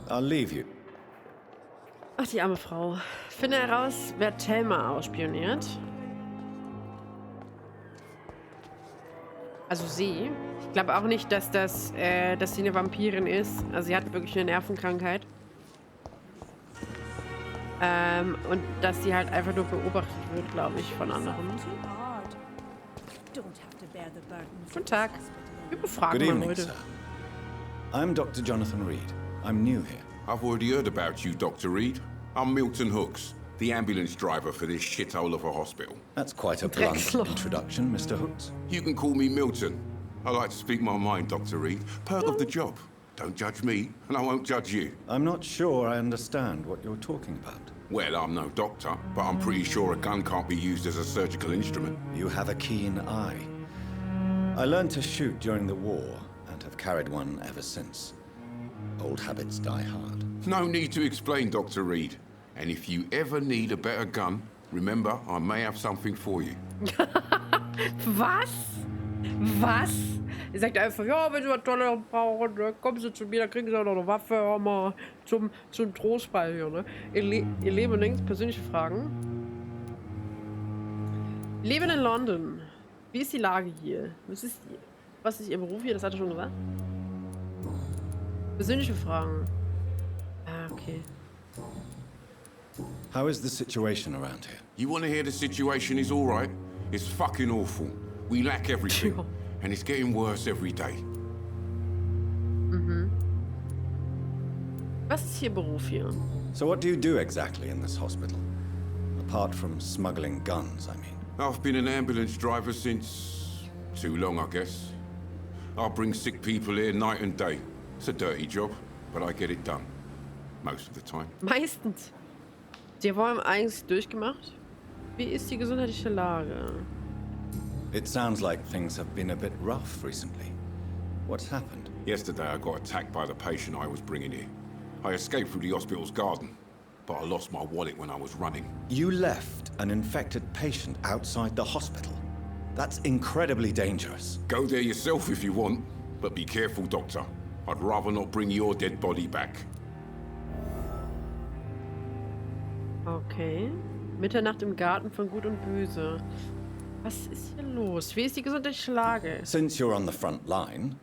I'll leave you. Ach, die arme Frau. Finde heraus, wer Thelma ausspioniert. Also sie. Ich glaube auch nicht, dass sie eine Vampirin ist. Also sie hat wirklich eine Nervenkrankheit. Und dass sie halt einfach nur beobachtet wird, glaube ich, von anderen. Guten Tag. Wir befragen Good mal evening, heute. sir. I'm Dr. Jonathan Reid. I'm new here. I've already heard about you, Dr. Reid. I'm Milton Hooks, the ambulance driver for this shithole of a hospital. That's quite a blunt introduction, Mr. Hooks. You can call me Milton. I like to speak my mind, Dr. Reid. Perk of the job. Don't judge me, and I won't judge you. I'm not sure I understand what you're talking about. Well, I'm no doctor, but I'm pretty sure a gun can't be used as a surgical instrument. You have a keen eye. I learned to shoot during the war, and have carried one ever since. Old habits die hard. No need to explain, Dr. Reid. And if you ever need a better gun, remember, I may have something for you. Was? Was? Er sagt einfach, ja, wenn Sie was Tolles brauchen, ne, kommen Sie zu mir, dann kriegen Sie auch noch eine Waffe, hör mal, zum Trostball hier, ne? Ihr Leben links, persönliche Fragen. Leben in London. Wie ist die Lage hier? Was ist Ihr Beruf hier? Das hat er schon gesagt. Persönliche Fragen. Ah, okay. How is the situation around here? You want to hear the situation is all right? It's fucking awful. We lack everything. And it's getting worse every day. Mhm. Was ist Ihr Beruf hier? So what do you do exactly in this hospital? Apart from smuggling guns, I mean. I've been an ambulance driver since too long, I guess. I bring sick people here night and day. It's a dirty job, but I get it done. Most of the time. Meistens. Sie haben eigentlich durchgemacht. Wie ist die gesundheitliche Lage? It sounds like things have been a bit rough recently. What's happened? Yesterday I got attacked by the patient I was bringing here. I escaped through the hospital's garden, but I lost my wallet when I was running. You left an infected patient outside the hospital? That's incredibly dangerous. Go there yourself if you want, but be careful, Doctor. I'd rather not bring your dead body back. Okay. Mitternacht im Garten von Gut und Böse. Was ist hier los? Wie ist die gesundheitliche Lage? Since you're on the front line,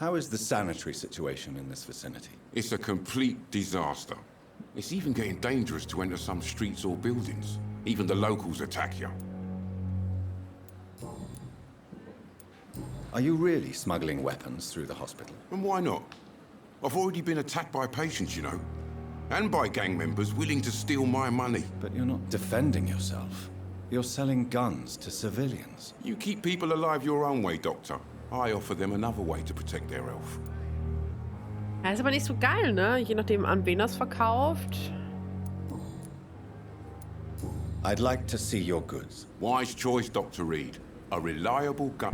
how is the sanitary situation in this vicinity? It's a complete disaster. It's even getting dangerous to enter some streets or buildings. Even the locals attack you. Are you really smuggling weapons through the hospital? And why not? I've already been attacked by patients, you know. And by gang members willing to steal my money. But you're not defending yourself. You're selling guns to civilians. You keep people alive your own way, Doctor. I offer them another way to protect their health. Ja, ist aber nicht so geil, ne? Je nachdem, an wen das verkauft. I'd like to see your goods. Wise choice, Dr. Reid. A reliable gun.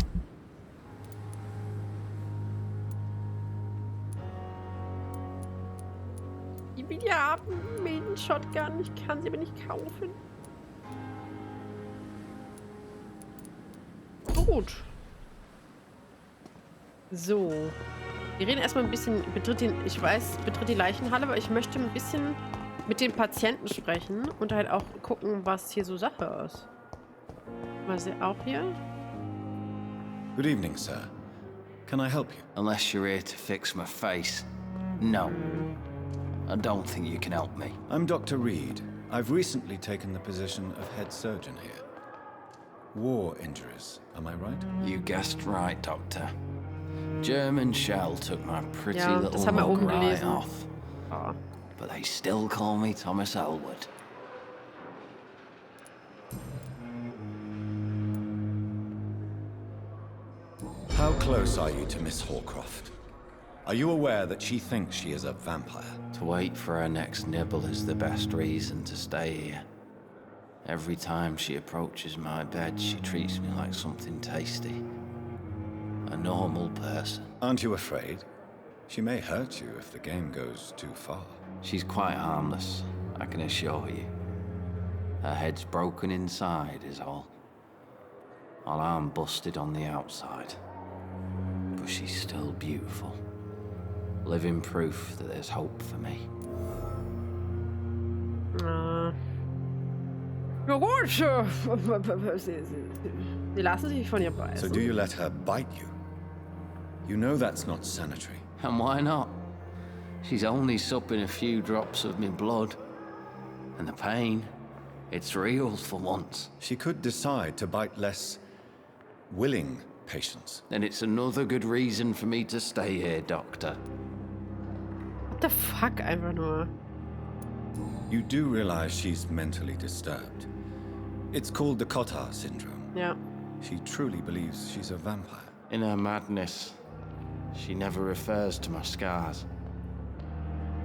Ich will ja einen Shotgun. Ich kann sie aber nicht kaufen. Gut. So. Wir reden erstmal ein bisschen, betritt die Leichenhalle, aber ich möchte ein bisschen mit den Patienten sprechen und halt auch gucken, was hier so Sache ist. Mal sehen, auch hier. Good evening, sir. Can I help you? Unless you're here to fix my face. No. I don't think you can help me. I'm Dr. Reid. I've recently taken the position of head surgeon here. War injuries, am I right? You guessed right, Doctor. German shell took my pretty little das haben wir mug oben right gelesen. off. Oh. But they still call me Thomas Elwood. How close are you to Miss Horcroft? Are you aware that she thinks she is a vampire? To wait for her next nibble is the best reason to stay here. Every time she approaches my bed, she treats me like something tasty. A normal person. Aren't you afraid? She may hurt you if the game goes too far. She's quite harmless, I can assure you. Her head's broken inside is all. Her arm busted on the outside. But she's still beautiful. Living proof that there's hope for me. Ja gut. Sie lassen sich von ihr beißen. So do you let her bite you? You know that's not sanitary. And why not? She's only supping a few drops of me blood. And the pain, it's real for once. She could decide to bite less willing patients. Then it's another good reason for me to stay here, Doctor. What the fuck, einfach nur. You do realize she's mentally disturbed. It's called the Cotard syndrome. Ja. She truly believes she's a vampire. In her madness, she never refers to my scars.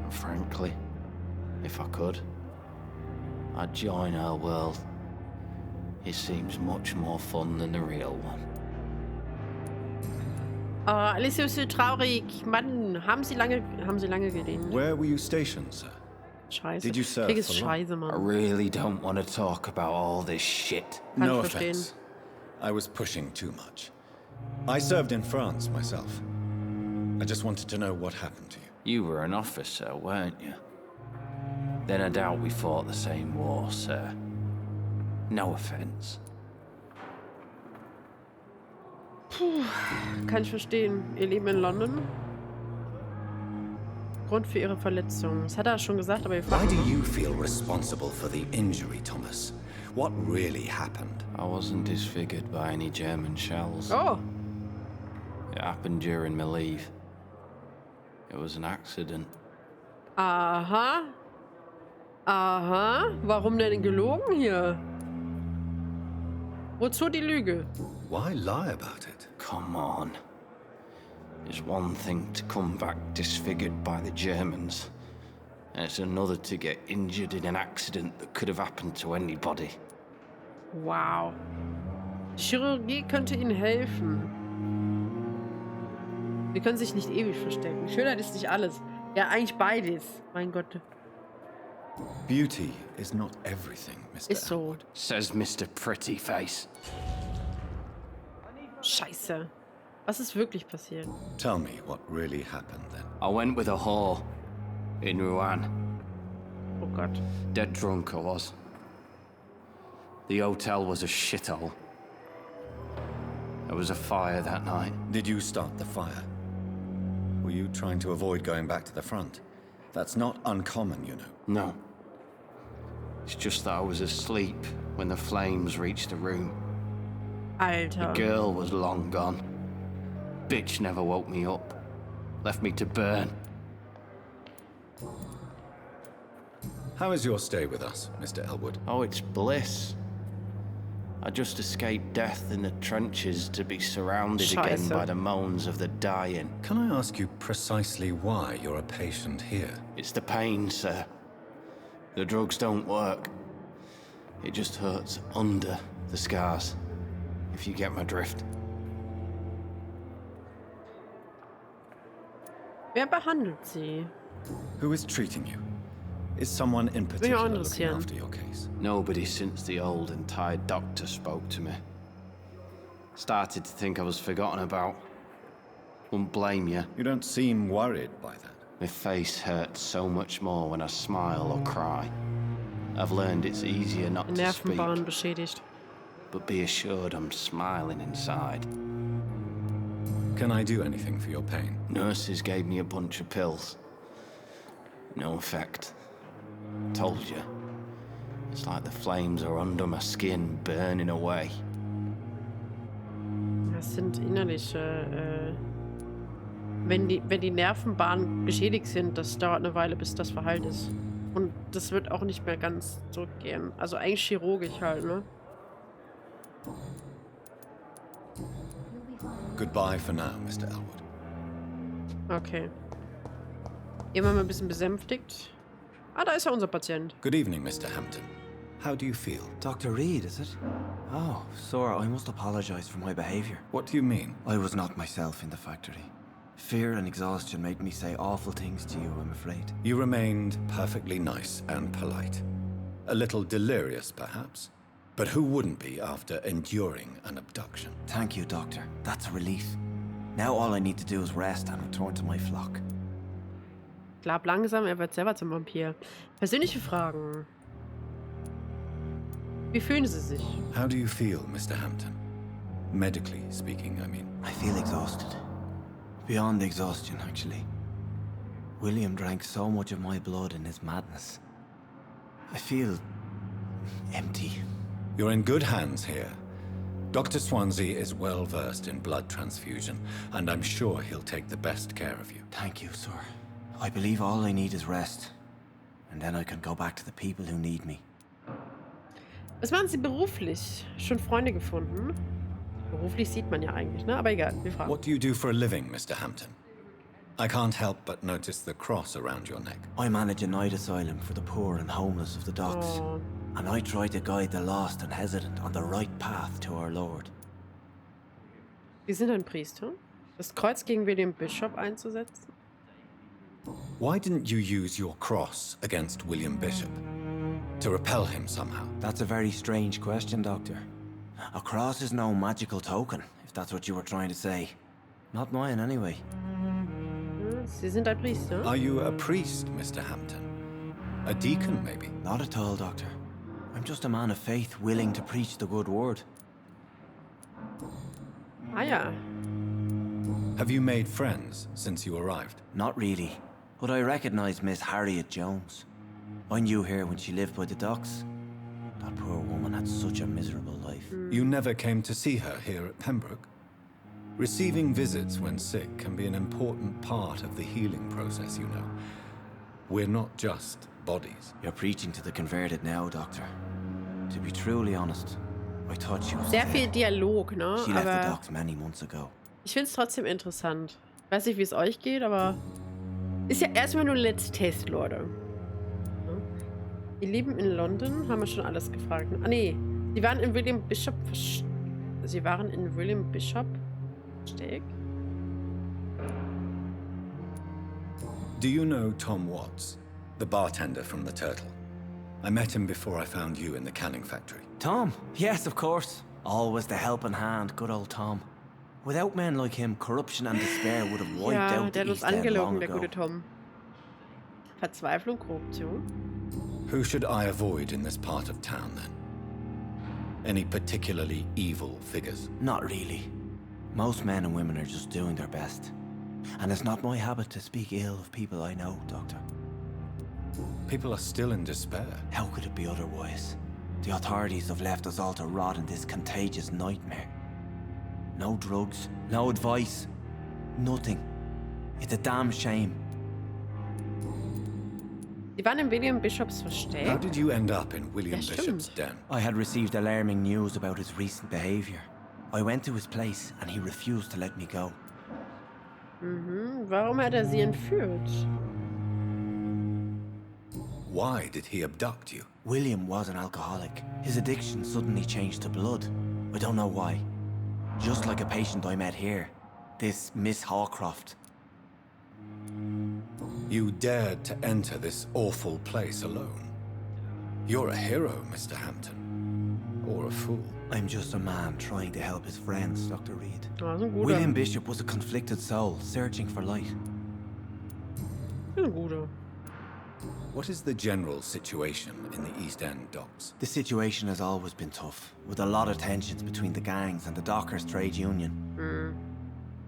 And frankly, if I could, I'd join her world. It seems much more fun than the real one. Alicia ist so traurig. Mann, haben Sie lange gedient? Where were you stationed, sir? Scheiße. Did you serve Krieg ist for long? scheiße, I Mann. really don't want to talk about all this shit. Kann No ich verstehen. offense. I was pushing too much. I served in France myself. I just wanted to know what happened to you. You were an officer, weren't you? Then I doubt we fought the same war, sir. No offense. Puh, kann ich verstehen. Ihr Leben in London? Grund für ihre Verletzung. Das hat er schon gesagt, aber ihr Why fragt do noch. you feel responsible for the injury, Thomas? What really happened? I wasn't disfigured by any German shells. Oh! It happened during my leave. It was an accident. Aha. Aha. Warum denn gelogen hier? Wozu die Lüge? Why lie about it? Come on. It's one thing to come back disfigured by the Germans, and it's another to get injured in an accident that could have happened to anybody. Wow. Chirurgie könnte ihnen helfen. Sie können sich nicht ewig verstecken. Schönheit ist nicht alles. Ja, eigentlich beides. Mein Gott. Beauty is not everything, Mr. Ist so. Says Mr. Pretty Face. Scheiße. Was ist wirklich passiert? Tell me what really happened then. I went with a whore in Rouen. Oh Gott. Dead drunk I was. The hotel was a shithole. There was a fire that night. Did you start the fire? Were you trying to avoid going back to the front? That's not uncommon, you know. No. It's just that I was asleep when the flames reached the room. Alter. The girl was long gone. Bitch never woke me up. Left me to burn. How is your stay with us, Mr. Elwood? Oh, it's bliss. I just escaped death in the trenches to be surrounded again Scheiße. by the moans of the dying. Can I ask you precisely why you're a patient here? It's the pain, sir. The drugs don't work. It just hurts under the scars, if you get my drift. Wer behandelt sie? Who is treating you? Is someone in particular looking interessieren. after your case? Nobody since the old and tired doctor spoke to me. Started to think I was forgotten about. Wouldn't blame you. You don't seem worried by that. My face hurts so much more when I smile or cry. I've learned it's easier not to speak, Nervenbahn beschädigt. but be assured I'm smiling inside. Can I do anything for your pain? Nurses gave me a bunch of pills. No effect. Told you. It's like the flames are under my skin, burning away. Das sind innerliche, wenn die Nervenbahnen beschädigt sind, das dauert eine Weile, bis das verheilt ist. Und das wird auch nicht mehr ganz zurückgehen. Also eigentlich chirurgisch halt, ne? Goodbye for now, Mr. Elwood. Okay. Immer mal ein bisschen besänftigt. Ah, da ist ja unser Patient. Good evening, Mr. Hampton. How do you feel? Dr. Reid, is it? Oh, sir, I must apologize for my behavior. What do you mean? I was not myself in the factory. Fear and exhaustion made me say awful things to you, I'm afraid. You remained perfectly nice and polite. A little delirious, perhaps. But who wouldn't be after enduring an abduction? Thank you, Doctor. That's a relief. Now all I need to do is rest and return to my flock. Glaub langsam, er wird selber zum Vampir. Persönliche Fragen. Wie fühlen Sie sich? How do you feel, Mr. Hampton? Medically speaking, I mean. I feel exhausted. Beyond exhaustion, actually. William drank so much of my blood in his madness. I feel empty. You're in good hands here. Dr. Swansea is well versed in blood transfusion, and I'm sure he'll take the best care of you. Thank you, sir. I believe all I need is rest. And then I can go back to the people who need me. Was machen Sie beruflich? Schon Freunde gefunden? Beruflich sieht man ja eigentlich, ne? Aber egal, wir fragen. What do you do for a living, Mr. Hampton? I can't help but notice the cross around your neck. I manage a night asylum for the poor and homeless of the docks. Oh. And I try to guide the lost and hesitant on the right path to our Lord. Sie sind ein Priester? Das Kreuz gegen William Bishop einzusetzen? Why didn't you use your cross against William Bishop? To repel him somehow? That's a very strange question, Doctor. A cross is no magical token, if that's what you were trying to say. Not mine, anyway. Sie sind ein Priester. Are you a priest, Mr. Hampton? A deacon, maybe? Not at all, Doctor. I'm just a man of faith willing to preach the good word. Ah ja. Have you made friends since you arrived? Not really, but I recognize Miss Harriet Jones. I knew her when she lived by the docks. That poor woman had such a miserable life. You never came to see her here at Pembroke? Receiving visits when sick can be an important part of the healing process, you know. We're not just bodies. You're preaching to the converted now, Doctor. To be truly honest, I thought she was Sehr dead. viel Dialog, ne? She left the Aber docks many months ago. ich finde es trotzdem interessant. Ich weiß nicht, wie es euch geht, aber ist ja erstmal nur Letz Test, Leute. Ihr leben in London, haben wir schon alles gefragt. Ah nee, sie waren in William Bishop versteckt. Do you know Tom Watts, the bartender from the Turtle? I met him before I found you in the canning factory. Tom? Yes, of course. Always the helping hand, good old Tom. Without men like him, corruption and despair would have wiped Ja, out der the hat uns East End long angelogen, der ago. gute Tom. Verzweiflung, Korruption. Who should I avoid in this part of town, then? Any particularly evil figures? Not really. Most men and women are just doing their best. And it's not my habit to speak ill of people I know, Doctor. People are still in despair. How could it be otherwise? The authorities have left us all to rot in this contagious nightmare. No drugs, no advice, nothing. It's a damn shame. Die waren in William Bishops versteckt. How did you end up in William Ja, Bishop's stimmt. den? I had received alarming news about his recent behavior. I went to his place and he refused to let me go. Mhm. Warum hat er sie entführt? Why did he abduct you? William was an alcoholic. His addiction suddenly changed to blood. I don't know why. Just like a patient I met here. This Miss Hawcroft. You dared to enter this awful place alone. You're a hero, Mr. Hampton. Or a fool. I'm just a man trying to help his friends, Dr. Reid. Ah, so ein guter. William Bishop was a conflicted soul, searching for light. Ein guter. What is the general situation in the East End docks? The situation has always been tough, with a lot of tensions between the gangs and the dockers' trade union.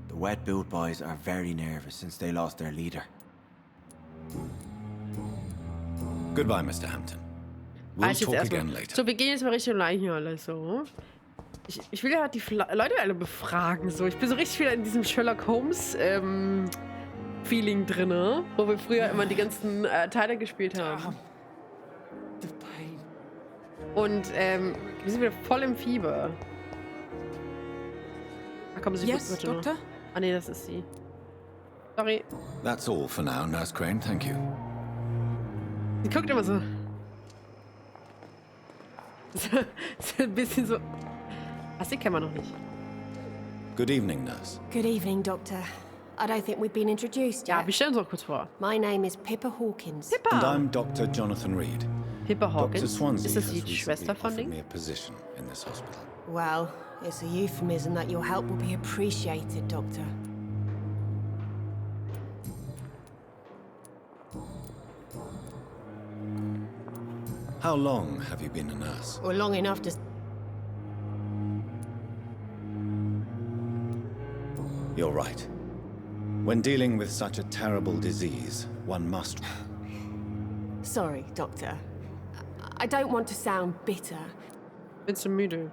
The wet boot boys are very nervous since they lost their leader. Goodbye, Mr. Hampton. We'll jetzt talk erstmal. again later. So, wir gehen jetzt mal Richtung Leichenhalle, so. Ich will ja die Leute alle befragen, so. Ich bin so richtig wieder in diesem Sherlock Holmes, Feeling drin, wo wir früher immer die ganzen Teile gespielt haben. Und wir sind wieder voll im Fieber. Da kommen Sie Yes, bitte noch. Doctor? Ah ne, das ist sie. Sorry. That's all for now, Nurse Crane. Thank you. Sie guckt immer so. So ein bisschen so. Ach, sie kennen wir noch nicht. Good evening, Nurse. Good evening, Doctor. I don't think we've been introduced Ja, yet. wir stellen uns auch kurz vor. My name is Pippa Hawkins. And I'm Dr. Jonathan Reid. Pippa Dr. Hawkins. Swansea Ist das has die recently Schwester von offered Ding? me a position in this hospital. Well, it's a euphemism that your help will be appreciated, Doctor. How long have you been a nurse? Or long enough to... You're right. When dealing with such a terrible disease, one must... Sorry, Doctor. I don't want to sound bitter. Bin zu müde.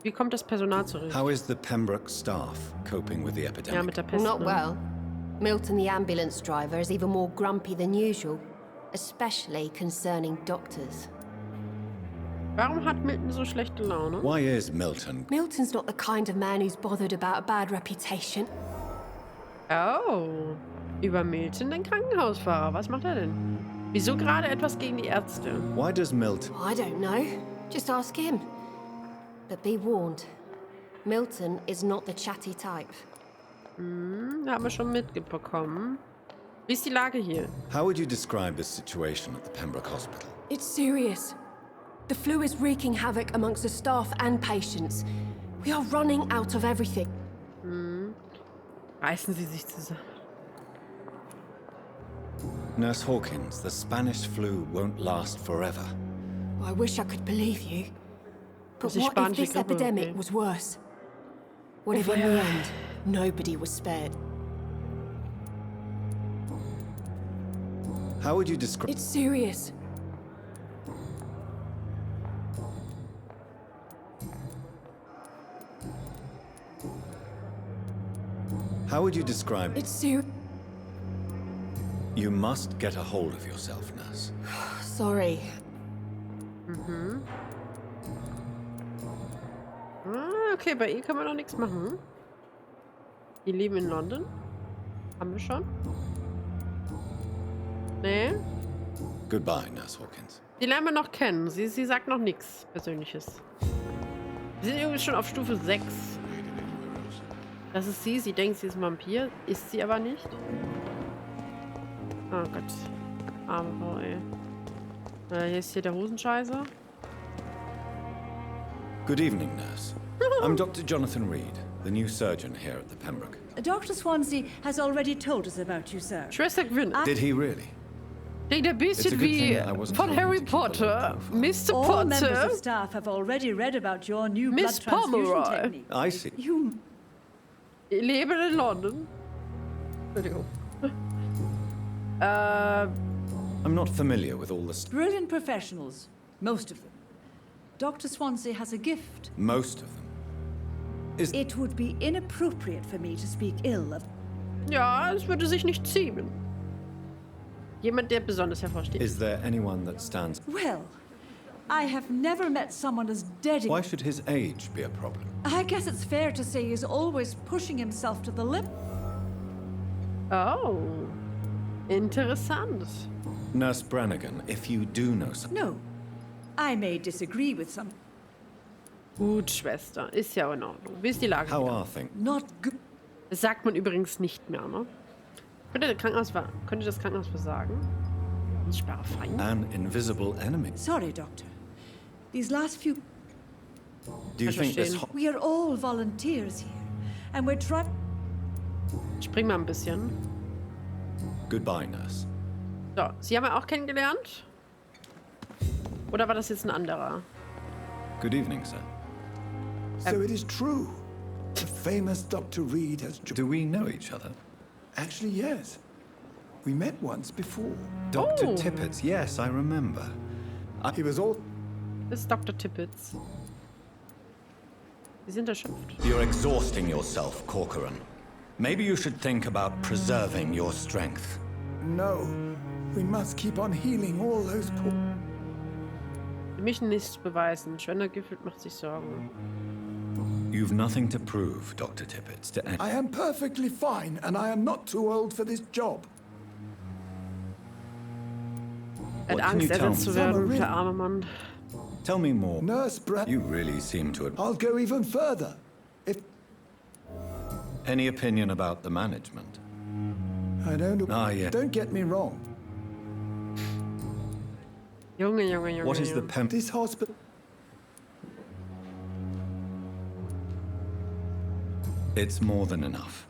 Wie kommt das Personal zurück? How is the Pembroke staff coping with the Ja, epidemic? mit der Pest. Not ne? well. Milton, the ambulance driver, is even more grumpy than usual, especially concerning doctors. Warum hat Milton so schlechte Laune? Why is Milton... Milton's not the kind of man who's bothered about a bad reputation. Oh. Über Milton, den Krankenhausfahrer. Was macht er denn? Wieso gerade etwas gegen die Ärzte? Why does Milton... I don't know. Just ask him. But be warned. Milton is not the chatty type. Haben wir schon mitbekommen. Wie ist die Lage hier? How would you describe the situation at the Pembroke Hospital? It's serious. The flu is wreaking havoc amongst the staff and patients. We are running out of everything. Reißen Sie sich zusammen. Nurse Hawkins, the Spanish flu won't last forever. I wish I could believe you. But what if this epidemic was worse? What if in the end, nobody was spared? How would you describe... It's serious. How would you describe... It's serious. You must get a hold of yourself, nurse. Sorry. Okay, bei ihr kann man noch nichts machen. Die leben in London. Haben wir schon? Nee. Goodbye, Nurse Hawkins. Die lernen wir noch kennen. Sie sagt noch nichts Persönliches. Wir sind irgendwie schon auf Stufe 6. Das ist sie. Sie denkt, sie ist ein Vampir. Ist sie aber nicht. Oh Gott. Arme Frau, ey. Hier ist hier der Hosenscheißer. Good evening, nurse. I'm Dr. Jonathan Reid, the new surgeon here at the Pembroke. Dr. Swansea has already told us about you, sir. Schwester Gwyn. Did he really? Klingt ein bisschen wie von Harry Potter. Mr. All members Potter. of staff have already read about your new Miss blood transfusion Pomeroy. technique. I see. Ich lebe in London. Entschuldigung. I'm not familiar with all the... Brilliant professionals, most of them. Dr. Swansea has a gift. Most of them. It would be inappropriate for me to speak ill of... Ja, es würde sich nicht ziehen. Jemand, der besonders hervorsteht. Is there anyone that stands... Well, I have never met someone as dedicated... Why should his age be a problem? I guess it's fair to say he's always pushing himself to the limit. Oh. Interessant. Nurse Brannigan, if you do know something... No. I may disagree with some... Gut, Schwester. Ist ja in Ordnung. Wie ist die Lage? How are things? Not good. Das sagt man übrigens nicht mehr, ne? Könnte das Krankenhaus versagen? Unsichtbarer Feind? An invisible enemy. Sorry, Doctor. These last few... Do you think this... We are all volunteers here. And we're trying... Spring mal ein bisschen. Goodbye, nurse. So, Sie haben ja auch kennengelernt? Oder war das jetzt ein anderer? Good evening, sir. So it is true. The famous Dr. Reid has... Do we know each other? Actually, yes. We met once before. Dr. Tippett, yes, I remember. He was all... Das ist Dr. Tippett. Sie sind erschöpft. You're exhausting yourself, Corcoran. Maybe you should think about preserving your strength. No. We must keep on healing all those poor... Wir müssen nichts beweisen. Schöner Gefühl macht sich Sorgen. You've nothing to prove, Dr. Tippett. I am perfectly fine, and I am not too old for this job. Er hat Angst, ersetzt zu werden, der arme Mann. Tell me more. Nurse You really seem to... I'll go even further. If... Any opinion about the management? I don't... yeah. Don't get me wrong. Junge. What is the This hospital... It's more than enough.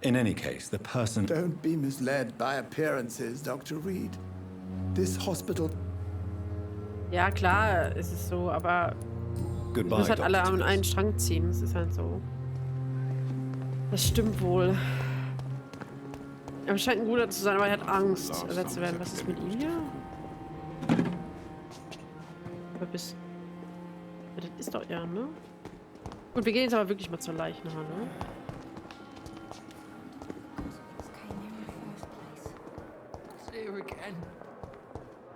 In any case, the person... Don't be misled by appearances, Dr. Reid. This hospital... Ja, klar, es ist so, aber... Goodbye, muss halt Dr. alle an einen Strang ziehen. Das ist halt so. Das stimmt wohl. Er scheint ein Guter zu sein, aber er hat Angst, ersetzt zu werden. Was ist mit ihm hier? Aber das ist doch ja, ne? Gut, wir gehen jetzt aber wirklich mal zur Leichnam, ne?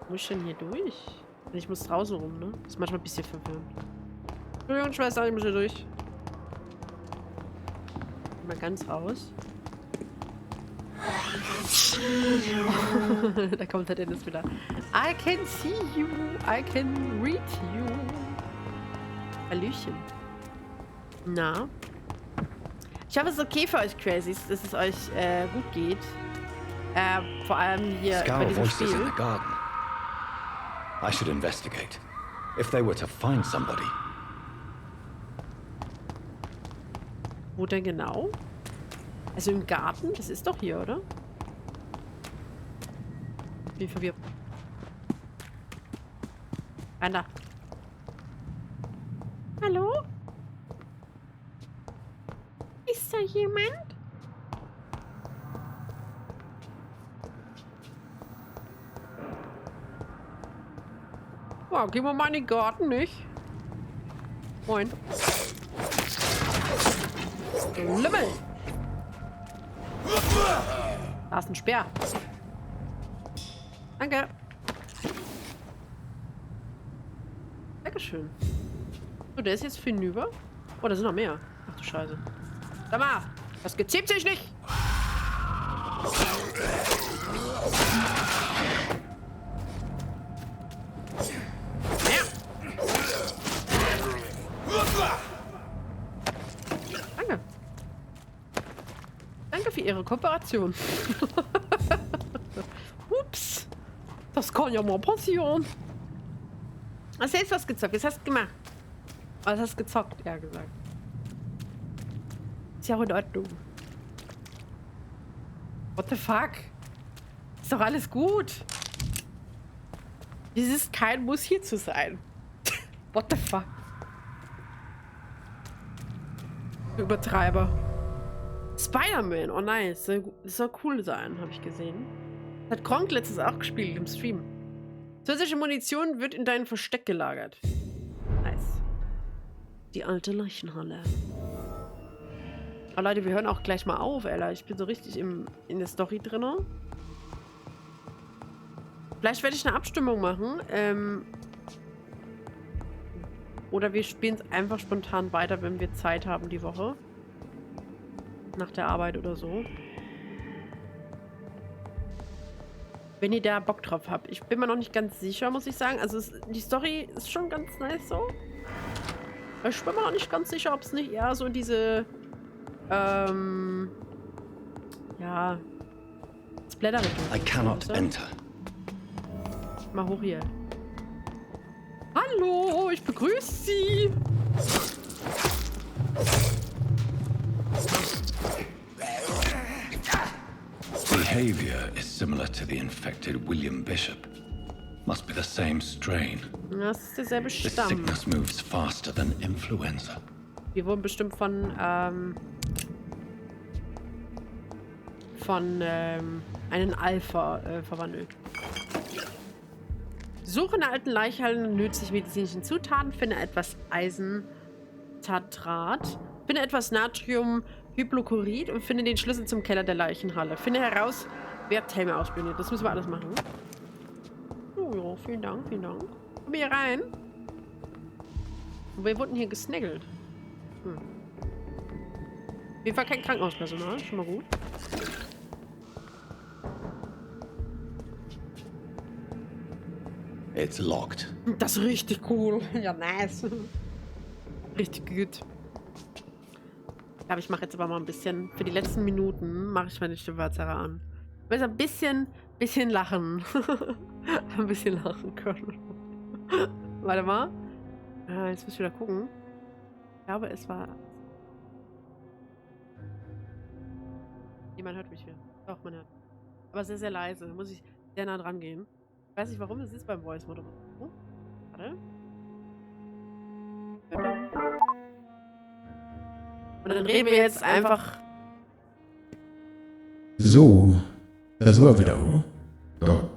Muss ich denn hier durch? Ich muss draußen rum, ne? Das ist manchmal ein bisschen verwirrend. Entschuldigung, Schwester, ich muss hier durch. Mal ganz raus. Da kommt der Dennis wieder. I can see you. I can read you. Hallöchen. Na? Ich hoffe, es ist okay für euch, Crazies, dass es euch gut geht. Vor allem hier bei Scour diesem voices in Spiel. the garden. I should investigate. If they were to find somebody. Wo denn genau? Also im Garten? Das ist doch hier, oder? Bin verwirrt. Einer. Hallo? Ist da jemand? Oh, gehen wir mal in den Garten, nicht? Moin. Lümmel. Da ist ein Speer. Danke. Dankeschön. So, der ist jetzt hinüber. Oh, da sind noch mehr. Ach du Scheiße. Sag mal, das geziemt sich nicht. Danke. Danke für Ihre Kooperation. Ups. Das kann ja mal passieren. Was hast du was gezockt? Was hast du gemacht? Was hast du gezockt, eher gesagt. Ist ja auch in Ordnung. What the fuck? Ist doch alles gut. Es ist kein Muss, hier zu sein. What the fuck? Übertreiber. Spider-Man, oh nice. Das soll cool sein, habe ich gesehen. Hat Kronk letztens auch gespielt im Stream. Zusätzliche Munition wird in dein Versteck gelagert. Nice. Die alte Leichenhalle. Oh Leute, wir hören auch gleich mal auf, Ella. Ich bin so richtig in der Story drin. Vielleicht werde ich eine Abstimmung machen. Oder wir spielen es einfach spontan weiter, wenn wir Zeit haben die Woche. Nach der Arbeit oder so. Wenn ihr da Bock drauf habt. Ich bin mir noch nicht ganz sicher, muss ich sagen. Also die Story ist schon ganz nice so. Aber ich bin mir noch nicht ganz sicher, ob es nicht eher so diese ja, Splatter-Richtung. I cannot enter. Mal hoch hier. Hallo, ich begrüße Sie. Behavior is similar to the infected William Bishop. Must be the same strain. Das ist derselbe The Stamm. sickness moves faster than influenza. Wir wurden bestimmt von einem Alpha verwandelt. Suche in der alten Leichenhalle nützlich medizinischen Zutaten, finde etwas Eisentatrat, finde etwas Natriumhypochlorид und finde den Schlüssel zum Keller der Leichenhalle. Finde heraus, wer Helme ausspioniert. Das müssen wir alles machen. Oh ja, vielen Dank, vielen Dank. Komm hier rein. Und wir wurden hier gesnaggelt. Auf jeden Fall kein Krankenhauspersonal, schon mal gut. It's locked. Das ist richtig cool. Ja, nice. Richtig gut. Ich glaube, ich mache jetzt aber mal ein bisschen, für die letzten Minuten mache ich meine Stimmverzerrer an. Ich will ein bisschen lachen. Ein bisschen lachen können. Warte mal. Jetzt muss ich wieder gucken. Ich glaube, es war... Niemand hört mich hier. Doch, man hört. Aber sehr, sehr leise. Da muss ich sehr nah dran gehen. Ich weiß nicht, warum es ist beim Voice Mode. Oh, warte. Und dann reden wir jetzt einfach. So, das war wieder. So.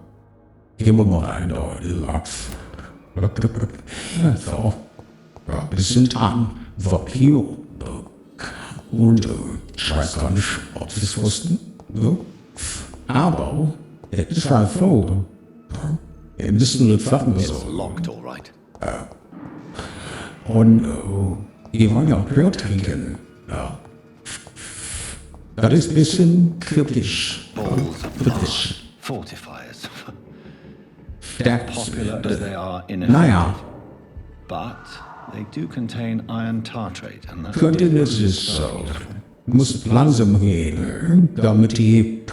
Gehen wir mal rein, da, Lachs. So. Ja, wir sind an Vampyr. Und ich weiß gar nicht, ob Sie es wussten. So. Aber es ist halt so. Wir müssen das Waffen so. It's locked, all right. Und die wollen ja auch Bier trinken. Ja. Das ist ein bisschen kritisch. Kritisch. Fortifiers. Popular as they are in Naja. But they do contain iron tartrate and Könnte das ist so. Muss langsam gehen, damit die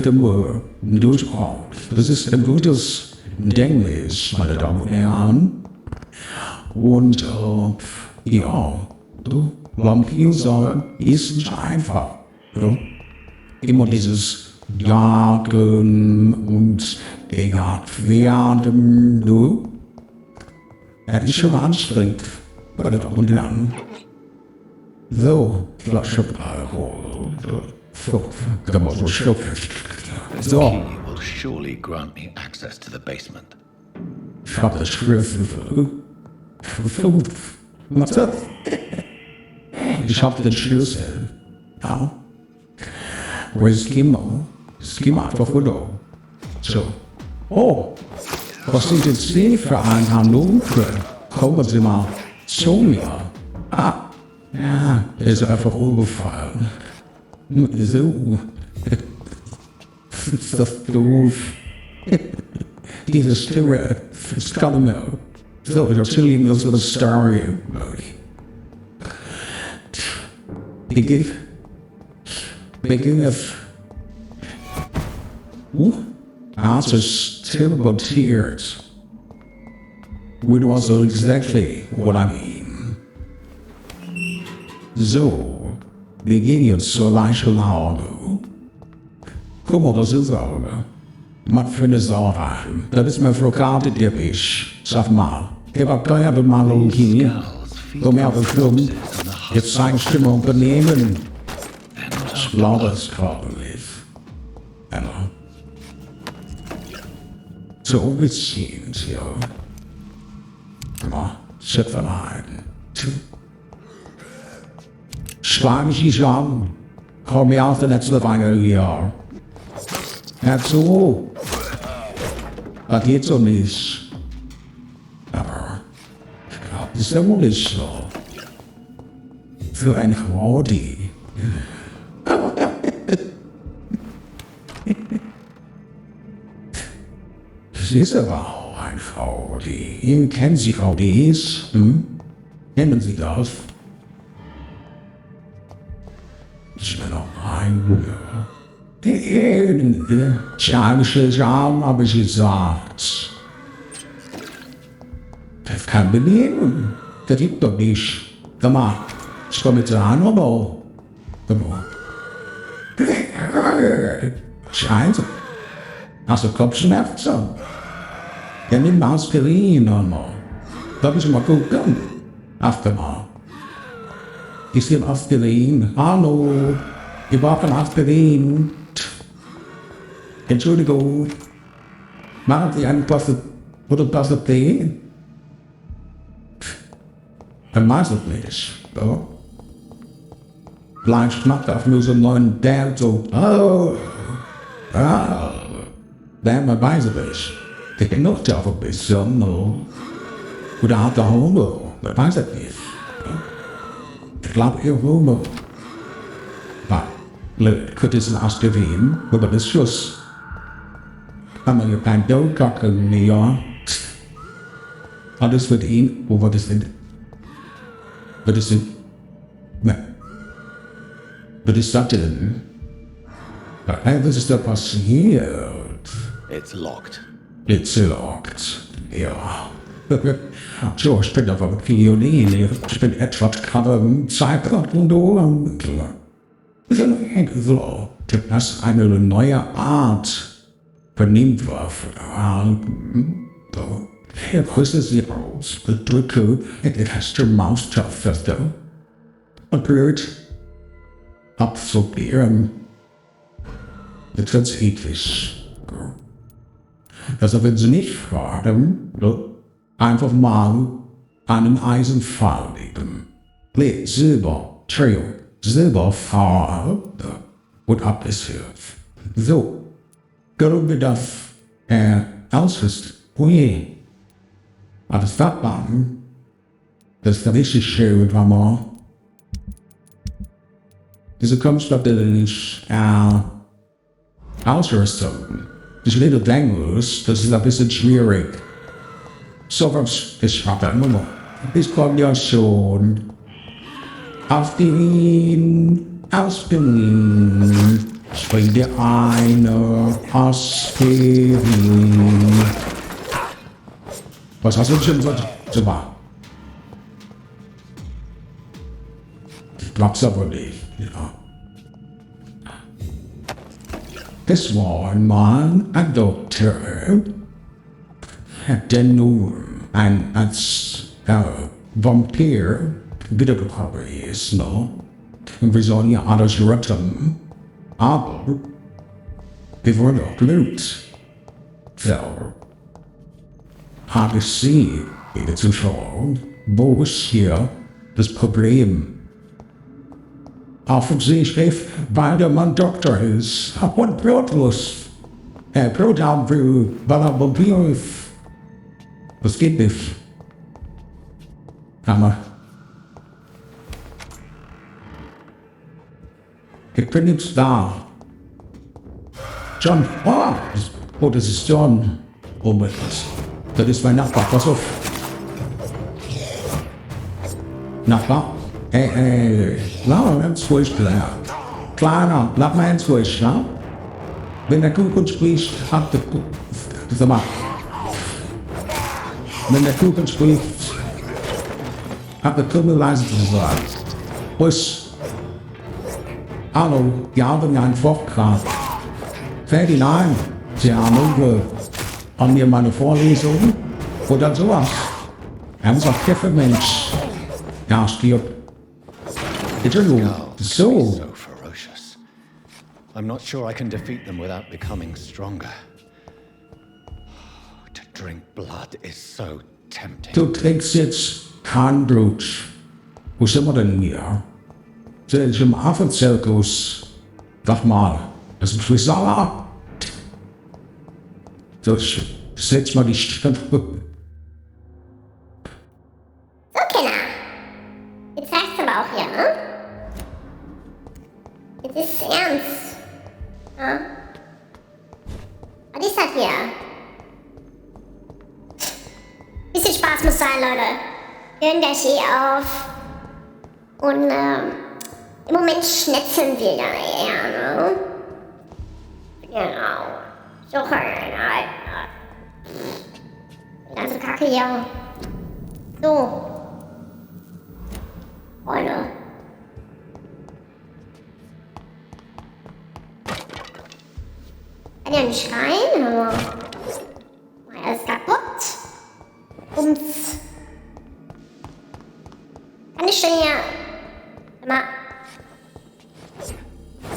Stimme durchkommt. Das ist ein gutes Denglisch, meine Damen und Herren. Und ja, Vampir sein ist nicht einfach. Ja? Immer dieses Jagen und gejagt werden. Du? Das ist schon anstrengend, meine Damen und Herren. So, Flasche Alkohol. So, kann man so schlucken. So. The key will surely grant me access to the basement. Ich hab das Schlüssel. Was ist das? Ich hab den Schlüssel. Ja. Wo ist Gimmo? Es geht einfach runter. So. Oh, was sind denn Sie für ein Hannover? Kommen Sie mal zu mir. Ah, ja, der ist einfach umgefallen. So. Ist das doof? Diese Stimme, das kann ich mehr. So, ich erzähle Ihnen das eine Story. Begin of... Als is terrible tears. Which was exactly what I mean. So, begin jetzt zur leichten Laune. Guck mal, das ist Auge. Was für eine Sauerei. Das ist mein Flokate Dippich. Sag mal, ich hab gehört mal hier. Komm her, wir filmen. Jetzt zeigen Stimmung benehmen. Ich glaube, es gerade nicht. So beziehend, ja. Mal, Schöpferheiten. Schlag mich nicht an. Komm mir aus der letzten Weile hier. Dazu. Das geht so nicht. Aber das ist ja wohl nicht so. Für eine Frau, die... Das ist aber auch eine Frau, die... Kennen Sie Frau Dies? Kennen Sie das? Ich bin noch ein... Charmische Charme, habe ich gesagt. Das kann benehmen. Das gibt doch nicht. Komm mal, ich komme jetzt an, aber... Komm mal. Scheiße. Hast du Kopfschmerzen? Ja, nimm mal Aspirin, Mama. Darf ich mal gucken? Achte mal. Ich sehe Aspirin. Hallo. Ich brauche Aspirin. Entschuldigung. Machen Sie eine Tasse Tee? Dann weiß ich nicht. So. Vielleicht macht er nur so einen neuen Dad so. Oh. Ah. Der man weiß es nicht. Der genug ja auch ein bisschen. No. Oder hat er Hunger? Man weiß es nicht. Ich glaube, ihr Hunger. Könnte es ein Aspirin, aber das Schuss. Kann man ja kein Dokacken mehr. Alles wird ihn, wo wir das sind. Was ist denn? Was ist das denn? Was ist da passiert? It's locked. It's locked. Ja. So, ich bin aber Violine. Ich bin etwas gerade Zeitpunkt und Ohren. So, das ist eine neue Art Vernehmwaffe. So, hier rüste sie aus, bedrücke die erste Maustaste und blöd absorbieren. Das ist ewig. Also wenn Sie nicht fragen, einfach mal einen Eisenpfahl legen. Lead, Silber, Trio. Silberfarbe und abgeführt. So, können wir das ausrüsten? Ui, alles verdammt. Das ist richtig schön, Mama. Diese Kunststoffe ausrüsten. Das Little Dangles, das ist ein bisschen schwierig. So was ist verdammt. Ich komme ja schon. Aspirin, Aspirin. bring dir eine Aspirin. Was hast du denn schon so war? Ich glaub's aber nicht, ja. Es war einmal ein Doktor, der nun als Vampyr wiedergekommen ist, ne? Und wir sollen ja alles retten, aber wir wollen auch Blut. So, habe ich Sie, liebe Zuschauer, wo ist hier das Problem? Offensichtlich, weil der Mann Doktor ist und blutlos. Blut haben will, weil er Vampir ist. Das geht nicht. Aber ich bin jetzt da. John, oh, das ist John. Oh mein Gott. Das ist mein Nachbar, pass auf. Nachbar? Hey, lass mal ins Furcht, Kleiner, lass mal ins Furcht, ja? Wenn der Kuchen spricht, hat der Kuchen. Sag mal. Wenn der Kuchen spricht, hat der Kuchen leise zu sagen. Ruhig. Hallo, wir haben ja einen Vortrag. Fällt Ihnen ein, Sie haben an mir meine Vorlesung oder sowas. Er ist ein Pfeffermensch. Ja, stirbt. Entschuldigung, so. So ferocious. I'm not sure I can defeat them without becoming stronger. To drink blood is so tempting. Du trinkst jetzt kein Blut. Wo sind wir denn hier? Sind wir im Affenzirkus? Sag mal, das ist Frisala. So, setz mal die Stimme. So, Kinder. Jetzt heißt es aber auch hier, ne? Jetzt ist es ernst. Ja? Was ist das hier? Bisschen Spaß muss sein, Leute. Wir hören gleich auf. Und, im Moment schnetzeln wir ja eher, ne? Genau. So, die ganze Kacke hier. So. Freunde. Kann ja nicht schreien, aber... Er ist kaputt. Ums. Kann ich denn hier... Mal...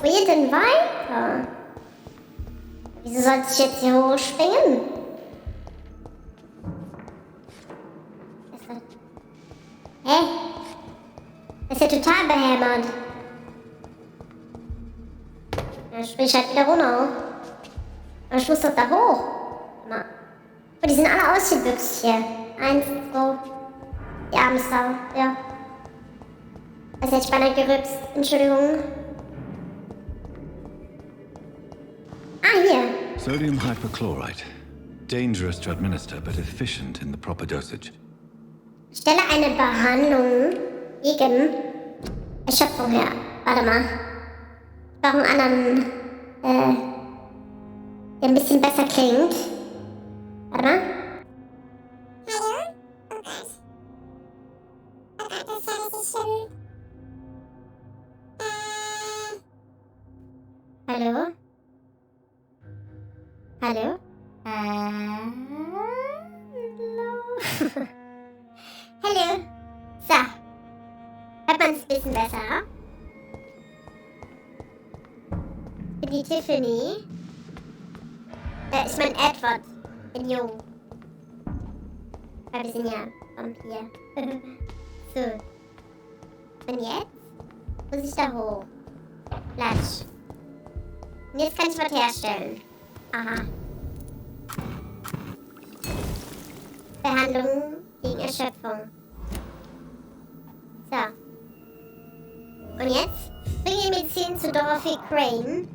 Wo geht denn weiter? Wieso sollte ich jetzt hier hochspringen? Was ist das? Hä? Das ist ja total behämmert. Dann spring ich halt wieder runter. Aber ich muss doch da hoch. Mal. Oh, die sind alle ausgebüxt hier. 1, 2. Die Armsau, ja. Das hätte ich beinahe gerübst. Entschuldigung. Ah, hier. Sodium hypochlorite. Dangerous to administer, but efficient in the proper dosage. Stelle eine Behandlung gegen Erschöpfung her. Warte mal. Ich brauche einen anderen, der ein bisschen besser klingt. Warte mal. Hallo? Hallo? Hallo? Hallo? So. Hört man es ein bisschen besser? Ich bin die Tiffany. Ich mein Edward. Bin jung. Weil wir sind ja Vampyr. So. Und jetzt? Muss ich da hoch? Platsch. Und jetzt kann ich was herstellen. Aha. Behandlung gegen Erschöpfung. So. Und jetzt bringe ich Medizin zu Dorothy Crane.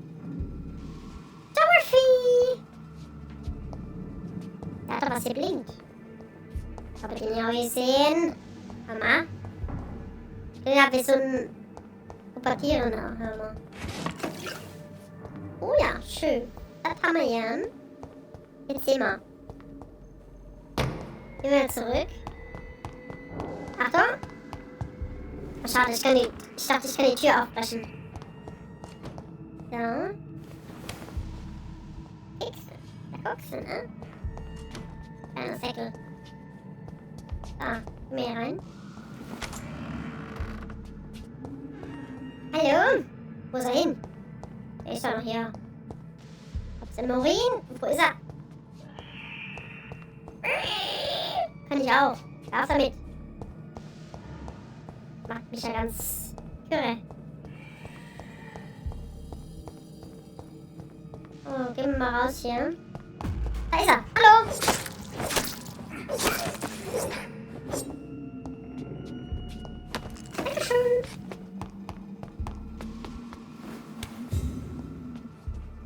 Dorothy! Da hat doch was geblinkt. Hab ich den ja auch gesehen. Mama. Ich bin ja wie so ein Pubertierender, hör mal. Oh ja, schön. Das haben wir gern. Jetzt sehen wir. Gehen wir zurück. Achtung. Oh, schade, ich dachte, ich kann die Tür aufbrechen. So. Kekse. Da guckst du, ne? Kleiner Säckel. Da, mehr rein. Hallo? Wo ist er hin? Er ist doch noch hier. Hab's den Morin? Wo ist er? Kann ich auch. Raus damit. Macht mich ja ganz irre. Oh, gehen wir mal raus hier. Da ist er. Hallo! Dankeschön.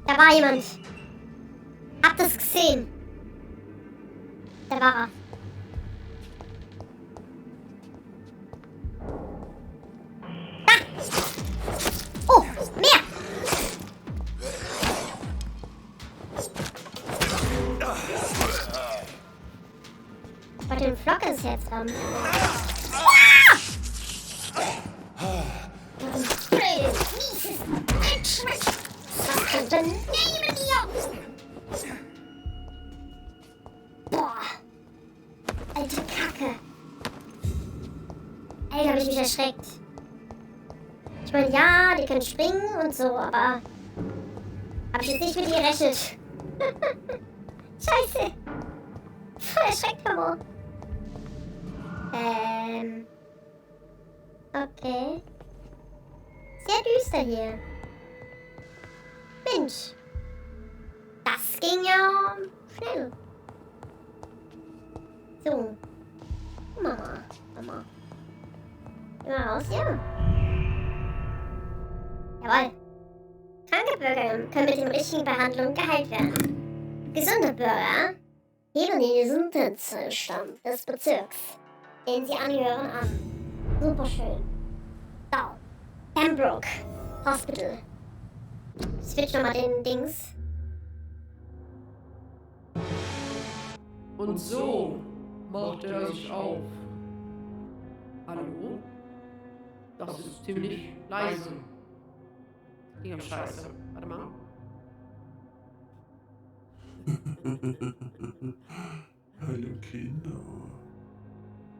Da war jemand. Habt es gesehen? Da war er. Oh, mehr! Bei dem Flock ist jetzt dran. Was könnte nehmen hier? Boah. Alte Kacke. Alter, hab ich mich erschreckt. Ich meine, ja, die können springen und so, aber hab ich jetzt nicht mit ihr gerechnet. Scheiße. Voll erschreckt, Mama. Okay. Sehr düster hier. Mensch. Das ging ja schnell. So. Mama. Geh mal raus, ja. Jawohl. Kranke Bürger können mit den richtigen Behandlungen geheilt werden. Gesunde Bürger heben den Gesundheitszustand des Bezirks, den sie angehören, an. Superschön. So. Pembroke Hospital. Switch nochmal den Dings. Und so macht er sich auf. Hallo? Das ist ziemlich leise. Ging auf Scheiße. Warte mal. Hallo Kinder.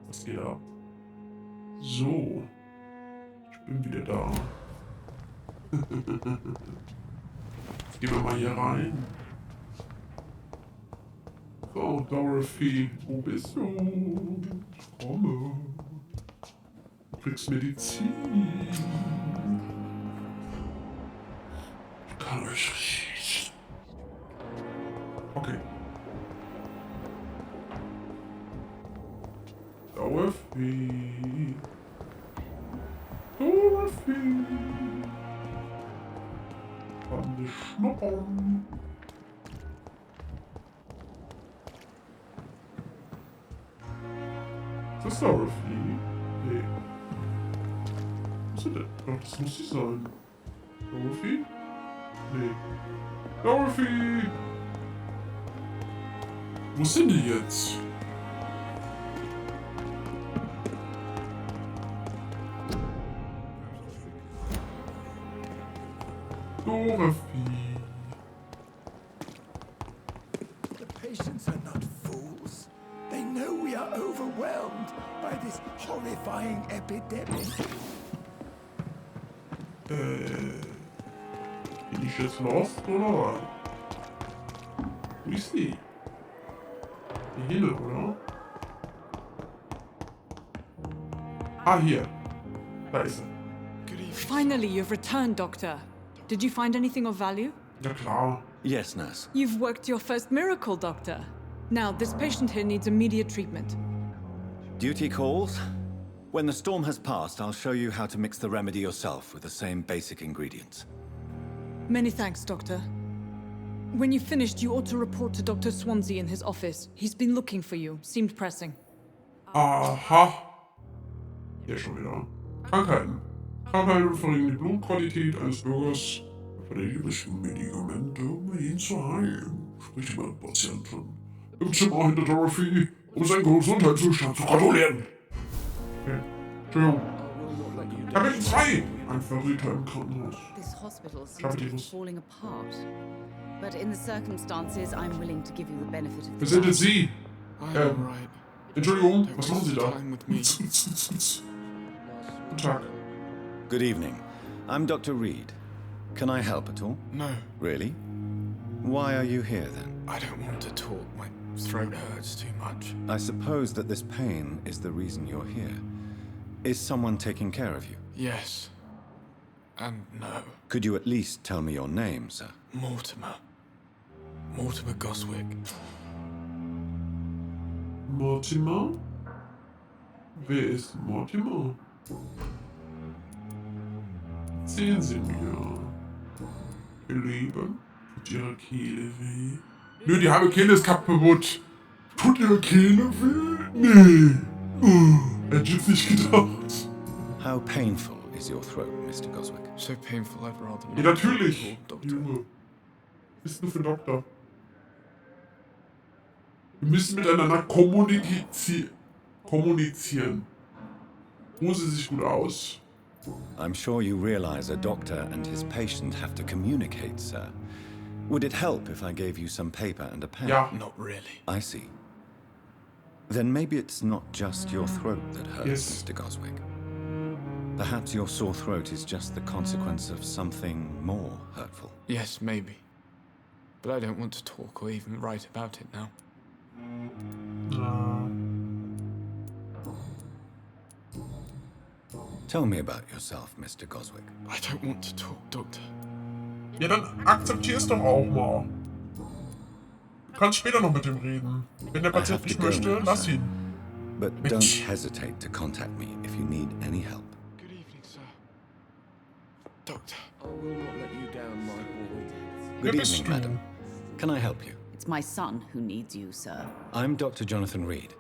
Was geht ab? So. Ich bin wieder da. Jetzt gehen wir mal hier rein. So, Dorothy, wo bist du? Ich komme. Du kriegst Medizin. Ich kann euch riechen. Okay. Dorothy. Dorothy. Kann dich schnuppern. Ist das Dorothy? Nee. Was ist denn? Ach, das muss sie sein. Dorothy? Nee. Dorothy! Wo sind die jetzt? Dorothy. The patients are not fools. They know we are overwhelmed by this horrifying epidemic. Bin ich jetzt lost oder was? Wo ist die? Die Hille, oder? Ah, hier. Da ist sie. Finally, you've returned, Doctor. Did you find anything of value? Ja klar. Yes, nurse. You've worked your first miracle, Doctor. Now, this patient here needs immediate treatment. Duty calls? When the storm has passed, I'll show you how to mix the remedy yourself with the same basic ingredients. Many thanks, Doctor. When you've finished, you ought to report to Dr. Swansea in his office. He's been looking for you. Seemed pressing. Aha. Hier schon wieder. Krankheiten. Krankheiten verringern die Blutqualität eines Bürgers. Bei den übrigen Medikamenten gehen zu heim, spricht man Patienten. Im Zimmer hinter Dorothy, um seinen Gesundheitszustand zu kontrollieren. Okay. Entschuldigung. Kapitel 2! Ein Verräter im Krankenhaus. This hospital seems to be falling apart. But in the circumstances, I'm willing to give you the benefit of the Wer sind denn doubt. Sie? Entschuldigung, was machen Sie da? Guten Tag. Good evening. I'm Dr. Reid. Can I help at all? No. Really? Why are you here then? I don't want to talk. My throat hurts too much. I suppose that this pain is the reason you're here. Is someone taking care of you? Yes. And no. Could you at least tell me your name, sir? Mortimer. Mortimer Goswick. Mortimer? Wer ist Mortimer? Sehen Sie mir. Ihr Leben? Tut Ihre Kehle weh? Nö, die halbe Kehle ist kaputt. Tut Ihre Kehle weh? Nee. Hätte ich jetzt nicht gedacht. How painful is your throat, Mr. Goswick? So painful I'd rather not. Ja, natürlich. Junge. Bist du für Doktor? Wir müssen miteinander kommunizieren. Ruhen Sie sich gut aus. I'm sure you realize a doctor and his patient have to communicate, sir. Would it help if I gave you some paper and a pen? Ja. Not really. I see. Then maybe it's not just your throat that hurts, Yes. Mr. Goswick. Perhaps your sore throat is just the consequence of something more hurtful. Yes, maybe. But I don't want to talk or even write about it now. Tell me about yourself, Mr. Goswick. I don't want to talk, Doctor. Ja, dann akzeptier's doch auch mal. Du kannst später noch mit ihm reden. Wenn der Patient nicht möchte, lass ihn. But don't hesitate to contact me if you need any help. Good evening, sir. Doctor. I will not let you down, my boy. Good evening, madam. Can I help you? It's my son who needs you, sir. I'm Dr. Jonathan Reid.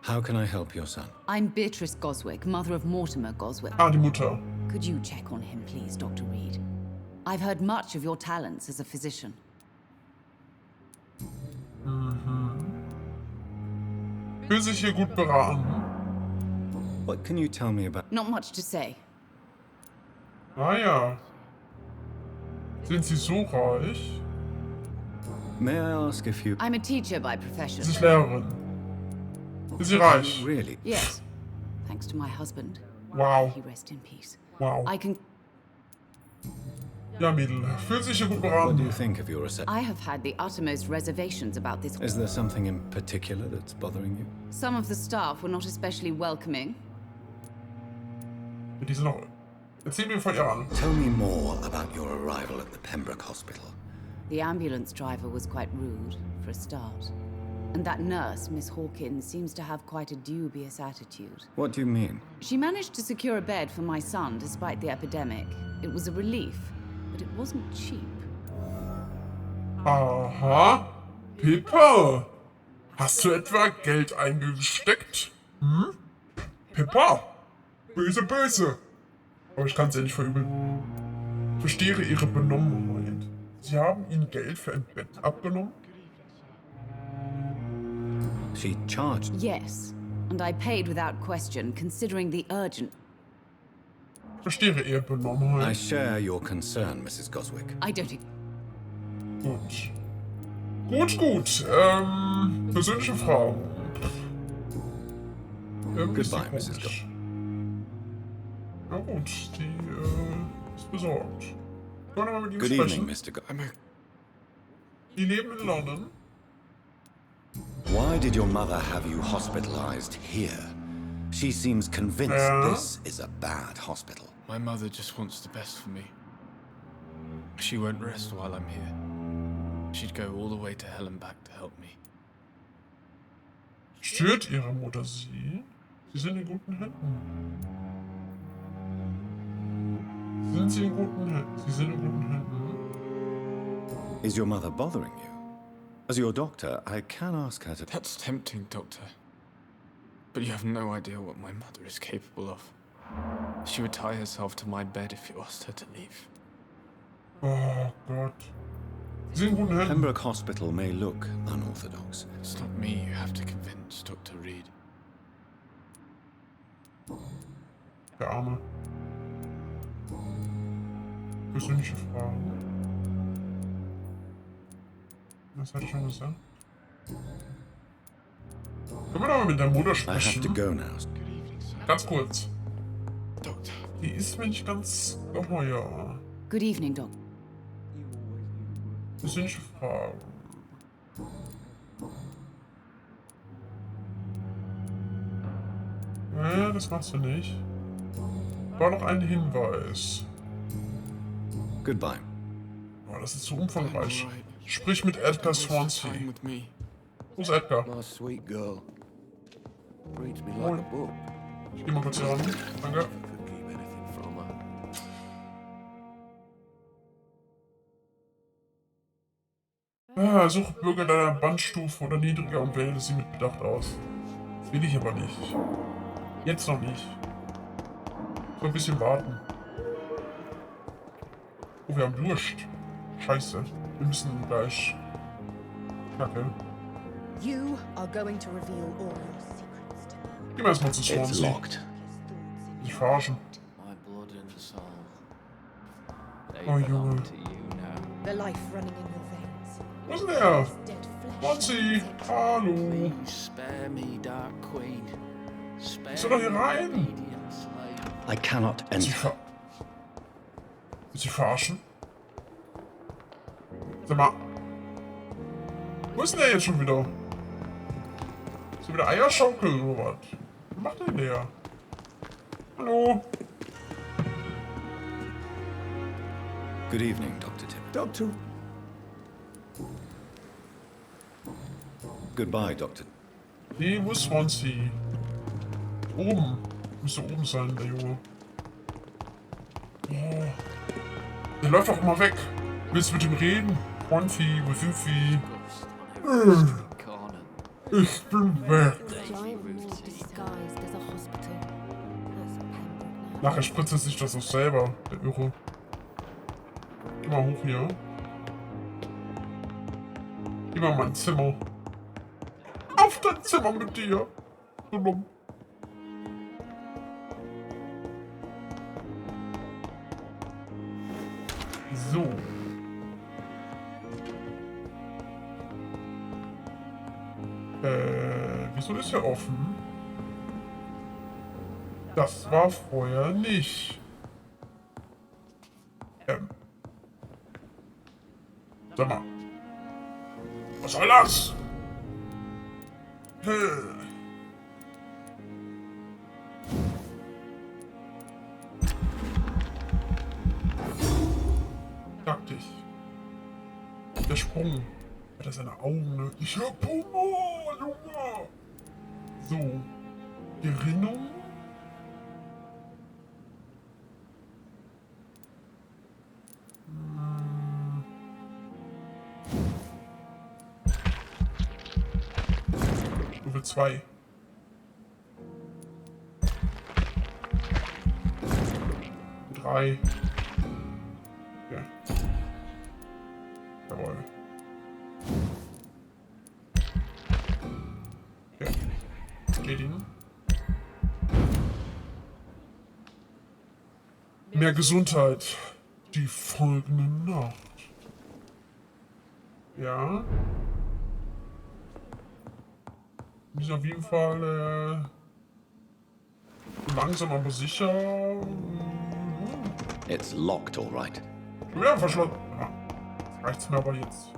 How can I help your son? I'm Beatrice Goswick, mother of Mortimer Goswick. Ah, die Mutter. Could you check on him, please, Dr. Reid? I've heard much of your talents as a physician. Fühlt sich hier gut beraten. What can you tell me about? Not much to say. Ah ja. Sind Sie so reich? May I ask if you... I'm a teacher by profession. Sie ist Lehrerin. Ist sie reich? Really? Yes. Thanks to my husband. Wow. He rest in peace. Wow. I can... Ja, Mittel. Fühlt sich hier gut What do you beraten. think of your reception? I have had the uttermost reservations about this. Is there something in particular that's bothering you? Some of the staff were not especially welcoming. Die sind noch... Erzähl mir von ihr an. Tell me more about your arrival at the Pembroke Hospital. The ambulance driver was quite rude, for a start. And that nurse, Miss Hawkins, seems to have quite a dubious attitude. What do you mean? She managed to secure a bed for my son despite the epidemic. It was a relief, but it wasn't cheap. Aha. Pippa. Hast du etwa Geld eingesteckt? Hm? Pippa. Böse, böse. Aber ich kann's ja nicht verübeln. Verstehe Ihre Benommenheit. Sie haben Ihnen Geld für ein Bett abgenommen? She charged. Yes, and I paid without question, considering the urgent. Verstehe Ihre Benommenheit. I share your concern, Mrs. Goswick. I don't... Gut. Gut. Persönliche Fragen. Goodbye, Mrs. Goswick. Na gut, die ist besorgt. Können wir mal mit ihm Good sprechen? evening, Mr. Goswick. Die leben in London. Why did your mother have you hospitalized here? She seems convinced this is a bad hospital. My mother just wants the best for me. She won't rest while I'm here. She'd go all the way to hell and back to help me. Stört Ihre Mutter Sie? Sie sind in guten Händen. Sind Sie in guten Händen? Sie sind in guten Händen. Is your mother bothering you? As your doctor, I can ask her to... That's tempting, Doctor. But you have no idea what my mother is capable of. She would tie herself to my bed if you asked her to leave. Oh Gott. Sie sind in guten Händen. Pembroke Hospital may look unorthodox. It's not me you have to convince, Dr. Reid. Der Arme. Persönliche Fragen. Das hatte ich schon gesagt. Können wir doch mal mit der Mutter sprechen? Ganz kurz. Die ist mir nicht ganz geheuer. Good evening, Doc. Persönliche Fragen. Nee, das machst du nicht. War noch ein Hinweis. Goodbye. Oh, das ist zu umfangreich. Sprich mit Edgar Swansea. Wo ist Edgar? Moin. Ich geh mal kurz hier ran. Danke. Ah, suche Bürger der Bandstufe oder niedriger und wähle sie mit Bedacht aus. Das will ich aber nicht. Jetzt noch nicht. So ein bisschen warten. Oh, wir haben Durst. Scheiße. Wir müssen gleich. Kacke. You are going to reveal all your secrets to me. Gehen wir erstmal zu Swansea. Nicht verarschen. Oh Junge. The life running in your veins. Wo ist denn der? Swansea! Hallo! Ich soll doch hier rein! I cannot enter. Willst du verarschen? Sag mal. Wo ist denn der jetzt schon wieder? Ist der wieder Eierschaukel oder was? Was macht denn der? Hallo? Good evening, Dr. Tipp. Doctor. Goodbye, Dr. Nee, wo ist Swansea? Oben. Müsste oben sein, der Junge. Oh. Der läuft doch immer weg. Willst du mit ihm reden? Swansea, wo sind Sie? Ich bin weg. Nachher spritzt er sich das auch selber, der Irre. Geh mal hoch hier. Geh mal in mein Zimmer. Auf dein Zimmer mit dir. So dumm. So. Wieso ist er offen? Das war vorher nicht. Sag mal. Was soll das? Dachte ich. Der Sprung. Hat er seine Augen, ne? Ich hab Humor, Junge! So. Gerinnung. Stufe 2. Drei. Ja. Jawohl. Okay. Erledigen. Mehr Gesundheit. Die folgende Nacht. Ja. Ist auf jeden Fall langsam aber sicher. It's locked, all right. Ja, verschlossen. Ja. Das reicht's mir aber jetzt.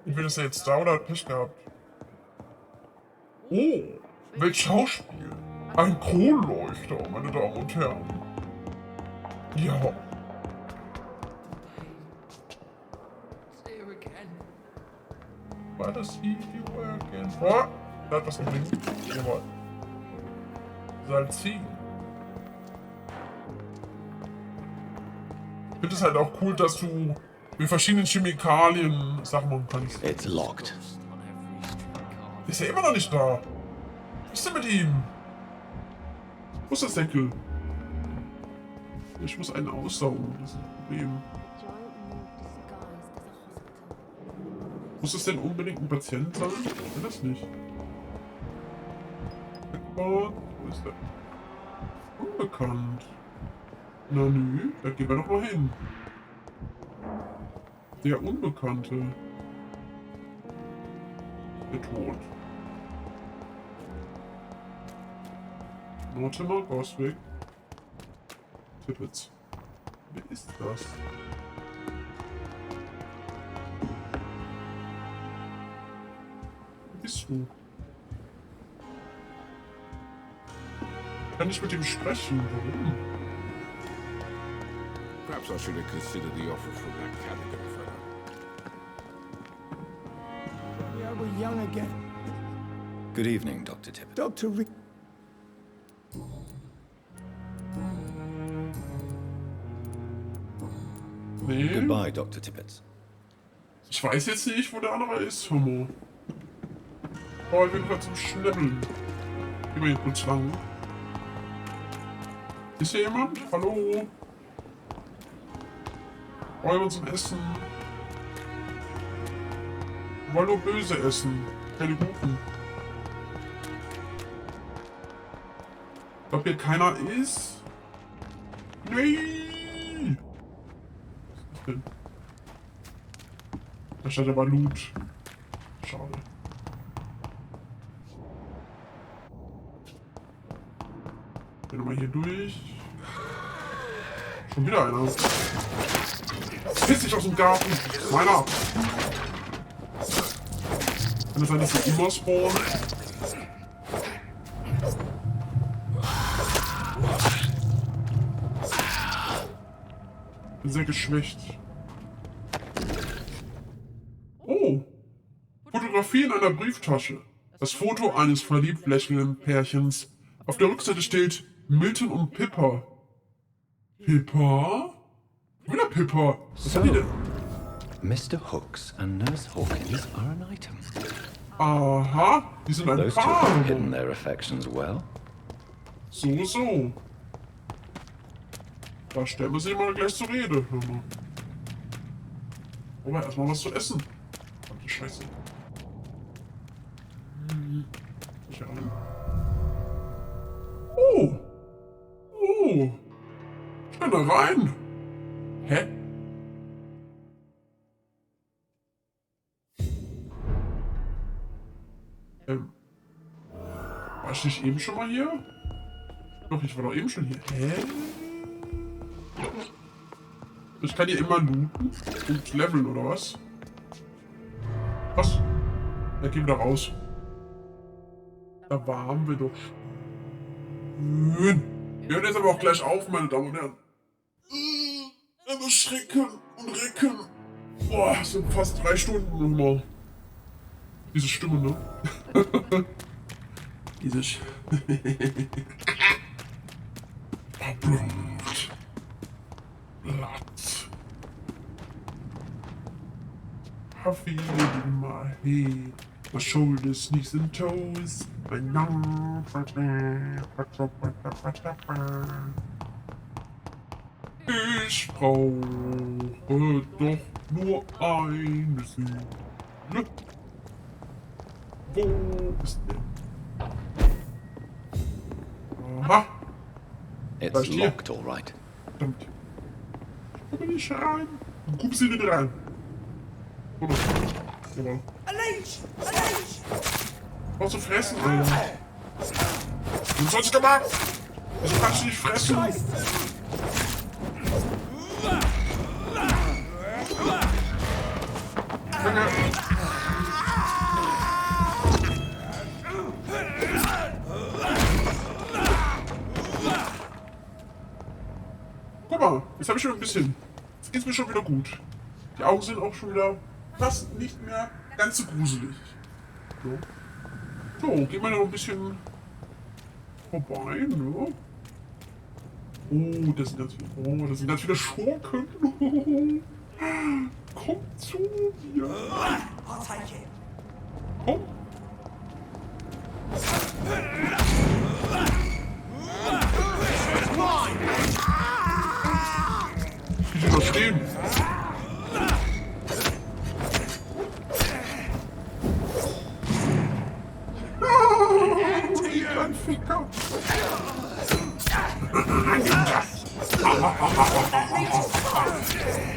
Entweder ist er jetzt da oder hat Pech gehabt. Oh, welch Schauspiel. Ein Kronleuchter, meine Damen und Herren. Ja. War das Video again? Oh, da hat was geblinkt. Jawohl. Salzin. Ich finde es halt auch cool, dass du mit verschiedenen Chemikalien Sachen machen kannst. It's locked. Ist er immer noch nicht da? Was ist denn mit ihm? Wo ist das Deckel? Ich muss einen aussaugen, das ist ein Problem. Muss es denn unbedingt ein Patient sein? Ich will das nicht. Wo ist der? Unbekannt. Na nö, da gehen wir doch mal hin. Der Unbekannte. Der Tod. Mortimer, Goswick. Tippets. Wer ist das? Wer bist du? Kann ich mit ihm sprechen? Warum? Perhaps I should have considered the offer from that category fellow. Yeah, we're young again. Good evening, Dr. Tippett. Dr. Rick. Nee. Goodbye, Dr. Tippett. Ich weiß jetzt nicht, wo der andere ist, Homo. Oh, ich bin gerade zum Schnibbeln. Gehen wir hier kurz lang. Ist hier jemand? Hallo? Wollen wir zum Essen? Wir wollen nur böse essen. Keine guten. Ob hier keiner ist? Nee! Was ist denn? Da steht aber Loot. Schade. Gehen wir mal hier durch. Schon wieder einer. Piss dich aus dem Garten! Meiner! Kann es sein, dass wir immer spawnen? Bin sehr geschwächt. Oh! Fotografie in einer Brieftasche. Das Foto eines verliebt lächelnden Pärchens. Auf der Rückseite steht Mittel und Pippa. Pippa? Oder Pippa? Was hat die denn? Mr. Hooks and Nurse Hawkins are an item. Aha, die sind ein Those two Paar. have hidden their affections well. So. Da stellen wir sie mal gleich zur Rede. Hör mal. Aber erstmal was zu essen. Verdammte Scheiße. Ja. Oh! Ich kann da rein. Hä? War ich nicht eben schon mal hier? Doch, ich war doch eben schon hier. Hä? Ich kann hier immer looten und leveln, oder was? Was? Ja, gehen wir da raus. Da waren wir doch. Wir hören jetzt aber auch gleich auf, meine Damen und Herren. Aber schrecken und recken. Boah, das sind fast 3 Stunden nochmal. Diese Stimme, ne? Dieses. Blut. Blatt. I feel it in my head. My shoulders, knees and toes. Ich brauche doch nur eine Seele. Wo ist der? Aha! It's locked, all right. Verdammt. Komm nicht rein. Guck sie nicht rein. Oder? Oder? Was zu fressen, Alter? Du sollst gemacht! Wieso kannst du nicht fressen? Guck mal, jetzt habe ich schon ein bisschen. Jetzt geht's mir schon wieder gut. Die Augen sind auch schon wieder fast nicht mehr ganz so gruselig. So, gehen wir noch ein bisschen vorbei, ne? Oh, das sind ganz viele Schurken. Komm zu mir. Komm. Ich verstehen.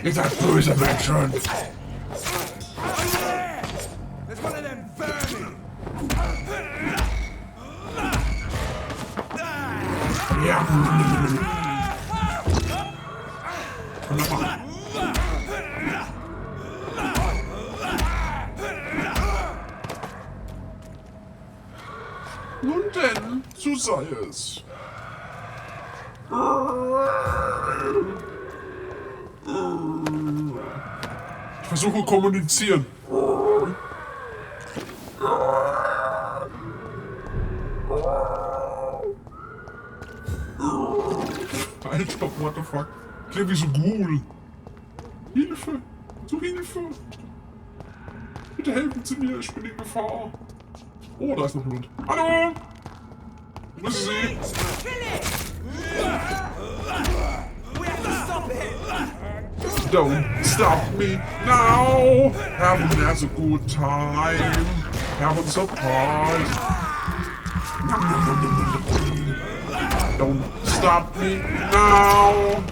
Ihr seid böse Menschen. Ja. Nun denn, so sei es. Ich versuche kommunizieren. Alter, what the fuck? Klingt wie so Ghoul. Hilfe! Zu Hilfe! Bitte helfen Sie mir, ich bin in Gefahr. Oh, da ist noch ein Hund. Hallo! Wo ist sie? Don't stop me now! Having a good time. Having surprise. Don't stop me now!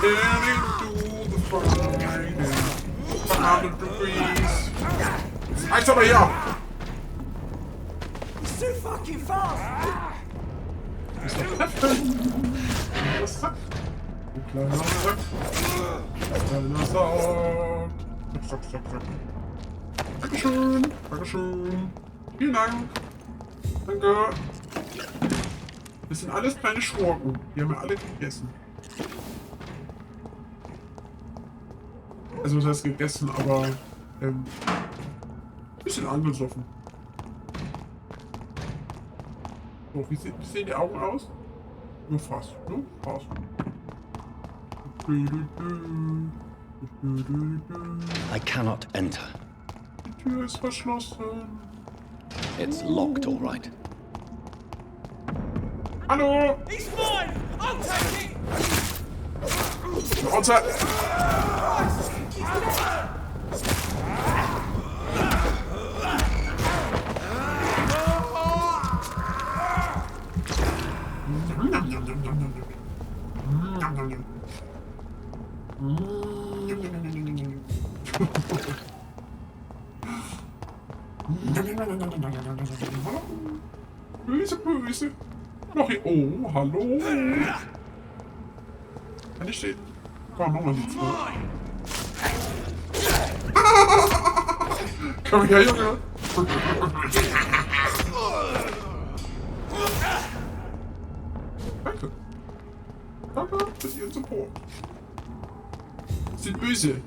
Getting to the Friday. 100 degrees. Eins aber hier! It's too fucking fast! Kleiner Sack. Kleiner Sack. Sack, Sack, Sack. Dankeschön. Dankeschön. Vielen Dank. Danke. Das sind alles kleine Schurken. Die haben wir alle gegessen. Also was heißt gegessen, aber bisschen angesoffen. So, wie sehen die Augen aus? Nur fast, nur fast. I cannot enter. Die Tür ist verschlossen. It's locked, all right. Hallo! He's mine! I'll take it! Outside! Böse, böse. Noch hier. Oh, hallo. Kann ich stehen? Komm, mach mal die zwei. Komm her, Junge. Danke. Danke für Ihren Support. Sie sind böse.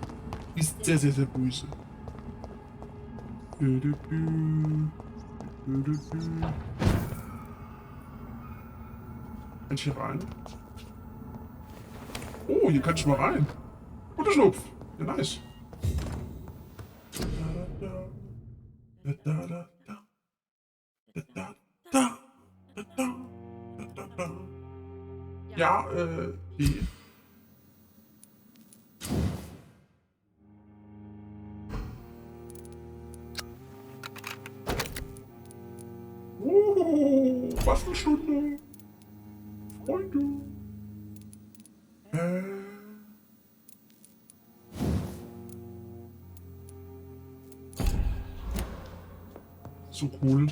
Sie ist sehr, sehr, sehr böse. Kann ich hier rein? Oh, hier kann ich mal rein. Guter Schlupf. Ja, nice. Ja, die. Oh, was eine Stunde. Freunde. So cool.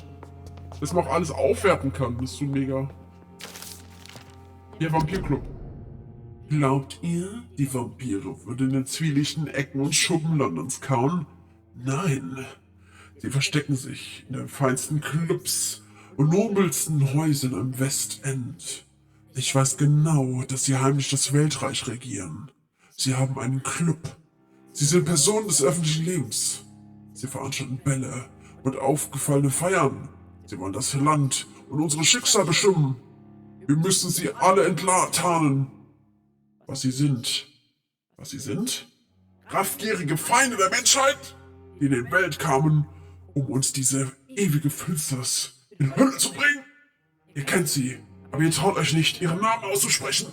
Dass man auch alles aufwerten kann. Das ist so mega. Hier, Vampirclub. Glaubt ihr, die Vampire würden in den zwielichten Ecken und Schuppen Londons kauen? Nein. Sie verstecken sich in den feinsten Clubs und nobelsten Häusern im Westend. Ich weiß genau, dass sie heimlich das Weltreich regieren. Sie haben einen Club. Sie sind Personen des öffentlichen Lebens. Sie veranstalten Bälle und aufgefallene Feiern. Sie wollen das Land und unsere Schicksal bestimmen. Wir müssen sie alle enttarnen. Was sie sind. Was sie sind? Raffgierige Feinde der Menschheit, die in die Welt kamen, um uns diese ewige Finsternis in Hölle zu bringen. Ihr kennt sie, aber ihr traut euch nicht, ihren Namen auszusprechen.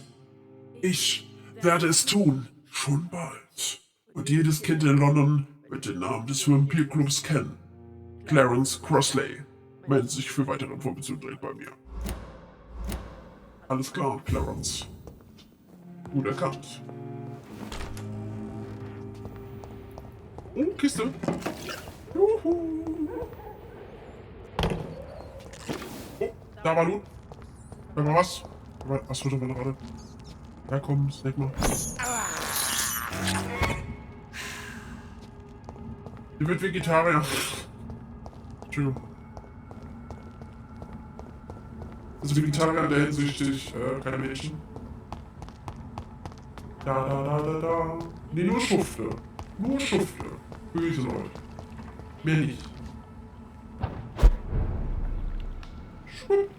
Ich werde es tun, schon bald. Und jedes Kind in London wird den Namen des Vampirclubs kennen. Clarence Crossley. Meldet sich für weitere Informationen direkt bei mir. Alles klar, Clarence. Gut erkannt. Oh, Kiste. Juhu. Oh, da war Loot. Da war was. Was wird denn gerade? Ja, komm, snack mal. Die wird Vegetarier. Entschuldigung. Also Vegetarier in der Hinsicht keine Menschen. Da. Nee, nur Schufte. Nur Schufte. Böse Leute. Mehr nicht. Schwupp.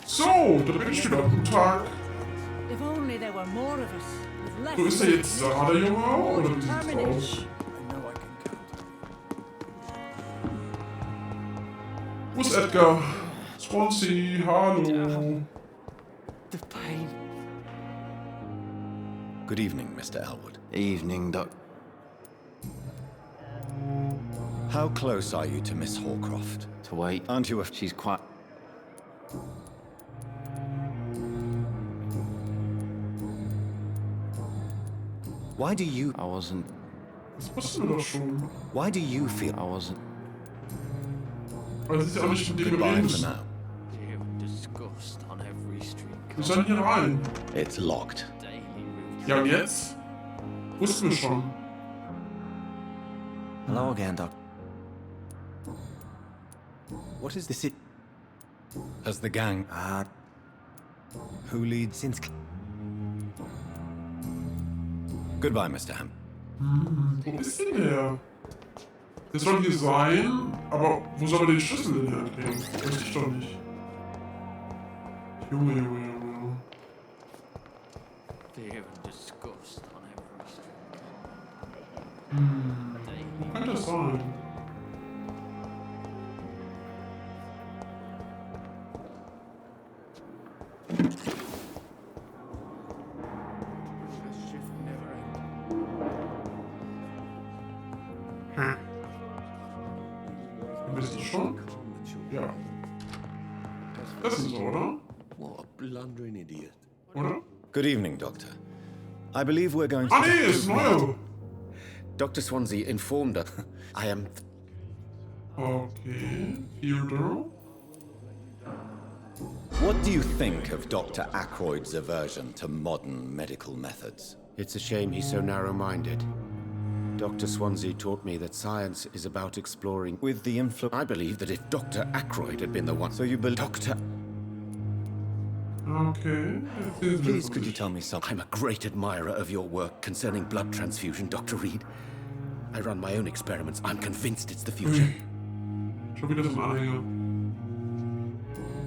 So, da bin ich wieder. Guten Tag. If only there were more of us. With less So, ist er jetzt da, der Junge? Oder wie sieht's aus? Wo ist Edgar? Swansea, hallo. The pain. Good evening, Mr. Elwood. Evening, Doc. How close are you to Miss Horcroft? To wait. Aren't you She's quite... Why do you... I wasn't... Why do you feel... I wasn't... Weil sie ist ja auch nicht mit dem Goodbye reden for müssen. now. Disgust on every street. Wir sollen hier rein. It's locked. Ja, und jetzt? Wussten wir schon. Hello again, Doc. What is this? As the gang... who leads... Since... Goodbye, Mr. Ham. Wo ist denn der? Der soll hier sein, aber wo soll er den Schlüssel denn herkriegen? Weiß ich doch nicht. Junge. Disgust on every street. Wo kann das sein? Bist du schon? Ja. Das ist so, oder? What a blundering idiot. Oder? Good evening, Doctor. I believe we're going to... Ah, nee, ist neu. Dr. Swansea informed us. I am... Okay, Theodore. What do you think of Dr. Ackroyd's aversion to modern medical methods? It's a shame he's so narrow-minded. Dr. Swansea taught me that science is about exploring... With the influence... I believe that if Dr. Ackroyd had been the one... So you believe... Dr... Okay. Please, could you tell me something? I'm a great admirer of your work concerning blood transfusion, Dr. Reid. I run my own experiments. I'm convinced it's the future. Schon wieder so ein Anhänger.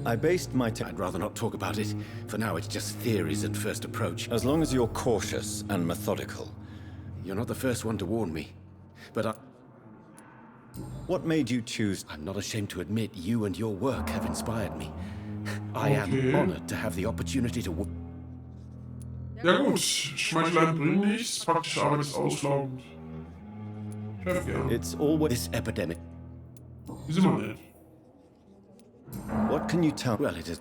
I based my... I'd rather not talk about it. For now, it's just theories and first approach. As long as you're cautious and methodical. You're not the first one to warn me. But I... What made you choose... I'm not ashamed to admit you and your work have inspired me. I am honored to have the opportunity to... Ja gut, Schmeicheleien bringen nichts, praktische Arbeit ist auslaugend. Chef, ja. It's always... This epidemic... Wie sind wir denn? What can you tell... Well, it is...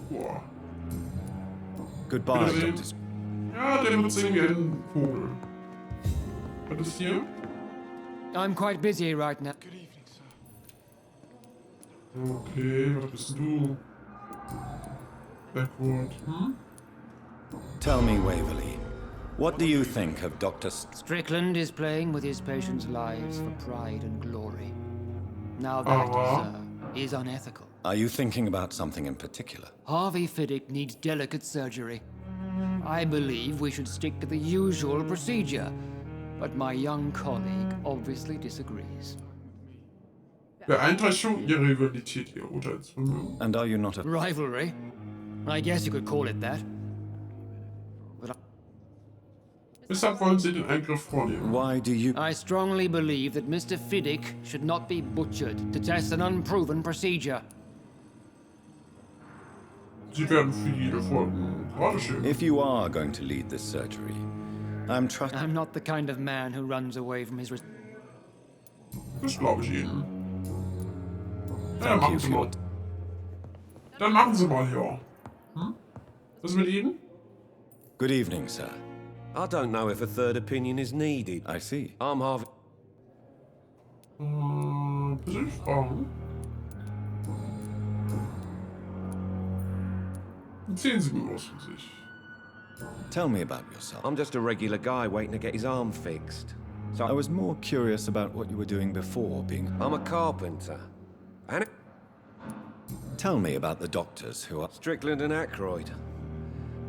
Boah. Goodbye, Wiedersehen. Dr. Ja, der wird singen wie ein Vogel. Was ist hier? I'm quite busy right now. Okay, was bist du? Backward, Tell me, Waverley, what do you think of Dr. Strickland is playing with his patients' lives for pride and glory. Now that, sir, is unethical. Are you thinking about something in particular? Harvey Fiddick needs delicate surgery. I believe we should stick to the usual procedure, but my young colleague obviously disagrees. Beeinträchtigung ihrer Rivalität, ihr Urteilsvermögen. And are you not a... Rivalry? I guess you could call it that. Weshalb wollen Sie den Eingriff vornehmen? Why do you... I strongly believe that Mr. Fiddick should not be butchered to test an unproven procedure. Sie werden für jede Folge gerade stehen. If you are going to lead this surgery, I'm I'm not the kind of man who runs away from his Das glaube ich Ihnen. Ja, Thank machen you Sie for mal. your... Dann machen Sie mal, ja. Was ist mit Ihnen? Good evening, sir. I don't know if a third opinion is needed. I see. I'm Harvey. Persönliche Fragen? Erzählen Sie mir was von sich. Tell me about yourself. I'm just a regular guy waiting to get his arm fixed. So I was more curious about what you were doing before being... I'm a carpenter. And Tell me about the doctors who are... Strickland and Aykroyd.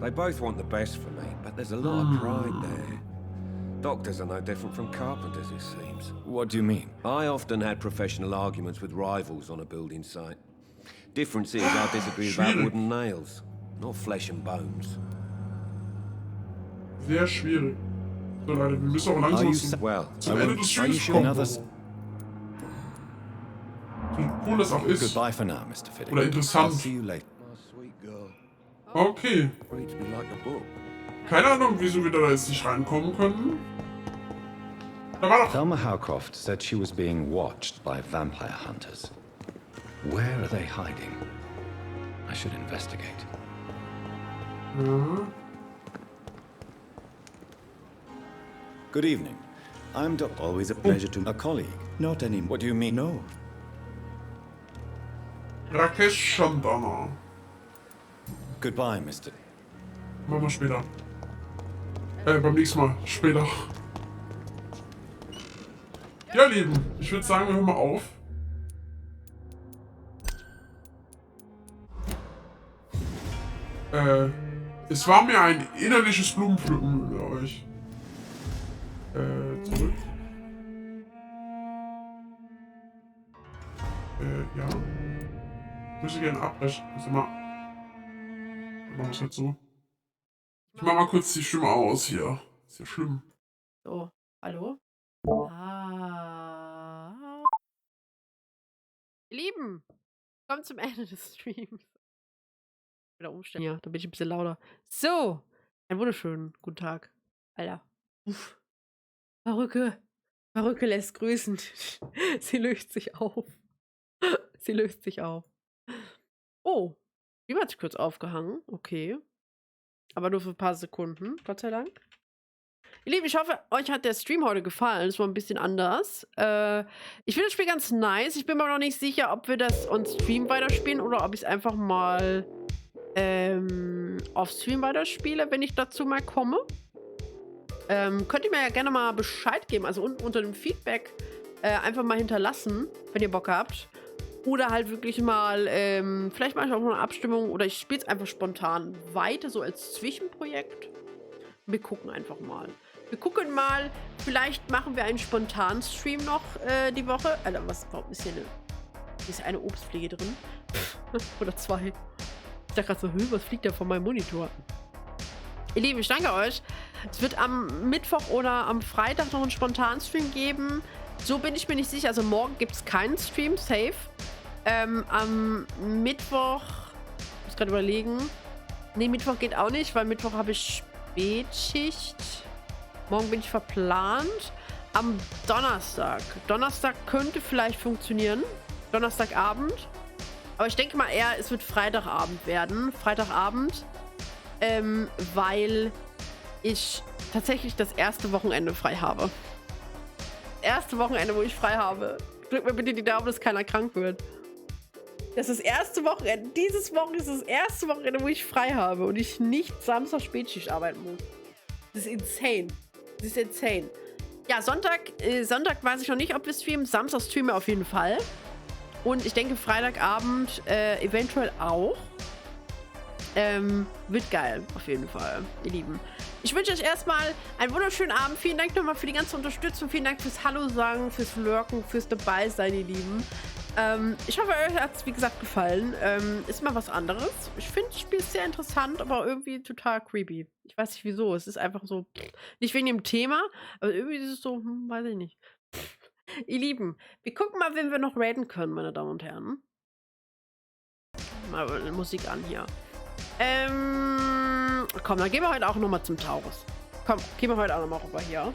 They both want the best for me, but there's a lot of pride there. Doctors are no different from carpenters, it seems. What do you mean? I often had professional arguments with rivals on a building site. Difference is I disagree about wooden nails, not flesh and bones. Sehr schwierig. So Leute, wir müssen auch langsam zum Ende des Streams kommen. So cool das auch ist. Goodbye for now, Mr. Fitting. Oder interessant. I'll see you later. Okay. Keine Ahnung, wieso wir da jetzt nicht reinkommen können. Da war doch... Thelma Howcroft said she was being watched by vampire hunters. Where are they hiding? I should investigate. Good evening. I'm Dr. Always a pleasure to... A colleague. Not anymore. What do you mean? No. Rakesh Chandana. Goodbye, Mr. Machen wir später. Beim nächsten Mal. Später. Ja, Lieben. Ich würde sagen, wir hören mal auf. Es war mir ein innerliches Blumenpflücken mit euch. Zurück. Ja. Ich müsste gerne abbrechen. Also mal. Machen wir es halt so. Ich mach mal kurz die Stimme aus hier. Ist ja schlimm. So, hallo? Ihr Lieben, kommt zum Ende des Streams. Wieder umstellen. Ja, da bin ich ein bisschen lauter. So, einen wunderschönen guten Tag. Alter. Uff. Perücke lässt grüßen. Sie löst sich auf. Sie löst sich auf. Oh, die hat sich kurz aufgehangen. Okay. Aber nur für ein paar Sekunden, Gott sei Dank. Ihr Lieben, ich hoffe, euch hat der Stream heute gefallen. Es war ein bisschen anders. Ich finde das Spiel ganz nice. Ich bin mir noch nicht sicher, ob wir das on Stream weiterspielen oder ob ich es einfach mal auf Stream weiterspiele, wenn ich dazu mal komme. Könnt ihr mir ja gerne mal Bescheid geben, also unten unter dem Feedback einfach mal hinterlassen, wenn ihr Bock habt. Oder halt wirklich mal, vielleicht mache ich auch noch eine Abstimmung oder ich spiele es einfach spontan weiter, so als Zwischenprojekt. Wir gucken einfach mal. Wir gucken mal, vielleicht machen wir einen spontanen Stream noch die Woche. Alter, warum ist hier eine Obstpflege drin? Oder zwei. Ich dachte gerade so, was fliegt da von meinem Monitor? Ihr Lieben, ich danke euch. Es wird am Mittwoch oder am Freitag noch einen spontanen Stream geben. So bin ich mir nicht sicher. Also morgen gibt es keinen Stream, safe. Am Mittwoch, ich muss gerade überlegen. Ne, Mittwoch geht auch nicht, weil Mittwoch habe ich Spätschicht. Morgen bin ich verplant. Am Donnerstag. Donnerstag könnte vielleicht funktionieren. Donnerstagabend. Aber ich denke mal eher, es wird Freitagabend werden. Freitagabend. Weil ich tatsächlich das erste Wochenende frei habe. Erste Wochenende, wo ich frei habe. Drückt mir bitte die Daumen, dass keiner krank wird. Das ist das erste Wochenende. Dieses Wochenende ist das erste Wochenende, wo ich frei habe und ich nicht Samstag Spätschicht arbeiten muss. Das ist insane. Das ist insane. Ja, Sonntag weiß ich noch nicht, ob wir streamen. Samstag streamen wir auf jeden Fall. Und ich denke Freitagabend eventuell auch. Wird geil, auf jeden Fall, ihr Lieben. Ich wünsche euch erstmal einen wunderschönen Abend. Vielen Dank nochmal für die ganze Unterstützung. Vielen Dank fürs Hallo sagen, fürs Lurken, fürs Dabeisein, ihr Lieben. Ich hoffe, euch hat es, wie gesagt, gefallen. Ist mal was anderes. Ich finde das Spiel sehr interessant, aber irgendwie total creepy. Ich weiß nicht wieso. Es ist einfach so, nicht wegen dem Thema, aber irgendwie ist es so, weiß ich nicht. Ihr Lieben, wir gucken mal, wen wir noch raiden können, meine Damen und Herren. Mal Musik an hier. Komm, dann gehen wir heute auch nochmal zum Taurus. Komm, gehen wir heute auch nochmal rüber hier.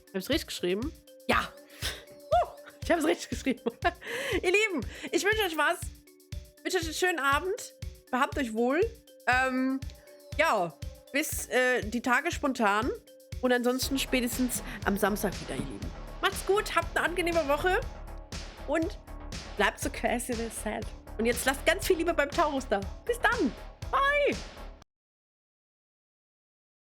Hab ich's richtig geschrieben? Ja! Ich habe es richtig geschrieben. Ihr Lieben, ich wünsche euch was. Ich wünsche euch einen schönen Abend. Behabt euch wohl. Ja, bis die Tage spontan. Und ansonsten spätestens am Samstag wieder, ihr Lieben. Macht's gut, habt eine angenehme Woche. Und bleibt so crazy as sad. Und jetzt lasst ganz viel Liebe beim Taurus da. Bis dann. Bye.